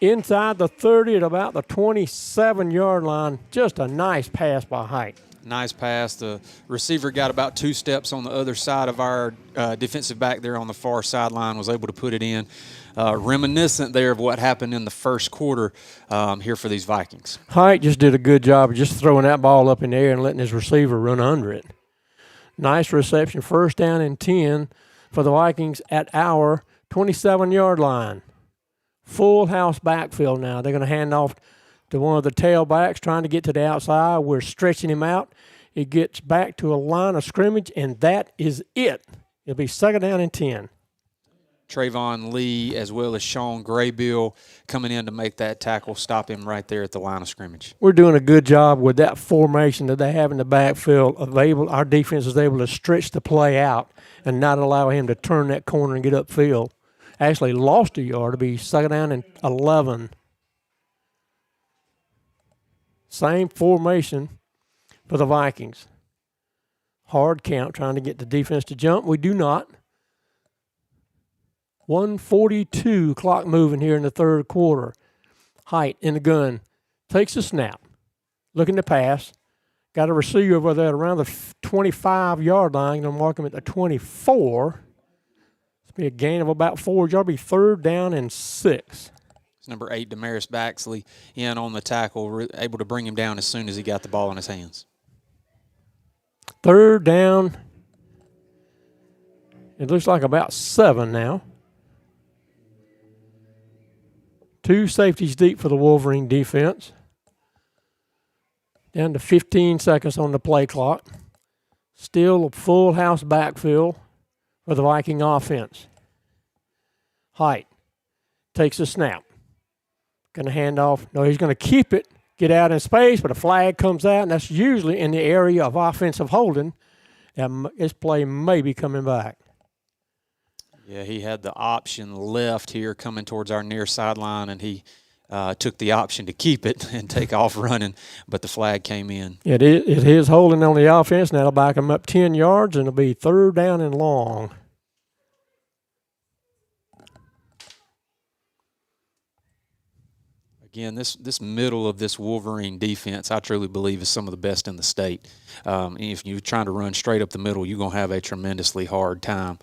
inside the 30 at about the 27-yard line. Just a nice pass by Height. Nice pass. The receiver got about 2 steps on the other side of our defensive back there on the far sideline, was able to put it in. Reminiscent there of what happened in the first quarter here for these Vikings. Height just did a good job of just throwing that ball up in the air and letting his receiver run under it. Nice reception. First down and 10 for the Vikings at our 27-yard line. Full house backfield now. They're going to hand off to one of the tailbacks trying to get to the outside. We're stretching him out. He gets back to a line of scrimmage, and that is it. It'll be 2nd down and 10. Trayvon Lee as well as Sean Graybill coming in to make that tackle, stop him right there at the line of scrimmage. We're doing a good job with that formation that they have in the backfield. Our defense is able to stretch the play out and not allow him to turn that corner and get upfield. Actually lost a yard to be 2nd down and 11. Same formation for the Vikings. Hard count, trying to get the defense to jump. We do not. 1:42 clock moving here in the third quarter. Height in the gun. Takes a snap. Looking to pass. Got a receiver over there around the 25-yard line. Going to mark him at the 24. It's be a gain of about 4 yards. Be 3rd down and 6. It's number 8, Damaris Baxley, in on the tackle, able to bring him down as soon as he got the ball in his hands. 3rd down. It looks like about 7 now. 2 safeties deep for the Wolverine defense. Down to 15 seconds on the play clock. Still a full house backfield for the Viking offense. Height takes a snap. Going to hand off. No, he's going to keep it, get out in space, but a flag comes out, and that's usually in the area of offensive holding. This play may be coming back. Yeah, he had the option left here coming towards our near sideline, and he took the option to keep it and take off running, but the flag came in. It is holding on the offense, and that'll back him up 10 yards, and it'll be 3rd down and long. Again, this middle of this Wolverine defense, I truly believe, is some of the best in the state. If you're trying to run straight up the middle, you're going to have a tremendously hard time.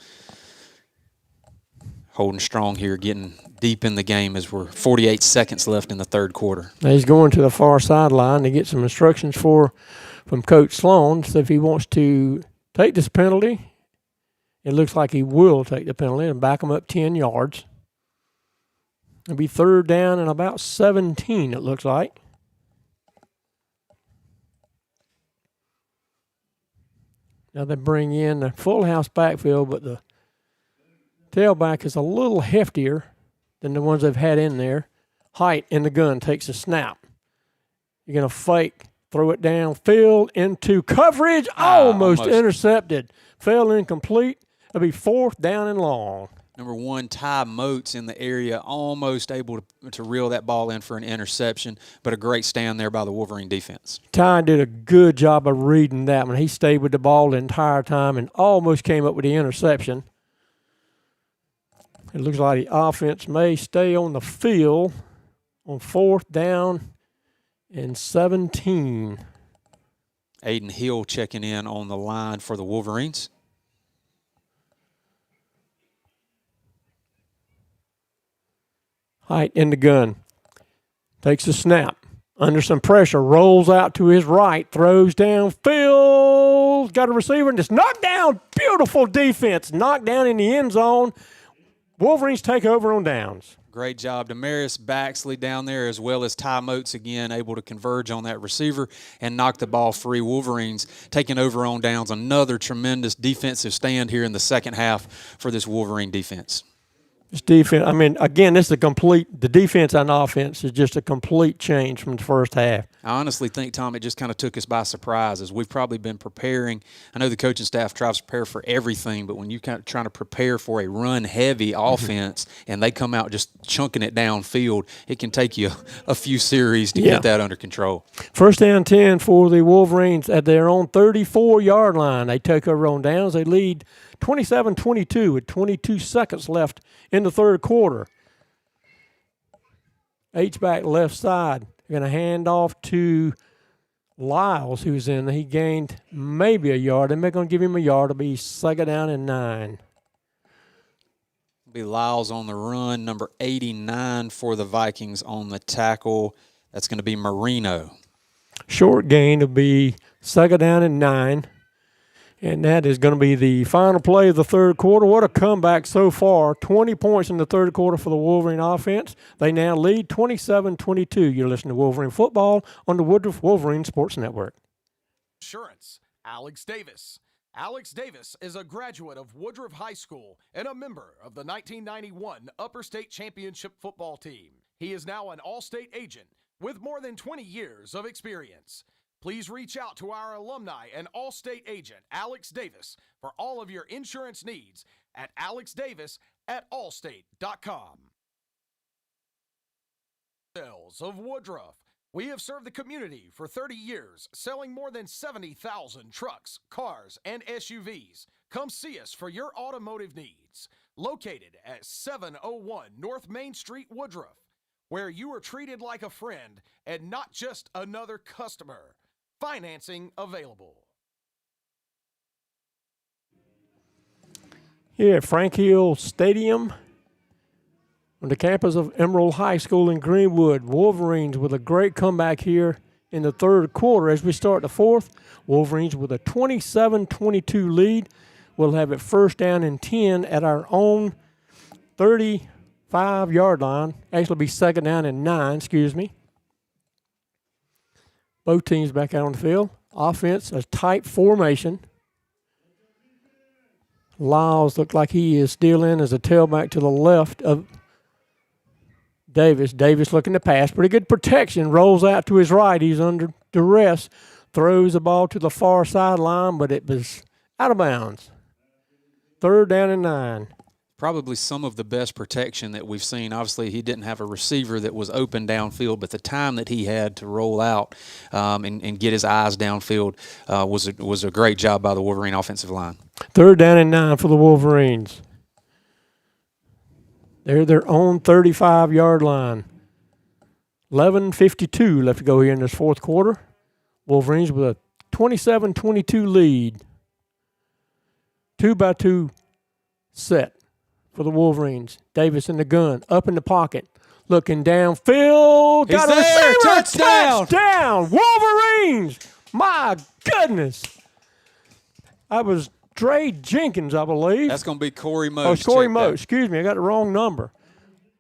Holding strong here, getting deep in the game as we're 48 seconds left in the third quarter. Now he's going to the far sideline to get some instructions from Coach Sloan. So if he wants to take this penalty, it looks like he will take the penalty and back him up 10 yards. It'll be 3rd down and about 17, it looks like. Now they bring in the full house backfield, but the tailback is a little heftier than the ones they've had in there. Height in the gun takes a snap. You're going to fake, throw it downfield into coverage. Almost intercepted. Fell incomplete. It'll be 4th down and long. Number 1, Ty Moats in the area, almost able to reel that ball in for an interception, but a great stand there by the Wolverine defense. Ty did a good job of reading that one. He stayed with the ball the entire time and almost came up with the interception. It looks like the offense may stay on the field on 4th down and 17. Aiden Hill checking in on the line for the Wolverines. Height in the gun. Takes a snap. Under some pressure. Rolls out to his right. Throws downfield. Got a receiver and just knocked down. Beautiful defense. Knocked down in the end zone. Wolverines take over on downs. Great job. Damaris Baxley down there as well as Ty Moats again able to converge on that receiver and knock the ball free. Wolverines taking over on downs. Another tremendous defensive stand here in the second half for this Wolverine defense. This defense, I mean, again, this is the defense and offense is just a complete change from the first half. I honestly think, Tom, it just kind of took us by surprise as we've probably been preparing. I know the coaching staff tries to prepare for everything, but when you're kind of trying to prepare for a run-heavy offense and they come out just chunking it downfield, it can take you a few series to get that under control. First down 10 for the Wolverines at their own 34-yard line. They take over on downs. They lead 27-22 with 22 seconds left in the third quarter. H-back left side. They're going to hand off to Lyles, who's in. He gained maybe a yard. They're going to give him a yard. It'll be second down and 9. Be Lyles on the run, number 89 for the Vikings on the tackle. That's going to be Marino. Short gain will be second down and 9. And that is going to be the final play of the third quarter. What a comeback so far. 20 points in the third quarter for the Wolverine offense. They now lead 27-22. You're listening to Wolverine Football on the Woodruff Wolverine Sports Network. Insurance, Alex Davis. Alex Davis is a graduate of Woodruff High School and a member of the 1991 Upper State Championship football team. He is now an all-state agent with more than 20 years of experience. Please reach out to our alumni and all-state agent, Alex Davis, for all of your insurance needs at alexdavis@allstate.com. Sales of Woodruff. We have served the community for 30 years, selling more than 70,000 trucks, cars, and SUVs. Come see us for your automotive needs. Located at 701 North Main Street, Woodruff, where you are treated like a friend and not just another customer. Financing available. Here at Frank Hill Stadium, on the campus of Emerald High School in Greenwood, Wolverines with a great comeback here in the third quarter. As we start the fourth, Wolverines with a 27-22 lead. We'll have it first down and 10 at our own 35-yard line. Actually, be second down and 9, excuse me. Both teams back out on the field. Offense, a tight formation. Lyles looked like he is still in as a tailback to the left of Davis. Davis looking to pass. Pretty good protection. Rolls out to his right. He's under duress. Throws the ball to the far sideline, but it was out of bounds. Third down and 9. Probably some of the best protection that we've seen. Obviously, he didn't have a receiver that was open downfield, but the time that he had to roll out and get his eyes downfield was a great job by the Wolverine offensive line. Third down and 9 for the Wolverines. They're their own 35-yard line. 11:52 left to go here in this fourth quarter. Wolverines with a 27-22 lead. 2-by-2 set for the Wolverines. Davis in the gun, up in the pocket, looking downfield. He's there, touchdown! Touchdown, Wolverines! My goodness. I was Dre Jenkins, I believe. That's going to be Corey Moats. Oh, it's Corey Moats. Excuse me, I got the wrong number.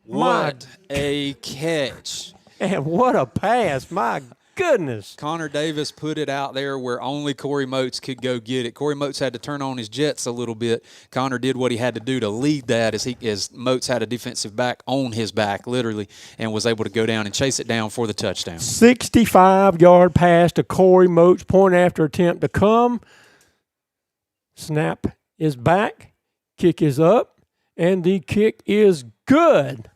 What a catch. And what a pass. My goodness. Connor Davis put it out there where only Corey Moats could go get it. Corey Moats had to turn on his jets a little bit. Connor did what he had to do to lead that as Moats had a defensive back on his back, literally, and was able to go down and chase it down for the touchdown. 65-yard pass to Corey Moats, point after attempt to come. Snap is back. Kick is up. And the kick is good.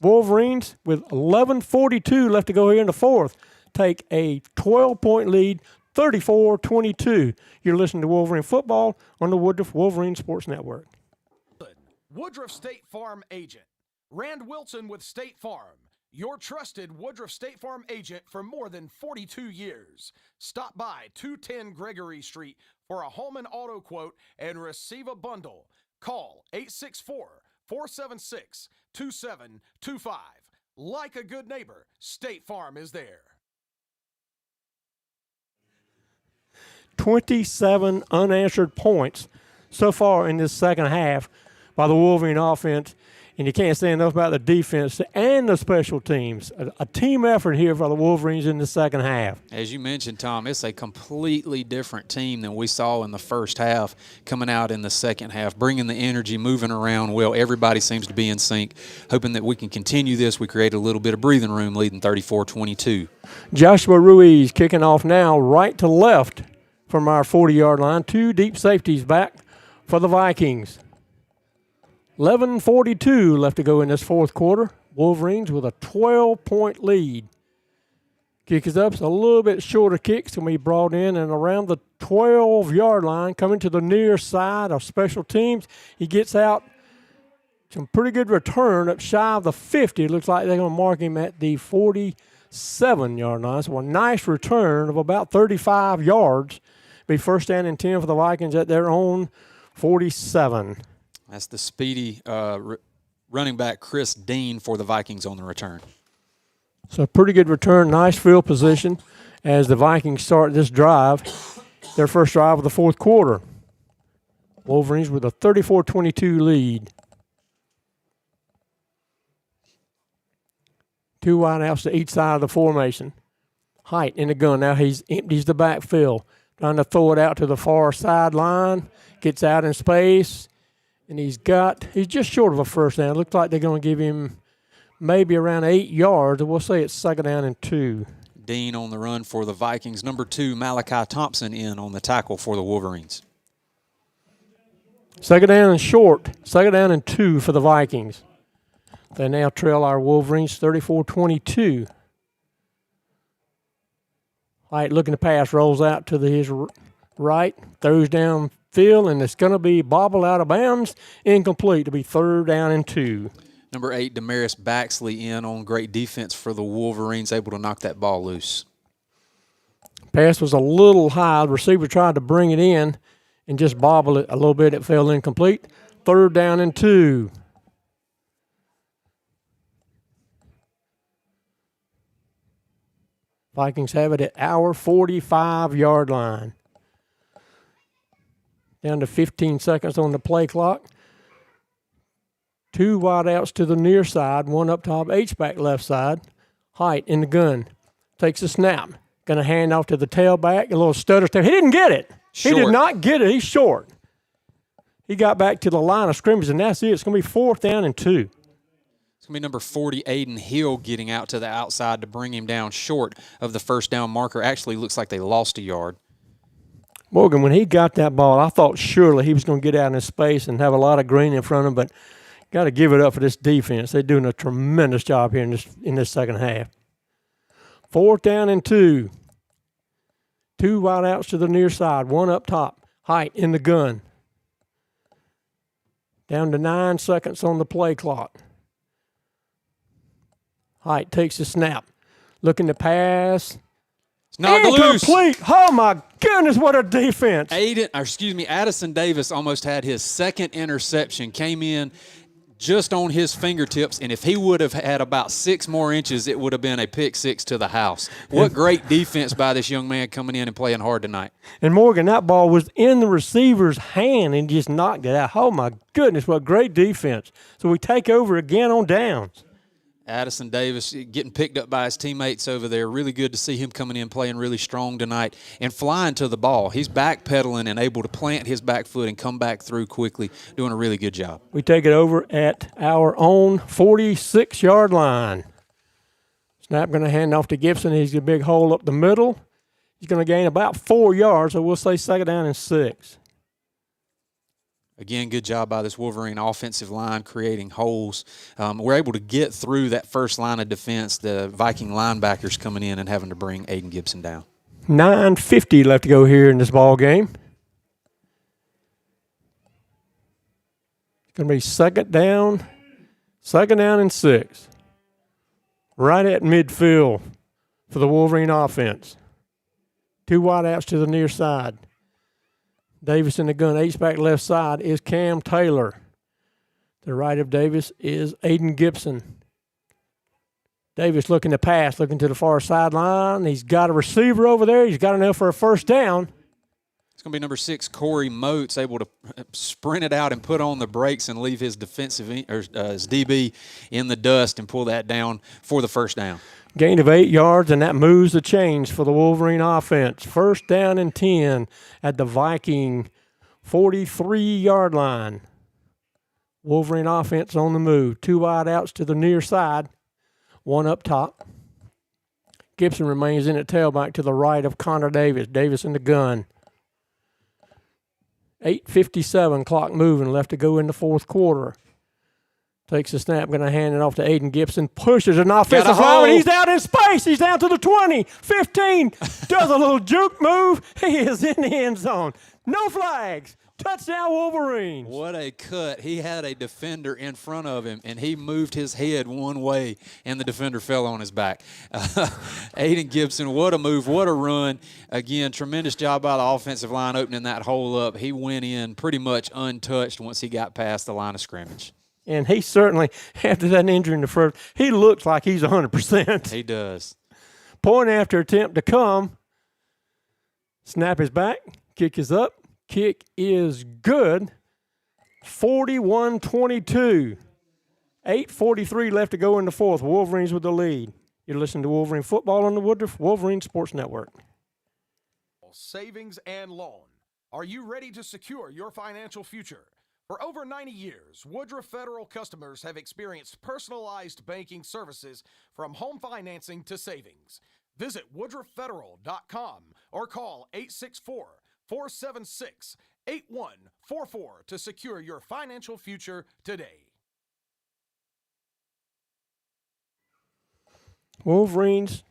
Wolverines with 11:42 left to go here in the fourth take a 12-point lead, 34-22. You're listening to Wolverine Football on the Woodruff Wolverine Sports Network. Woodruff State Farm agent. Rand Wilson with State Farm. Your trusted Woodruff State Farm agent for more than 42 years. Stop by 210 Gregory Street for a home and auto quote and receive a bundle. Call 864-476-2725. Like a good neighbor, State Farm is there. 27 unanswered points so far in this second half by the Wolverine offense. And you can't say enough about the defense and the special teams. A team effort here for the Wolverines in the second half. As you mentioned, Tom, it's a completely different team than we saw in the first half coming out in the second half, bringing the energy, moving around well. Everybody seems to be in sync. Hoping that we can continue this. We created a little bit of breathing room, leading 34-22. Joshua Ruiz kicking off now right to left from our 40-yard line. 2 deep safeties back for the Vikings. 11:42 left to go in this fourth quarter. Wolverines with a 12-point lead. Kick is up. It's a little bit shorter kick. It's going to be brought in and around the 12-yard line, coming to the near side of special teams. He gets out. Some pretty good return up shy of the 50. It looks like they're going to mark him at the 47-yard line. So a nice return of about 35 yards. Be first down and 10 for the Vikings at their own 47. That's the speedy running back Chris Dean for the Vikings on the return. So pretty good return, nice field position as the Vikings start this drive, their first drive of the fourth quarter. Wolverines with a 34-22 lead. 2 wideouts to each side of the formation. Height in the gun. Now he empties the backfield, trying to throw it out to the far sideline. Gets out in space. And he's just short of a first down. It looks like they're going to give him maybe around 8 yards. We'll say it's second down and 2. Dean on the run for the Vikings. Number 2, Malachi Thompson in on the tackle for the Wolverines. Second down and short. Second down and 2 for the Vikings. They now trail our Wolverines 34-22. Height looking to pass, rolls out to his right, throws down field, and it's going to be bobbled out of bounds, incomplete to be third down and 2. Number 8, Damaris Baxley in on great defense for the Wolverines, able to knock that ball loose. Pass was a little high. The receiver tried to bring it in and just bobble it a little bit. It fell incomplete. Third down and 2. Vikings have it at our 45-yard line. Down to 15 seconds on the play clock. 2 wideouts to the near side, 1 up top, H-back left side. Height in the gun. Takes a snap. Going to hand off to the tailback, a little stutter step. He didn't get it. Short. He did not get it. He's short. He got back to the line of scrimmage, and that's it. It's going to be fourth down and 2. It's going to be number 40, Aiden Hill, getting out to the outside to bring him down short of the first down marker. Actually looks like they lost a yard. Morgan, when he got that ball, I thought surely he was going to get out in space and have a lot of green in front of him, but got to give it up for this defense. They're doing a tremendous job here in this second half. Fourth down and 2. 2 wideouts to the near side, 1 up top. Height in the gun. Down to 9 seconds on the play clock. Height takes the snap. Looking to pass. Knocked loose. Incomplete. Oh, my goodness, what a defense. Addison Davis almost had his second interception, came in just on his fingertips, and if he would have had about 6 more inches, it would have been a pick 6 to the house. What great defense by this young man coming in and playing hard tonight. And Morgan, that ball was in the receiver's hand and just knocked it out. Oh, my goodness, what great defense. So we take over again on downs. Addison Davis getting picked up by his teammates over there. Really good to see him coming in playing really strong tonight and flying to the ball. He's backpedaling and able to plant his back foot and come back through quickly, doing a really good job. We take it over at our own 46-yard line. Snap going to hand off to Gibson. He's got a big hole up the middle. He's going to gain about 4 yards, so we'll say second down and 6. Again, good job by this Wolverine offensive line creating holes. We're able to get through that first line of defense, the Viking linebackers coming in and having to bring Aiden Gibson down. 9:50 left to go here in this ball game. It's going to be second down and 6. Right at midfield for the Wolverine offense. 2 wideouts to the near side. Davis in the gun. H-back left side is Cam Taylor. To the right of Davis is Aiden Gibson. Davis looking to pass, looking to the far sideline. He's got a receiver over there. He's got enough for a first down. It's going to be number 6, Corey Moats, able to sprint it out and put on the brakes and leave his defensive his DB in the dust and pull that down for the first down. Gain of 8 yards, and that moves the chains for the Wolverine offense. First down and 10 at the Viking 43-yard line. Wolverine offense on the move. 2 wide outs to the near side, 1 up top. Gibson remains in at tailback to the right of Connor Davis. Davis in the gun. 8:57, clock moving, left to go in the fourth quarter. Takes a snap, going to hand it off to Aiden Gibson. Pushes an offensive lineman. He's down in space. He's down to the 20, 15. Does a little juke move. He is in the end zone. No flags. Touchdown, Wolverines. What a cut. He had a defender in front of him, and he moved his head one way, and the defender fell on his back. Aiden Gibson, what a move, what a run. Again, tremendous job by the offensive line opening that hole up. He went in pretty much untouched once he got past the line of scrimmage. And he certainly, after that injury in the first, he looks like he's 100%. He does. Point after attempt to come. Snap is back. Kick is up. Kick is good. 41-22. 8:43 left to go in the fourth. Wolverines with the lead. You're listening to Wolverine Football on the Woodruff Wolverine Sports Network. Savings and loan. Are you ready to secure your financial future? For over 90 years, Woodruff Federal customers have experienced personalized banking services from home financing to savings. Visit woodrufffederal.com or call 864-476-8144 to secure your financial future today. Wolverines,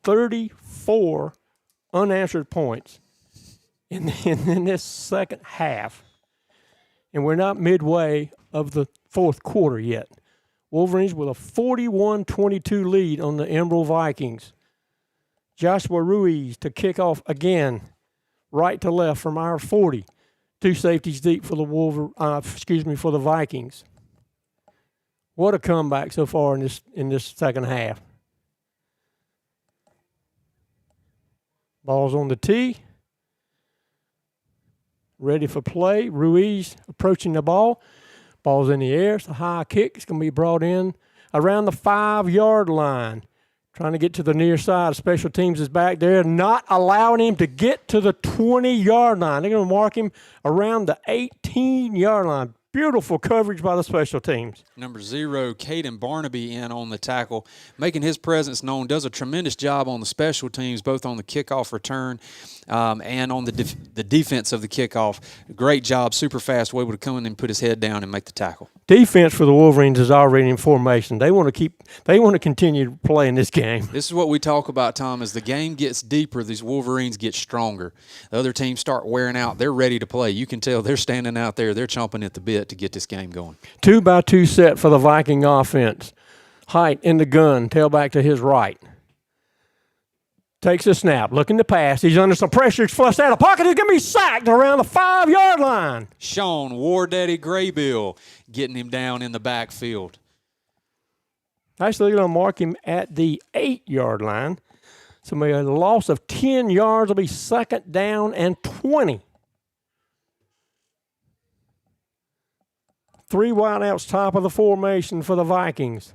34 unanswered points in this second half. And we're not midway of the fourth quarter yet. Wolverines with a 41-22 lead on the Emerald Vikings. Joshua Ruiz to kick off again, right to left from our 40. 2 safeties deep for the for the Vikings. What a comeback so far in this second half. Ball's on the tee. Ready for play. Ruiz approaching the ball. Ball's in the air. It's a high kick. It's going to be brought in around the 5-yard line. Trying to get to the near side. Special teams is back there, not allowing him to get to the 20-yard line. They're going to mark him around the 18-yard line. Beautiful coverage by the special teams. Number 0, Caden Barnaby in on the tackle, making his presence known. Does a tremendous job on the special teams, both on the kickoff return and on the defense of the kickoff. Great job, super fast, able to come in and put his head down and make the tackle. Defense for the Wolverines is already in formation. They want to continue playing this game. This is what we talk about, Tom. As the game gets deeper, these Wolverines get stronger. The other teams start wearing out. They're ready to play. You can tell they're standing out there. They're chomping at the bit to get this game going. 2-by-2 set for the Viking offense. Height in the gun, tailback to his right. Takes a snap, looking to pass. He's under some pressure. He's flushed out of the pocket. He's going to be sacked around the 5-yard line. Sean War Daddy Graybill getting him down in the backfield. Actually, going to mark him at the 8-yard line. So maybe a loss of 10 yards will be second down and 20. 3 wideouts top of the formation for the Vikings.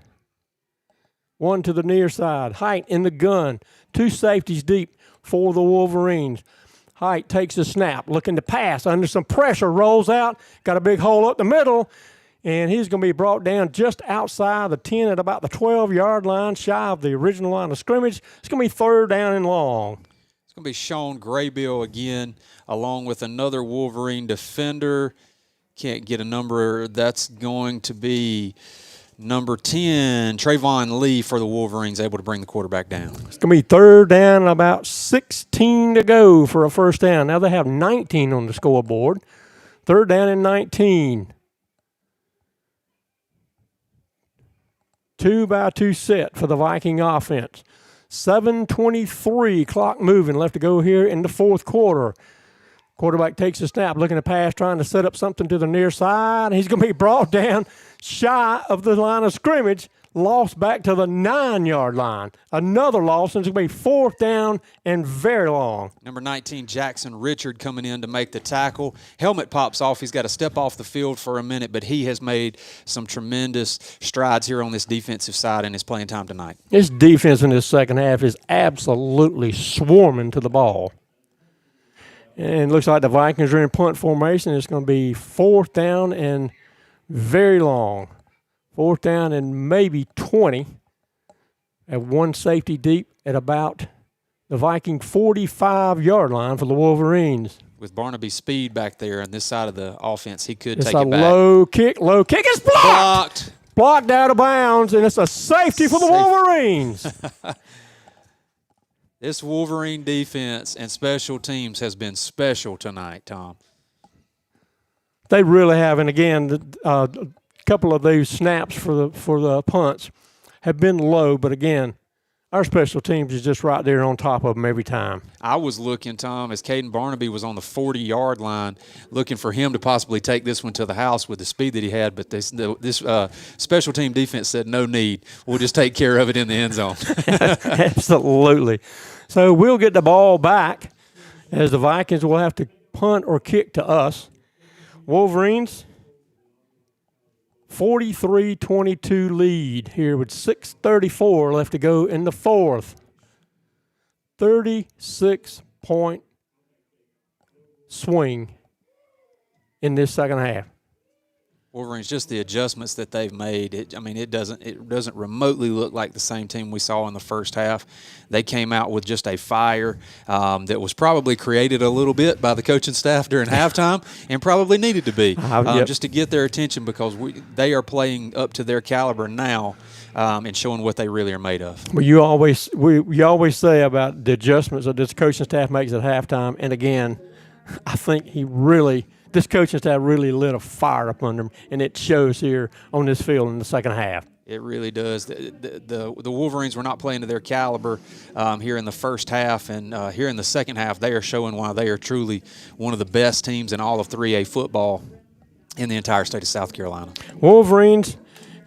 1 to the near side. Height in the gun. 2 safeties deep for the Wolverines. Height takes a snap, looking to pass under some pressure, rolls out, got a big hole up the middle, and he's going to be brought down just outside the 10 at about the 12-yard line, shy of the original line of scrimmage. It's going to be 3rd down and long. It's going to be Sean Graybill again, along with another Wolverine defender. Can't get a number. That's going to be number 10, Trayvon Lee for the Wolverines, able to bring the quarterback down. It's going to be 3rd down and about 16 to go for a first down. Now they have 19 on the scoreboard. 3rd down and 19. 2-by-2 set for the Viking offense. 7:23, clock moving, left to go here in the fourth quarter. Quarterback takes a snap, looking to pass, trying to set up something to the near side. He's going to be brought down shy of the line of scrimmage. lost back to the 9-yard line. Another loss, and it's going to be 4th down and very long. Number 19, Jackson Richard, coming in to make the tackle. Helmet pops off. He's got to step off the field for a minute, but he has made some tremendous strides here on this defensive side in his playing time tonight. This defense in this second half is absolutely swarming to the ball. And it looks like the Vikings are in punt formation. It's going to be 4th down and very long. 4th down and maybe 20 at one safety deep at about the Viking 45-yard line for the Wolverines. With Barnaby's speed back there on this side of the offense, he could It's take a it back. low kick. It's blocked. Blocked out of bounds, and it's a safety for the Wolverines. This Wolverine defense and special teams has been special tonight, Tom. They really have, and again, a couple of these snaps for the punts have been low, but again, our special teams is just right there on top of them every time. I was looking, Tom, as Caden Barnaby was on the 40-yard line, looking for him to possibly take this one to the house with the speed that he had, but this special team defense said no need. We'll just take care of it in the end zone. Absolutely. So we'll get the ball back as the Vikings will have to punt or kick to us. Wolverines, 43-22 lead here with 6:34 left to go in the 4th. 36-point swing in this second half. Wolverines, just the adjustments that they've made. It doesn't remotely look like the same team we saw in the first half. They came out with just a fire that was probably created a little bit by the coaching staff during halftime, and probably needed to be just to get their attention, because they are playing up to their caliber now and showing what they really are made of. Well, you always say about the adjustments that this coaching staff makes at halftime, and again, I think this coaching staff really lit a fire up under them, and it shows here on this field in the second half. It really does. The Wolverines were not playing to their caliber here in the first half, and here in the second half, they are showing why they are truly one of the best teams in all of 3A football in the entire state of South Carolina. Wolverines,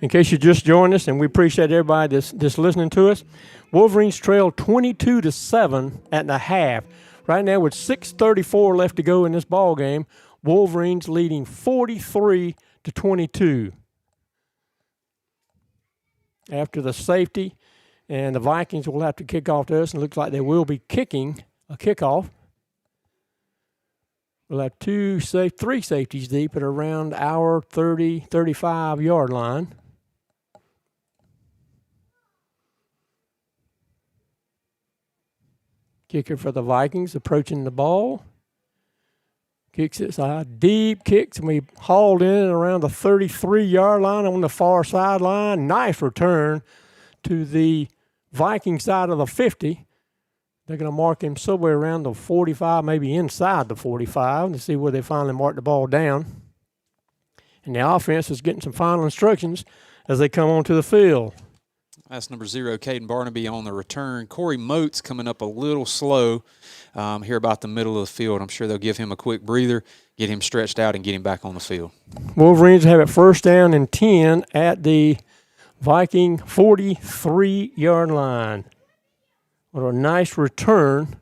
in case you just joined us, and we appreciate everybody that's listening to us, Wolverines trailed 22-7 at the half. Right now, with 6:34 left to go in this ball game, Wolverines leading 43-22. After the safety, and the Vikings will have to kick off to us, and it looks like they will be kicking a kickoff. We'll have three safeties deep at around our 35-yard line. Kicker for the Vikings approaching the ball. Kicks it side, deep kicks, and we hauled in around the 33-yard line on the far sideline. Nice return to the Viking side of the 50. They're going to mark him somewhere around the 45, maybe inside the 45, to see where they finally mark the ball down. And the offense is getting some final instructions as they come onto the field. That's number 0, Caden Barnaby on the return. Corey Moats coming up a little slow here about the middle of the field. I'm sure they'll give him a quick breather, get him stretched out, and get him back on the field. Wolverines have it 1st down and 10 at the Viking 43-yard line. What a nice return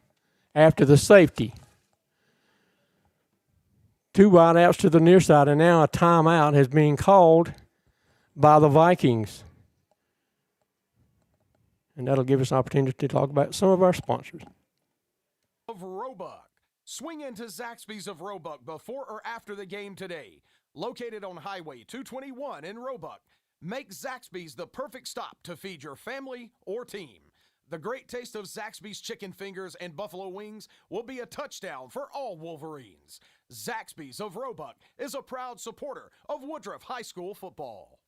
after the safety. 2 wideouts to the near side, and now a timeout has been called by the Vikings. And that'll give us an opportunity to talk about some of our sponsors. Of Roebuck. Swing into Zaxby's of Roebuck before or after the game today. Located on Highway 221 in Roebuck. Make Zaxby's the perfect stop to feed your family or team. The great taste of Zaxby's chicken fingers and buffalo wings will be a touchdown for all Wolverines. Zaxby's of Roebuck is a proud supporter of Woodruff High School football.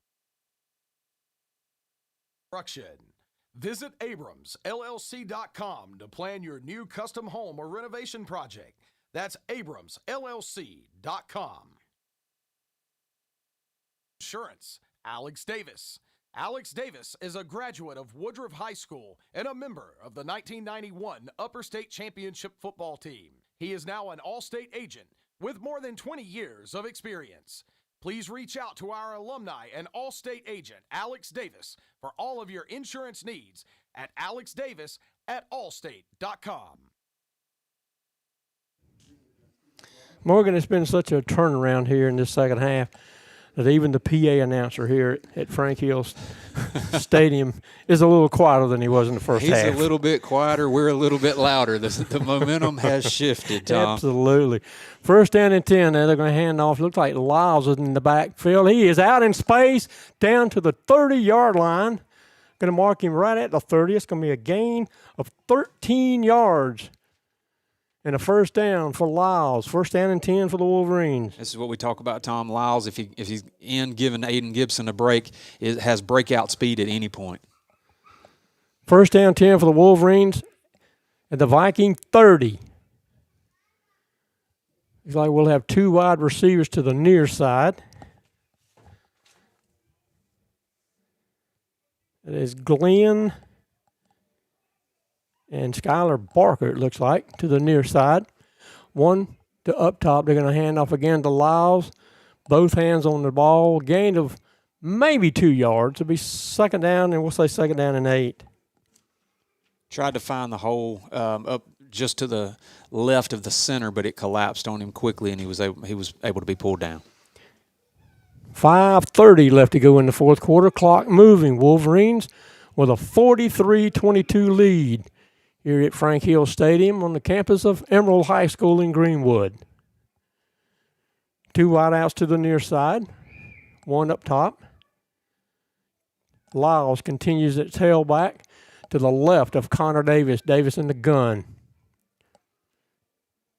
Visit AbramsLLC.com to plan your new custom home or renovation project. That's AbramsLLC.com. Insurance, Alex Davis. Alex Davis is a graduate of Woodruff High School and a member of the 1991 Upper State Championship football team. He is now an all-state agent with more than 20 years of experience. Please reach out to our alumni and All-State agent, Alex Davis, for all of your insurance needs at alexdavis@allstate.com. Morgan, it's been such a turnaround here in this second half that even the PA announcer here at Frank Hills Stadium is a little quieter than he was in the first half. He's a little bit quieter. We're a little bit louder. The momentum has shifted, Tom. Absolutely. First down and 10. Now they're going to hand off. Looks like Lyles is in the backfield. He is out in space down to the 30-yard line. Going to mark him right at the 30. It's going to be a gain of 13 yards. And a first down for Lyles. First down and 10 for the Wolverines. This is what we talk about, Tom. Lyles, if he's in giving Aiden Gibson a break, has breakout speed at any point. First down 10 for the Wolverines at the Viking 30. Looks like we'll have two wide receivers to the near side. It is Glenn and Skylar Barker, it looks like, to the near side. One to up top. They're going to hand off again to Lyles. Both hands on the ball. Gain of maybe 2 yards. It'll be second down, and we'll say second down and 8. Tried to find the hole up just to the left of the center, but it collapsed on him quickly, and he was able to be pulled down. 5:30 left to go in the fourth quarter. Clock moving. Wolverines with a 43-22 lead here at Frank Hill Stadium on the campus of Emerald High School in Greenwood. Two wideouts to the near side, one up top. Lyles continues at tailback to the left of Connor Davis. Davis in the gun.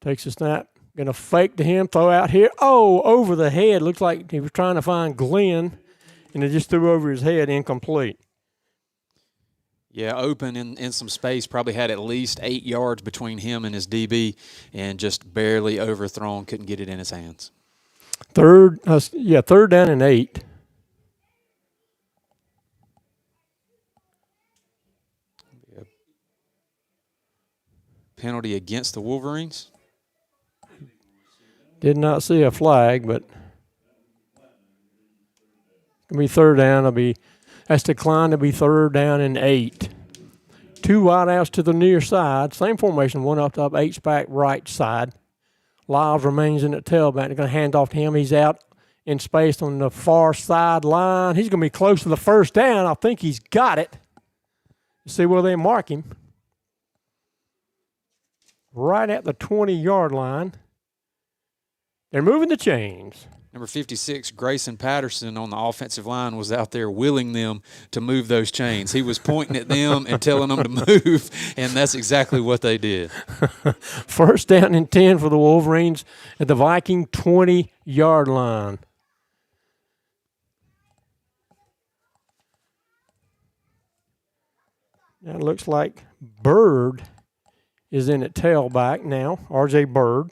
Takes a snap. Going to fake to him, throw out here. Oh, over the head. Looks like he was trying to find Glenn, and it just threw over his head, incomplete. Yeah, open in some space, probably had at least 8 yards between him and his DB, and just barely overthrown, couldn't get it in his hands. Third down and 8. Penalty against the Wolverines. Did not see a flag, but it's going to be third down. That's declined to be third down and 8. Two wideouts to the near side. Same formation, one up top, H-back right side. Lyles remains in at tailback. They're going to hand off to him. He's out in space on the far sideline. He's going to be close to the first down. I think he's got it. See where they mark him. Right at the 20-yard line. They're moving the chains. Number 56, Grayson Patterson on the offensive line was out there willing them to move those chains. He was pointing at them and telling them to move, and that's exactly what they did. First down and 10 for the Wolverines at the Viking 20-yard line. Now it looks like Bird is in at tailback now, R.J. Bird,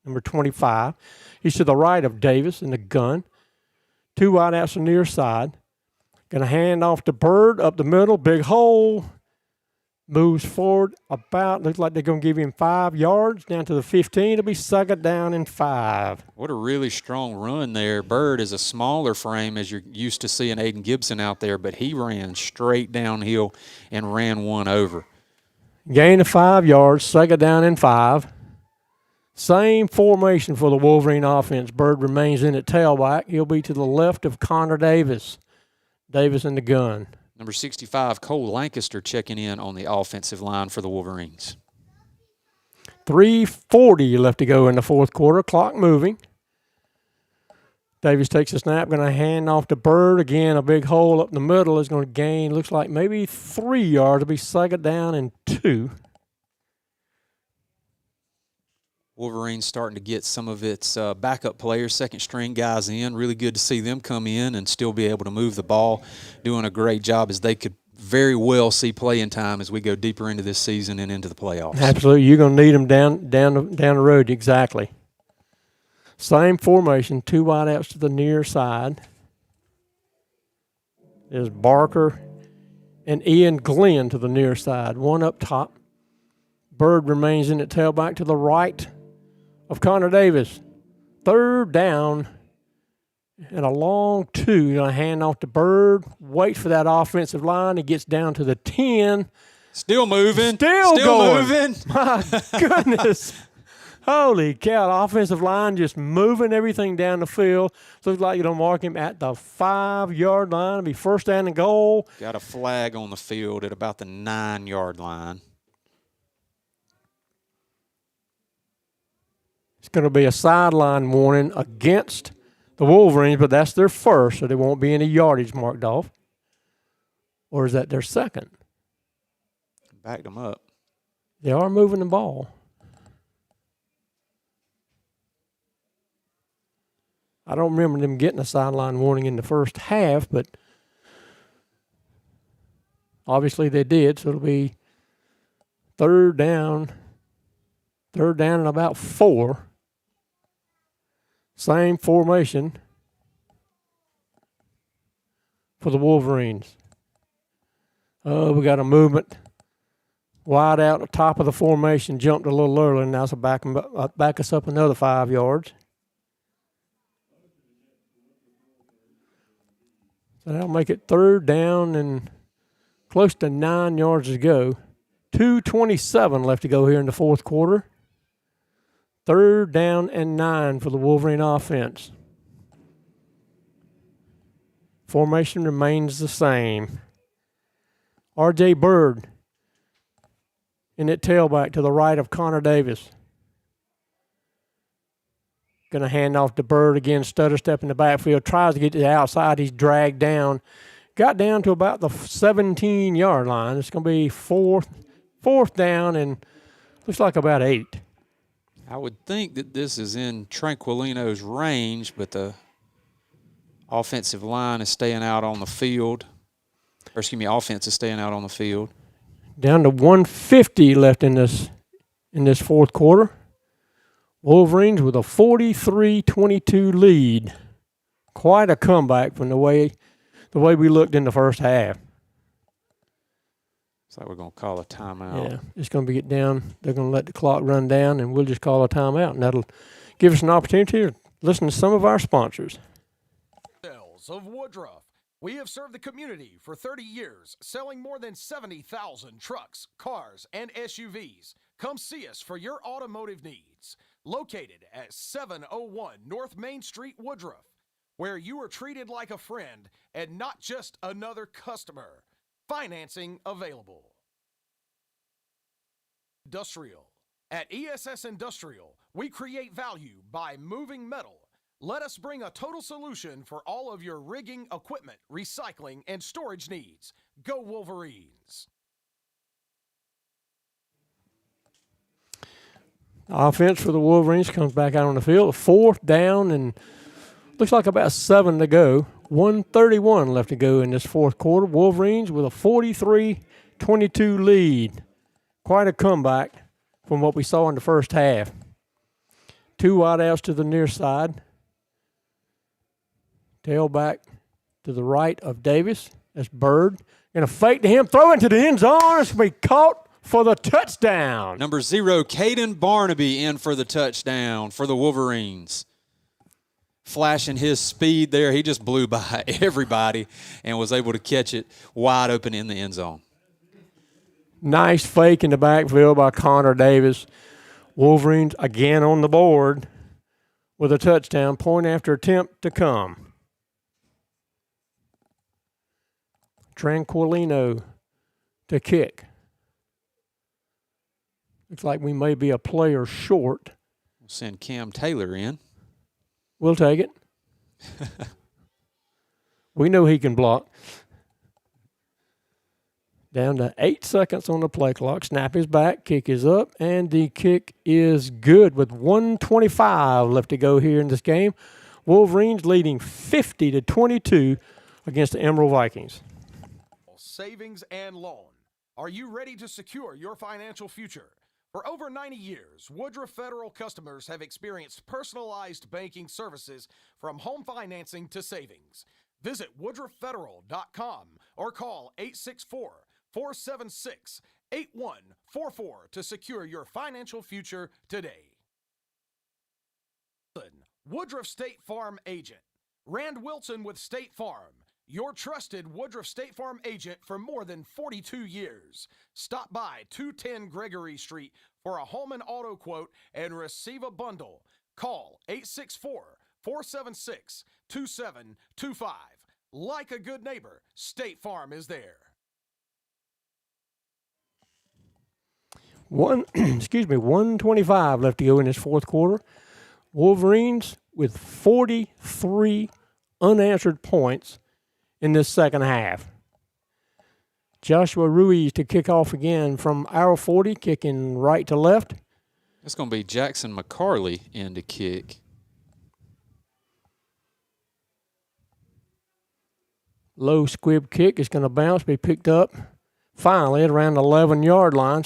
number 25. He's to the right of Davis in the gun. Two wideouts on the near side. Going to hand off to Bird up the middle. Big hole. Moves forward about. Looks like they're going to give him 5 yards down to the 15. It'll be second down and 5. What a really strong run there. Bird is a smaller frame as you're used to seeing Aiden Gibson out there, but he ran straight downhill and ran one over. Gain of 5 yards. Second down and 5. Same formation for the Wolverine offense. Bird remains in at tailback. He'll be to the left of Connor Davis. Davis in the gun. Number 65, Cole Lancaster checking in on the offensive line for the Wolverines. 3:40 left to go in the fourth quarter. Clock moving. Davis takes a snap. Going to hand off to Bird. Again, a big hole up the middle is going to gain, looks like maybe 3 yards. It'll be second down and 2. Wolverines starting to get some of its backup players, second-string guys in. Really good to see them come in and still be able to move the ball, doing a great job as they could very well see playing time as we go deeper into this season and into the playoffs. Absolutely. You're going to need them down the road, exactly. Same formation, two wideouts to the near side. There's Barker and Ian Glenn to the near side, one up top. Bird remains in at tailback to the right of Connor Davis. Third down and a long 2. You're going to hand off to Bird, wait for that offensive line. He gets down to the 10. Still moving. Still going. Moving. My goodness. Holy cow. The offensive line just moving everything down the field. Looks like you're going to mark him at the 5-yard line. It'll be first down and goal. Got a flag on the field at about the 9-yard line. It's going to be a sideline warning against the Wolverines, but that's their first, so there won't be any yardage marked off. Or is that their second? Backed them up. They are moving the ball. I don't remember them getting a sideline warning in the first half, but obviously they did, so it'll be third down and about 4. Same formation for the Wolverines. We got a movement. Wide out the top of the formation, jumped a little early, and now it's back us up another 5 yards. So that'll make it third down and close to 9 yards to go. 2:27 left to go here in the fourth quarter. Third down and 9 for the Wolverine offense. Formation remains the same. R.J. Bird in at tailback to the right of Connor Davis. Going to hand off to Bird again, stutter step in the backfield, tries to get to the outside. He's dragged down. Got down to about the 17-yard line. It's going to be fourth down and looks like about 8. I would think that this is in Tranquilino's range, but the offensive line is staying out on the field. Or excuse me, offense is staying out on the field. Down to 150 left in this fourth quarter. Wolverines with a 43-22 lead. Quite a comeback from the way we looked in the first half. Looks like we're going to call a timeout. Yeah, it's going to get down. They're going to let the clock run down, and we'll just call a timeout, and that'll give us an opportunity to listen to some of our sponsors. Of Woodruff. We have served the community for 30 years, selling more than 70,000 trucks, cars, and SUVs. Come see us for your automotive needs. Located at 701 North Main Street, Woodruff, where you are treated like a friend and not just another customer. Financing available. Industrial. At ESS Industrial, we create value by moving metal. Let us bring a total solution for all of your rigging, equipment, recycling, and storage needs. Go Wolverines! Offense for the Wolverines comes back out on the field. Fourth down and looks like about 7 to go. 1:31 left to go in this fourth quarter. Wolverines with a 43-22 lead. Quite a comeback from what we saw in the first half. 2 wideouts to the near side. Tailback to the right of Davis. That's Bird. Going to fake to him, throw into the end zone. It's going to be caught for the touchdown. Number 0, Caden Barnaby in for the touchdown for the Wolverines. Flashing his speed there. He just blew by everybody and was able to catch it wide open in the end zone. Nice fake in the backfield by Connor Davis. Wolverines again on the board with a touchdown. Point after attempt to come. Tranquilino to kick. Looks like we may be a player short. We'll send Cam Taylor in. We'll take it. We know he can block. Down to 8 seconds on the play clock. Snap is back. Kick is up. And the kick is good with 1:25 left to go here in this game. Wolverines leading 50-22 against the Emerald Vikings. Savings and loan. Are you ready to secure your financial future? For over 90 years, Woodruff Federal customers have experienced personalized banking services from home financing to savings. Visit woodruffederal.com or call 864-476-8144 to secure your financial future today. Woodruff State Farm agent. Rand Wilson with State Farm, your trusted Woodruff State Farm agent for more than 42 years. Stop by 210 Gregory Street for a home and auto quote and receive a bundle. Call 864-476-2725. Like a good neighbor, State Farm is there. 125 left to go in this fourth quarter. Wolverines with 43 unanswered points in this second half. Joshua Ruiz to kick off again from our 40, kicking right to left. It's going to be Jackson McCarley in to kick. Low squib kick is going to bounce, be picked up finally at around the 11-yard line.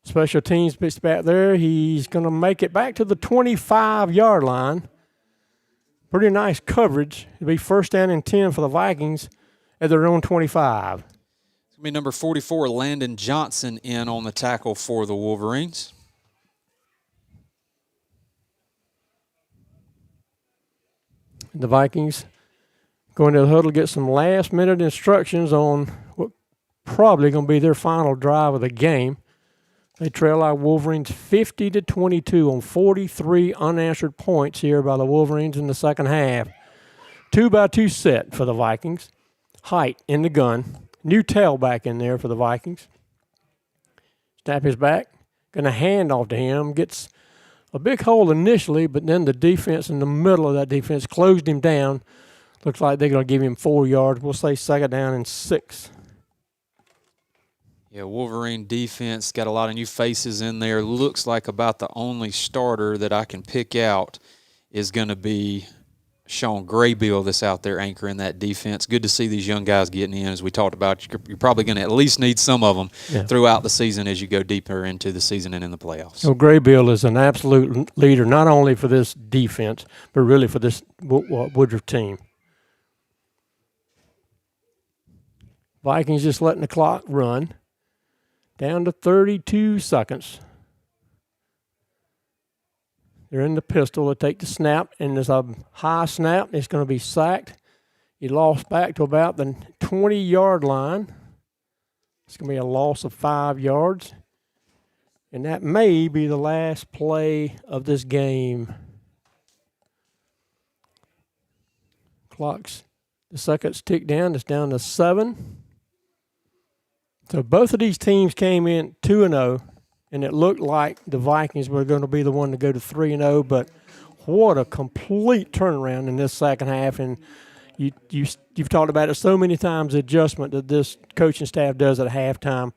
Special teams pitch back there. He's going to make it back to the 25-yard line. Pretty nice coverage. It'll be first down and 10 for the Vikings at their own 25. It's going to be number 44, Landon Johnson, in on the tackle for the Wolverines. The Vikings going to the huddle, get some last-minute instructions on what probably going to be their final drive of the game. They trail our Wolverines 50-22 on 43 unanswered points here by the Wolverines in the second half. 2-by-2 set for the Vikings. Height in the gun. New tailback in there for the Vikings. Snap his back. Going to hand off to him. Gets a big hole initially, but then the defense in the middle of that defense closed him down. Looks like they're going to give him 4 yards. We'll say second down and 6. Yeah, Wolverine defense got a lot of new faces in there. Looks like about the only starter that I can pick out is going to be Sean Graybill that's out there anchoring that defense. Good to see these young guys getting in. As we talked about, you're probably going to at least need some of them throughout the season as you go deeper into the season and in the playoffs. So Graybill is an absolute leader, not only for this defense, but really for this Woodruff team. Vikings just letting the clock run. Down to 32 seconds. They're in the pistol. They take the snap, and there's a high snap. It's going to be sacked. He lost back to about the 20-yard line. It's going to be a loss of 5 yards. And that may be the last play of this game. The seconds tick down. It's down to 7. So both of these teams came in 2-0, and it looked like the Vikings were going to be the one to go to 3-0. But what a complete turnaround in this second half! And you've talked about it so many times. The adjustment that this coaching staff does at halftime.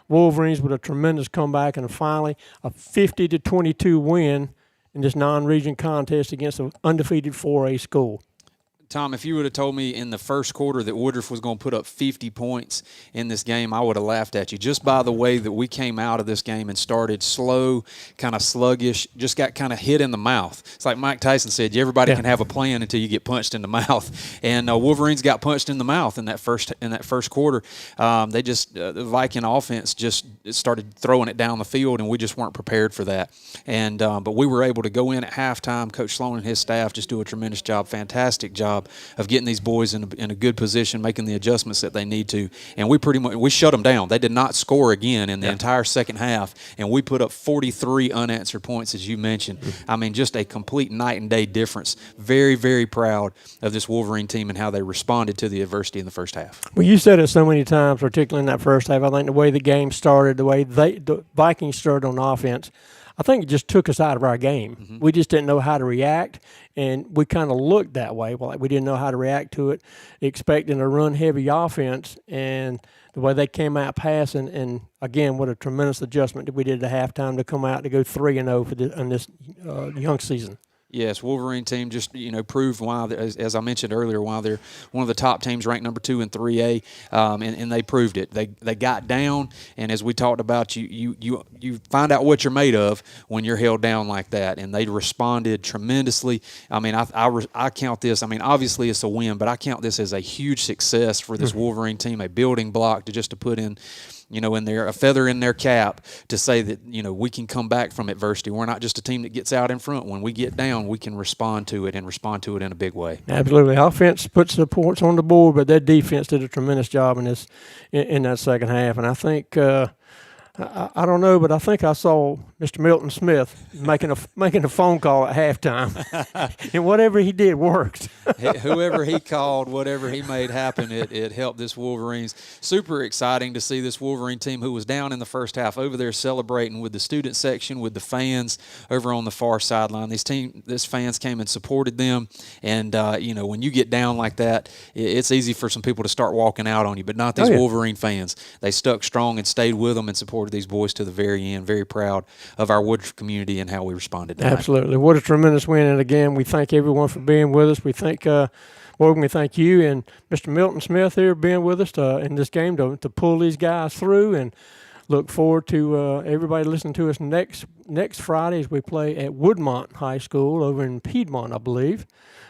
Wolverines with a tremendous comeback, and finally a 50-22 win in this non-region contest against an undefeated 4A school. Tom, if you would have told me in the first quarter that Woodruff was going to put up 50 points in this game, I would have laughed at you. Just by the way that we came out of this game and started slow, kind of sluggish, just got kind of hit in the mouth. It's like Mike Tyson said, everybody can have a plan until you get punched in the mouth. And Wolverines got punched in the mouth in that first quarter. The Viking offense just started throwing it down the field, and we just weren't prepared for that. And but we were able to go in at halftime. Coach Sloan and his staff just do a tremendous job, fantastic job of getting these boys in a good position, making the adjustments that they need to, and we shut them down. They did not score again in the entire second half, and we put up 43 unanswered points, as you mentioned. I mean, just a complete night and day difference. Very, very proud of this Wolverine team and how they responded to the adversity in the first half. Well, you said it so many times, particularly in that first half. I think the way the game started, the way the Vikings started on offense, I think it just took us out of our game. Mm-hmm. We just didn't know how to react, and we kind of looked that way. Like we didn't know how to react to it, expecting a run-heavy offense, and the way they came out passing, and again, what a tremendous adjustment that we did at halftime to come out to go 3-0 in this young season. Yes, Wolverine team just proved why, as I mentioned earlier, why they're one of the top teams, ranked number 2 in 3A, and they proved it. They got down, and as we talked about, you find out what you're made of when you're held down like that, and they responded tremendously. I mean, I count this. I mean, obviously it's a win, but I count this as a huge success for this Wolverine team, a building block to put in a feather in their cap to say that, we can come back from adversity. We're not just a team that gets out in front. When we get down, we can respond to it and respond to it in a big way. Absolutely. Offense puts the points on the board, but their defense did a tremendous job in that second half. And I think I don't know, but I think I saw Mr. Milton Smith making a phone call at halftime, and whatever he did worked. Whoever he called, whatever he made happen, it helped this Wolverines. Super exciting to see this Wolverine team who was down in the first half over there celebrating with the student section, with the fans over on the far sideline. This fans came and supported them, and when you get down like that, it's easy for some people to start walking out on you, but not these Wolverine fans. They stuck strong and stayed with them and supported these boys to the very end. Very proud of our Woodruff community and how we responded tonight. Absolutely. What a tremendous win. And again, we thank everyone for being with us. We thank Morgan, we thank you and Mr. Milton Smith here being with us in this game to pull these guys through, and look forward to everybody listening to us next Friday as we play at Woodmont High School over in Piedmont, I believe.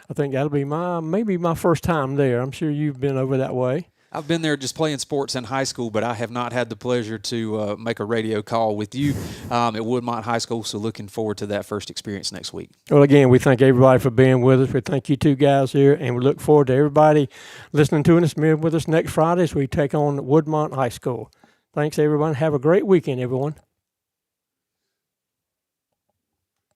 I think that'll be maybe my first time there. I'm sure you've been over that way. I've been there just playing sports in high school, but I have not had the pleasure to make a radio call with you at Woodmont High School, so looking forward to that first experience next week. Well, again, we thank everybody for being with us. We thank you two guys here, and we look forward to everybody listening to us, being with us next Friday as we take on Woodmont High School. Thanks, everyone. Have a great weekend, everyone.